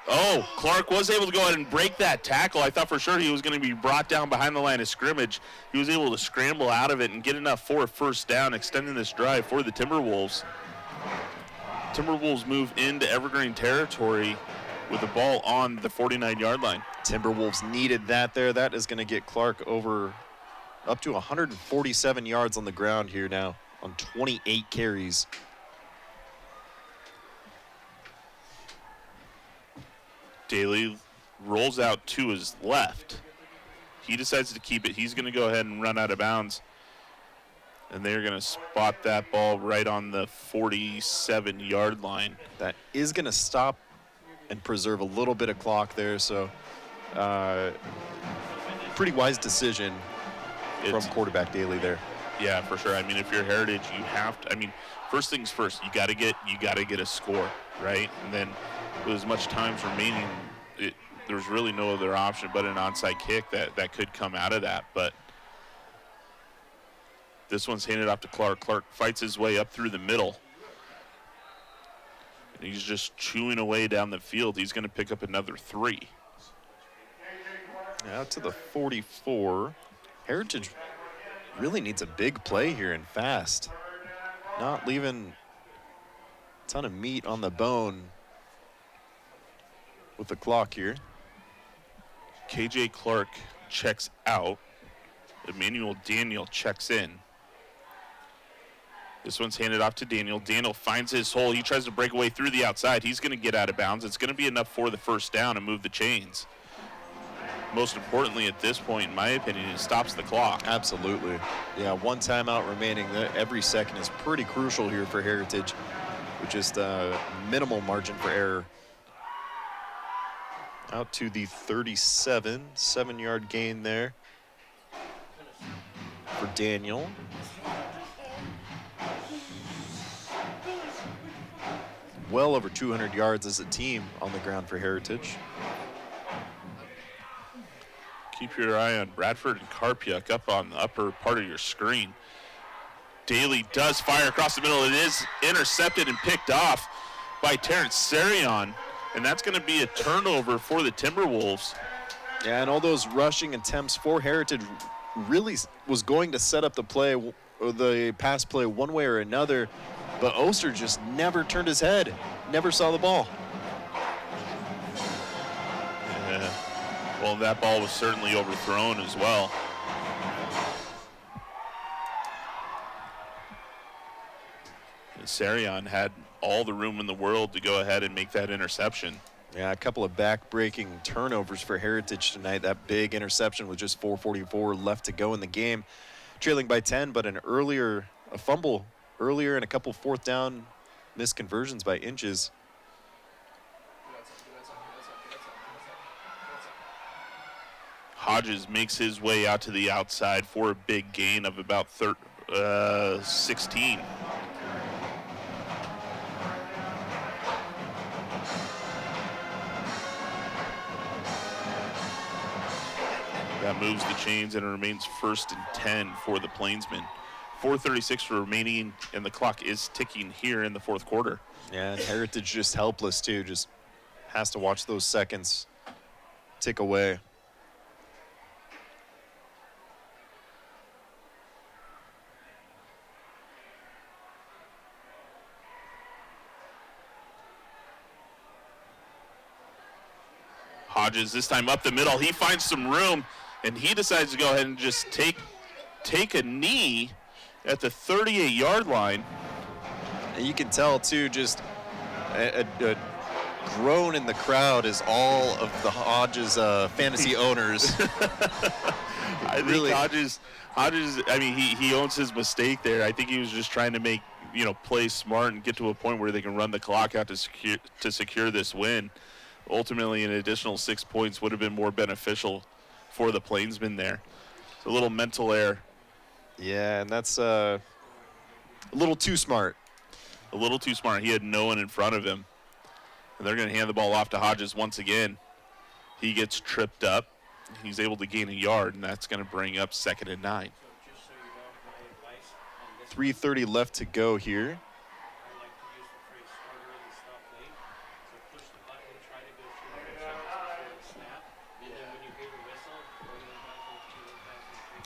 Clark was able to go ahead and break that tackle. I thought for sure he was going to be brought down behind the line of scrimmage. He was able to scramble out of it and get enough for a first down, extending this drive for the Timberwolves. Timberwolves move into Evergreen territory with the ball on the 49-yard line. Timberwolves needed that there. That is going to get Clark over up to 147 yards on the ground here now on 28 carries. Daly rolls out to his left. He decides to keep it. He's going to go ahead and run out of bounds. And they're going to spot that ball right on the 47-yard line. That is going to stop and preserve a little bit of clock there. So pretty wise decision from quarterback Daly there. Yeah, for sure. I mean, if you're Heritage, you have to. I mean, first things first. You got to get a score, right? And then with as much time remaining, there's really no other option but an onside kick that could come out of that. But this one's handed off to Clark. Clark fights his way up through the middle. And he's just chewing away down the field. He's going to pick up another 3. Out to the 44. Heritage really needs a big play here and fast. Not leaving a ton of meat on the bone with the clock here. KJ Clark checks out. Emmanuel Daniel checks in. This one's handed off to Daniel. Daniel finds his hole. He tries to break away through the outside. He's going to get out of bounds. It's going to be enough for the first down and move the chains. Most importantly at this point, in my opinion, it stops the clock. Absolutely. Yeah, 1 timeout remaining. Every second is pretty crucial here for Heritage with just a minimal margin for error. Out to the 37, 7-yard gain there for Daniel. Well over 200 yards as a team on the ground for Heritage. Keep your eye on Bradford and Karpiuk up on the upper part of your screen. Daly does fire across the middle. It is intercepted and picked off by Terrence Sarion, and that's going to be a turnover for the Timberwolves. Yeah, and all those rushing attempts for Heritage really was going to set up the play, or the pass play one way or another, but Oster just never turned his head, never saw the ball. Yeah. Well, that ball was certainly overthrown as well. And Sarion had all the room in the world to go ahead and make that interception. Yeah, a couple of back-breaking turnovers for Heritage tonight. That big interception with just 4:44 left to go in the game. Trailing by 10, but a fumble earlier and a couple 4th down missed conversions by inches. Hodges makes his way out to the outside for a big gain of about 16. That moves the chains, and it remains 1st and 10 for the Plainsmen. 4:36 remaining, and the clock is ticking here in the 4th quarter. Yeah, and Heritage just helpless too. Just has to watch those seconds tick away. Hodges this time up the middle. He finds some room, and he decides to go ahead and just take a knee at the 38-yard line. And you can tell too, just a groan in the crowd as all of the Hodges fantasy owners. I think Hodges, I mean, he owns his mistake there. I think he was just trying to play smart and get to a point where they can run the clock out to secure this win. Ultimately, an additional 6 points would have been more beneficial for the Plainsmen there. It's a little mental error. Yeah, and that's a little too smart a little too smart. He had no one in front of him. And they're going to hand the ball off to Hodges once again. He gets tripped up. He's able to gain a yard, and that's going to bring up 2nd and 9. 3:30 left to go here.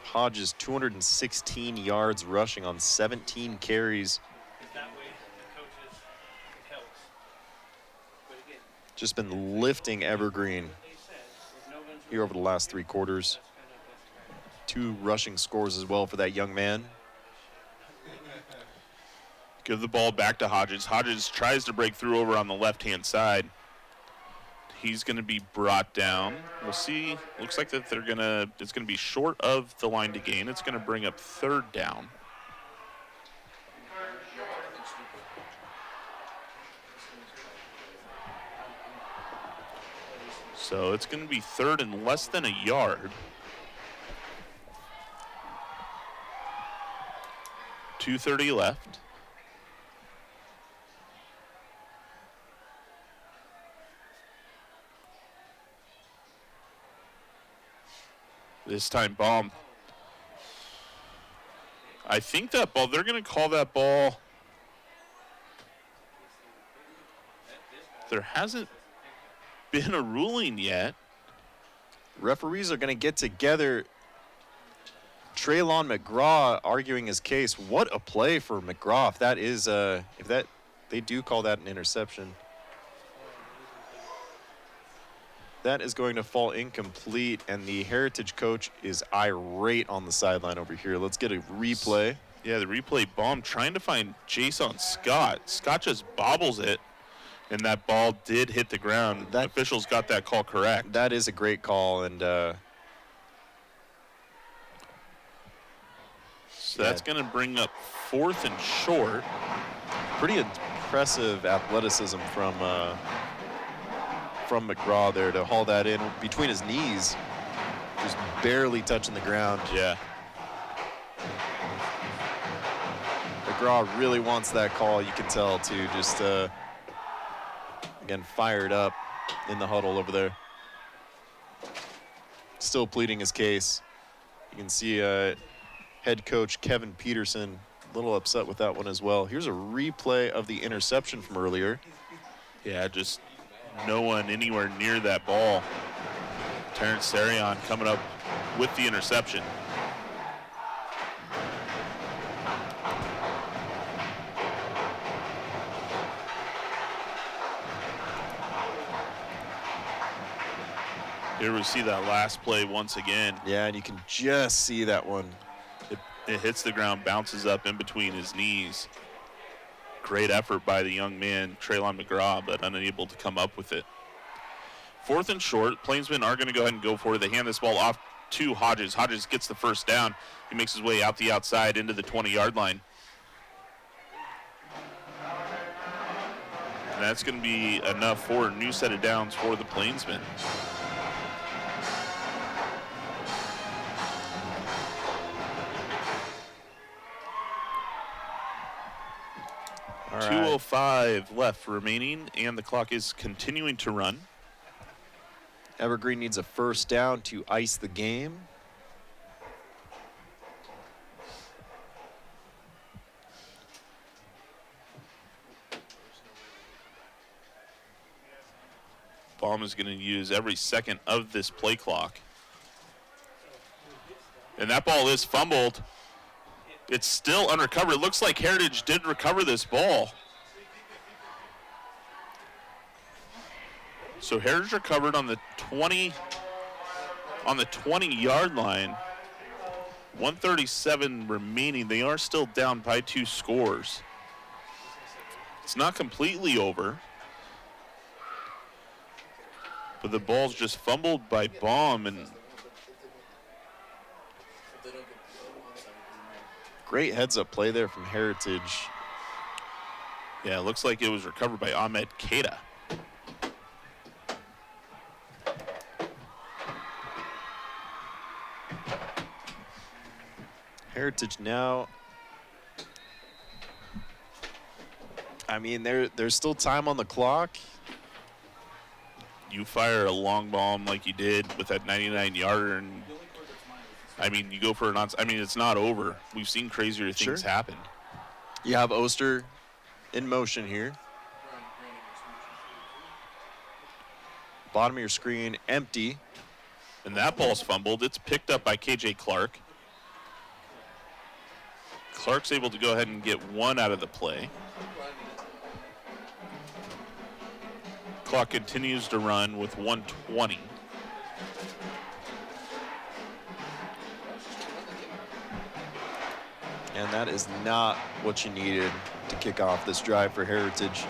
Hodges 216 yards rushing on 17 carries. Just been lifting Evergreen here over the last 3 quarters. 2 rushing scores as well for that young man. Give the ball back to Hodges. Hodges tries to break through over on the left-hand side. He's going to be brought down. We'll see. Looks like that it's going to be short of the line to gain. It's going to bring up 3rd down. So it's going to be 3rd and less than a yard. 2:30 left. This time, Baum. I think that ball, they're going to call that ball. There hasn't been a ruling yet. Referees are going to get together. Traylon McGraw arguing his case. What a play for McGraw. If that is, they do call that an interception. That is going to fall incomplete, and the Heritage coach is irate on the sideline over here. Let's get a replay. Yeah, the replay. Baum trying to find Jason Scott. Scott just bobbles it, and that ball did hit the ground. The officials got that call correct. That is a great call, and so that's going to bring up 4th and short. Pretty impressive athleticism from McGraw there to haul that in between his knees, just barely touching the ground. Yeah. McGraw really wants that call, you can tell, too. Just, again, fired up in the huddle over there. Still pleading his case. You can see head coach Kevin Peterson a little upset with that one as well. Here's a replay of the interception from earlier. Yeah, just no one anywhere near that ball. Terrence Sarion coming up with the interception. Here we see that last play once again. Yeah, and you can just see that one. It hits the ground, bounces up in between his knees. Great effort by the young man, Traylon McGraw, but unable to come up with it. 4th and short. Plainsmen are going to go ahead and go for it. They hand this ball off to Hodges. Hodges gets the 1st down. He makes his way out the outside into the 20-yard line. And that's going to be enough for a new set of downs for the Plainsmen. All 2:05 left remaining, and the clock is continuing to run. Evergreen needs a 1st down to ice the game. Baum is going to use every second of this play clock. And that ball is fumbled. It's still unrecovered. It looks like Heritage did recover this ball. So Heritage recovered on the 20-yard line. 137 remaining. They are still down by 2 scores. It's not completely over. But the ball's just fumbled by Baum, and great heads-up play there from Heritage. Yeah, it looks like it was recovered by Ahmed Keita. Heritage now I mean, there's still time on the clock. You fire a long bomb like you did with that 99-yarder, and I mean, you go for an I mean, it's not over. We've seen crazier things happen. You have Oster in motion here. Bottom of your screen, empty. And that ball's fumbled. It's picked up by KJ Clark. Clark's able to go ahead and get one out of the play. Clock continues to run with 1:20. And that is not what you needed to kick off this drive for Heritage.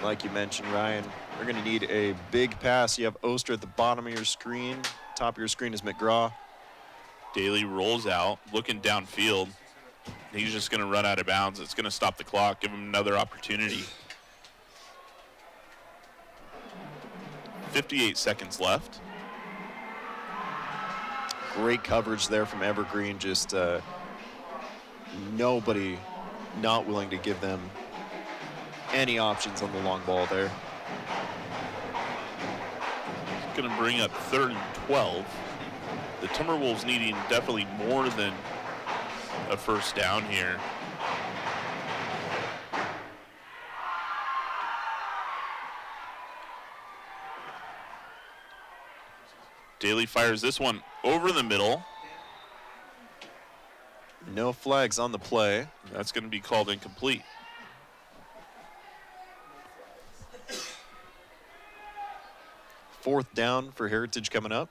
Like you mentioned, Ryan, we're going to need a big pass. You have Oster at the bottom of your screen. Top of your screen is McGraw. Daly rolls out, looking downfield. He's just going to run out of bounds. It's going to stop the clock, give him another opportunity. 58 seconds left. Great coverage there from Evergreen. Just nobody not willing to give them any options on the long ball there. It's going to bring up 3rd and 12. The Timberwolves needing definitely more than a first down here. Daly fires this one over the middle. No flags on the play. That's going to be called incomplete. Fourth down for Heritage coming up.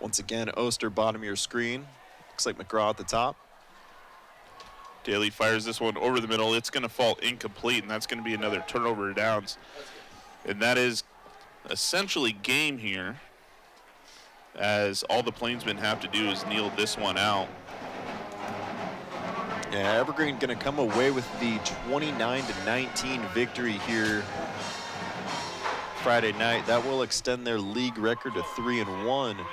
Once again, Oster, bottom of your screen. Looks like McGraw at the top. Daly fires this one over the middle. It's going to fall incomplete, and that's going to be another turnover of downs. And that is essentially game here, as all the Plainsmen have to do is kneel this one out. Yeah, Evergreen going to come away with the 29-19 victory here Friday night. That will extend their league record to 3-1.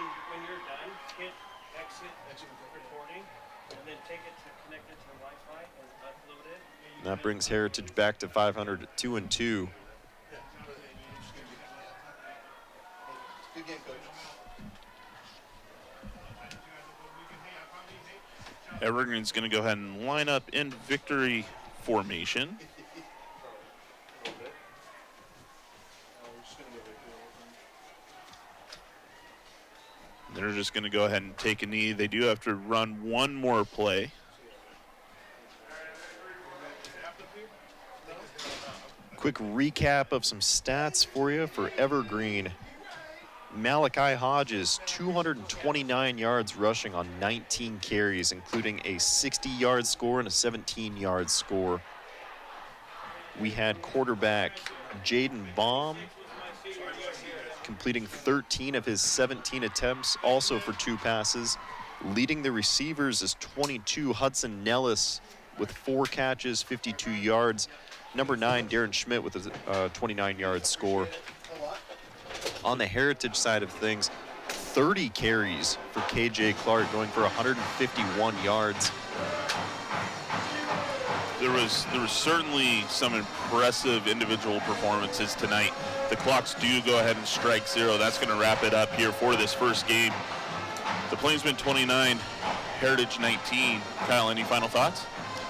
That brings Heritage back to 500 at 2-2. Evergreen's going to go ahead and line up in victory formation. They're just going to go ahead and take a knee. They do have to run one more play. Quick recap of some stats for you for Evergreen. Malachi Hodges, 229 yards rushing on 19 carries, including a 60-yard score and a 17-yard score. We had quarterback Jaden Baum completing 13 of his 17 attempts, also for 2 passes. Leading the receivers is 22 Hudson Nellis with 4 catches, 52 yards. Number 9, Darren Schmidt with a 29-yard score. On the Heritage side of things, 30 carries for KJ Clark, going for 151 yards. There was certainly some impressive individual performances tonight. The clocks do go ahead and strike 0. That's going to wrap it up here for this first game. The Plainsmen 29, Heritage 19. Kyle, any final thoughts?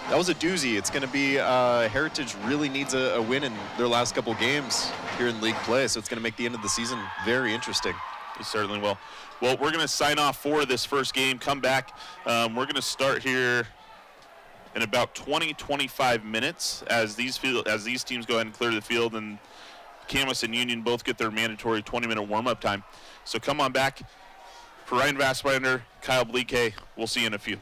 That was a doozy. It's going to be Heritage really needs a win in their last couple games here in league play, so it's going to make the end of the season very interesting. It certainly will. Well, we're going to sign off for this first game. Come back. We're going to start here in about 20-25 minutes as these teams go ahead and clear the field, and Camas and Union both get their mandatory 20-minute warm-up time. So come on back. For Ryan Vassbinder, Kyle Bleeke, we'll see you in a few.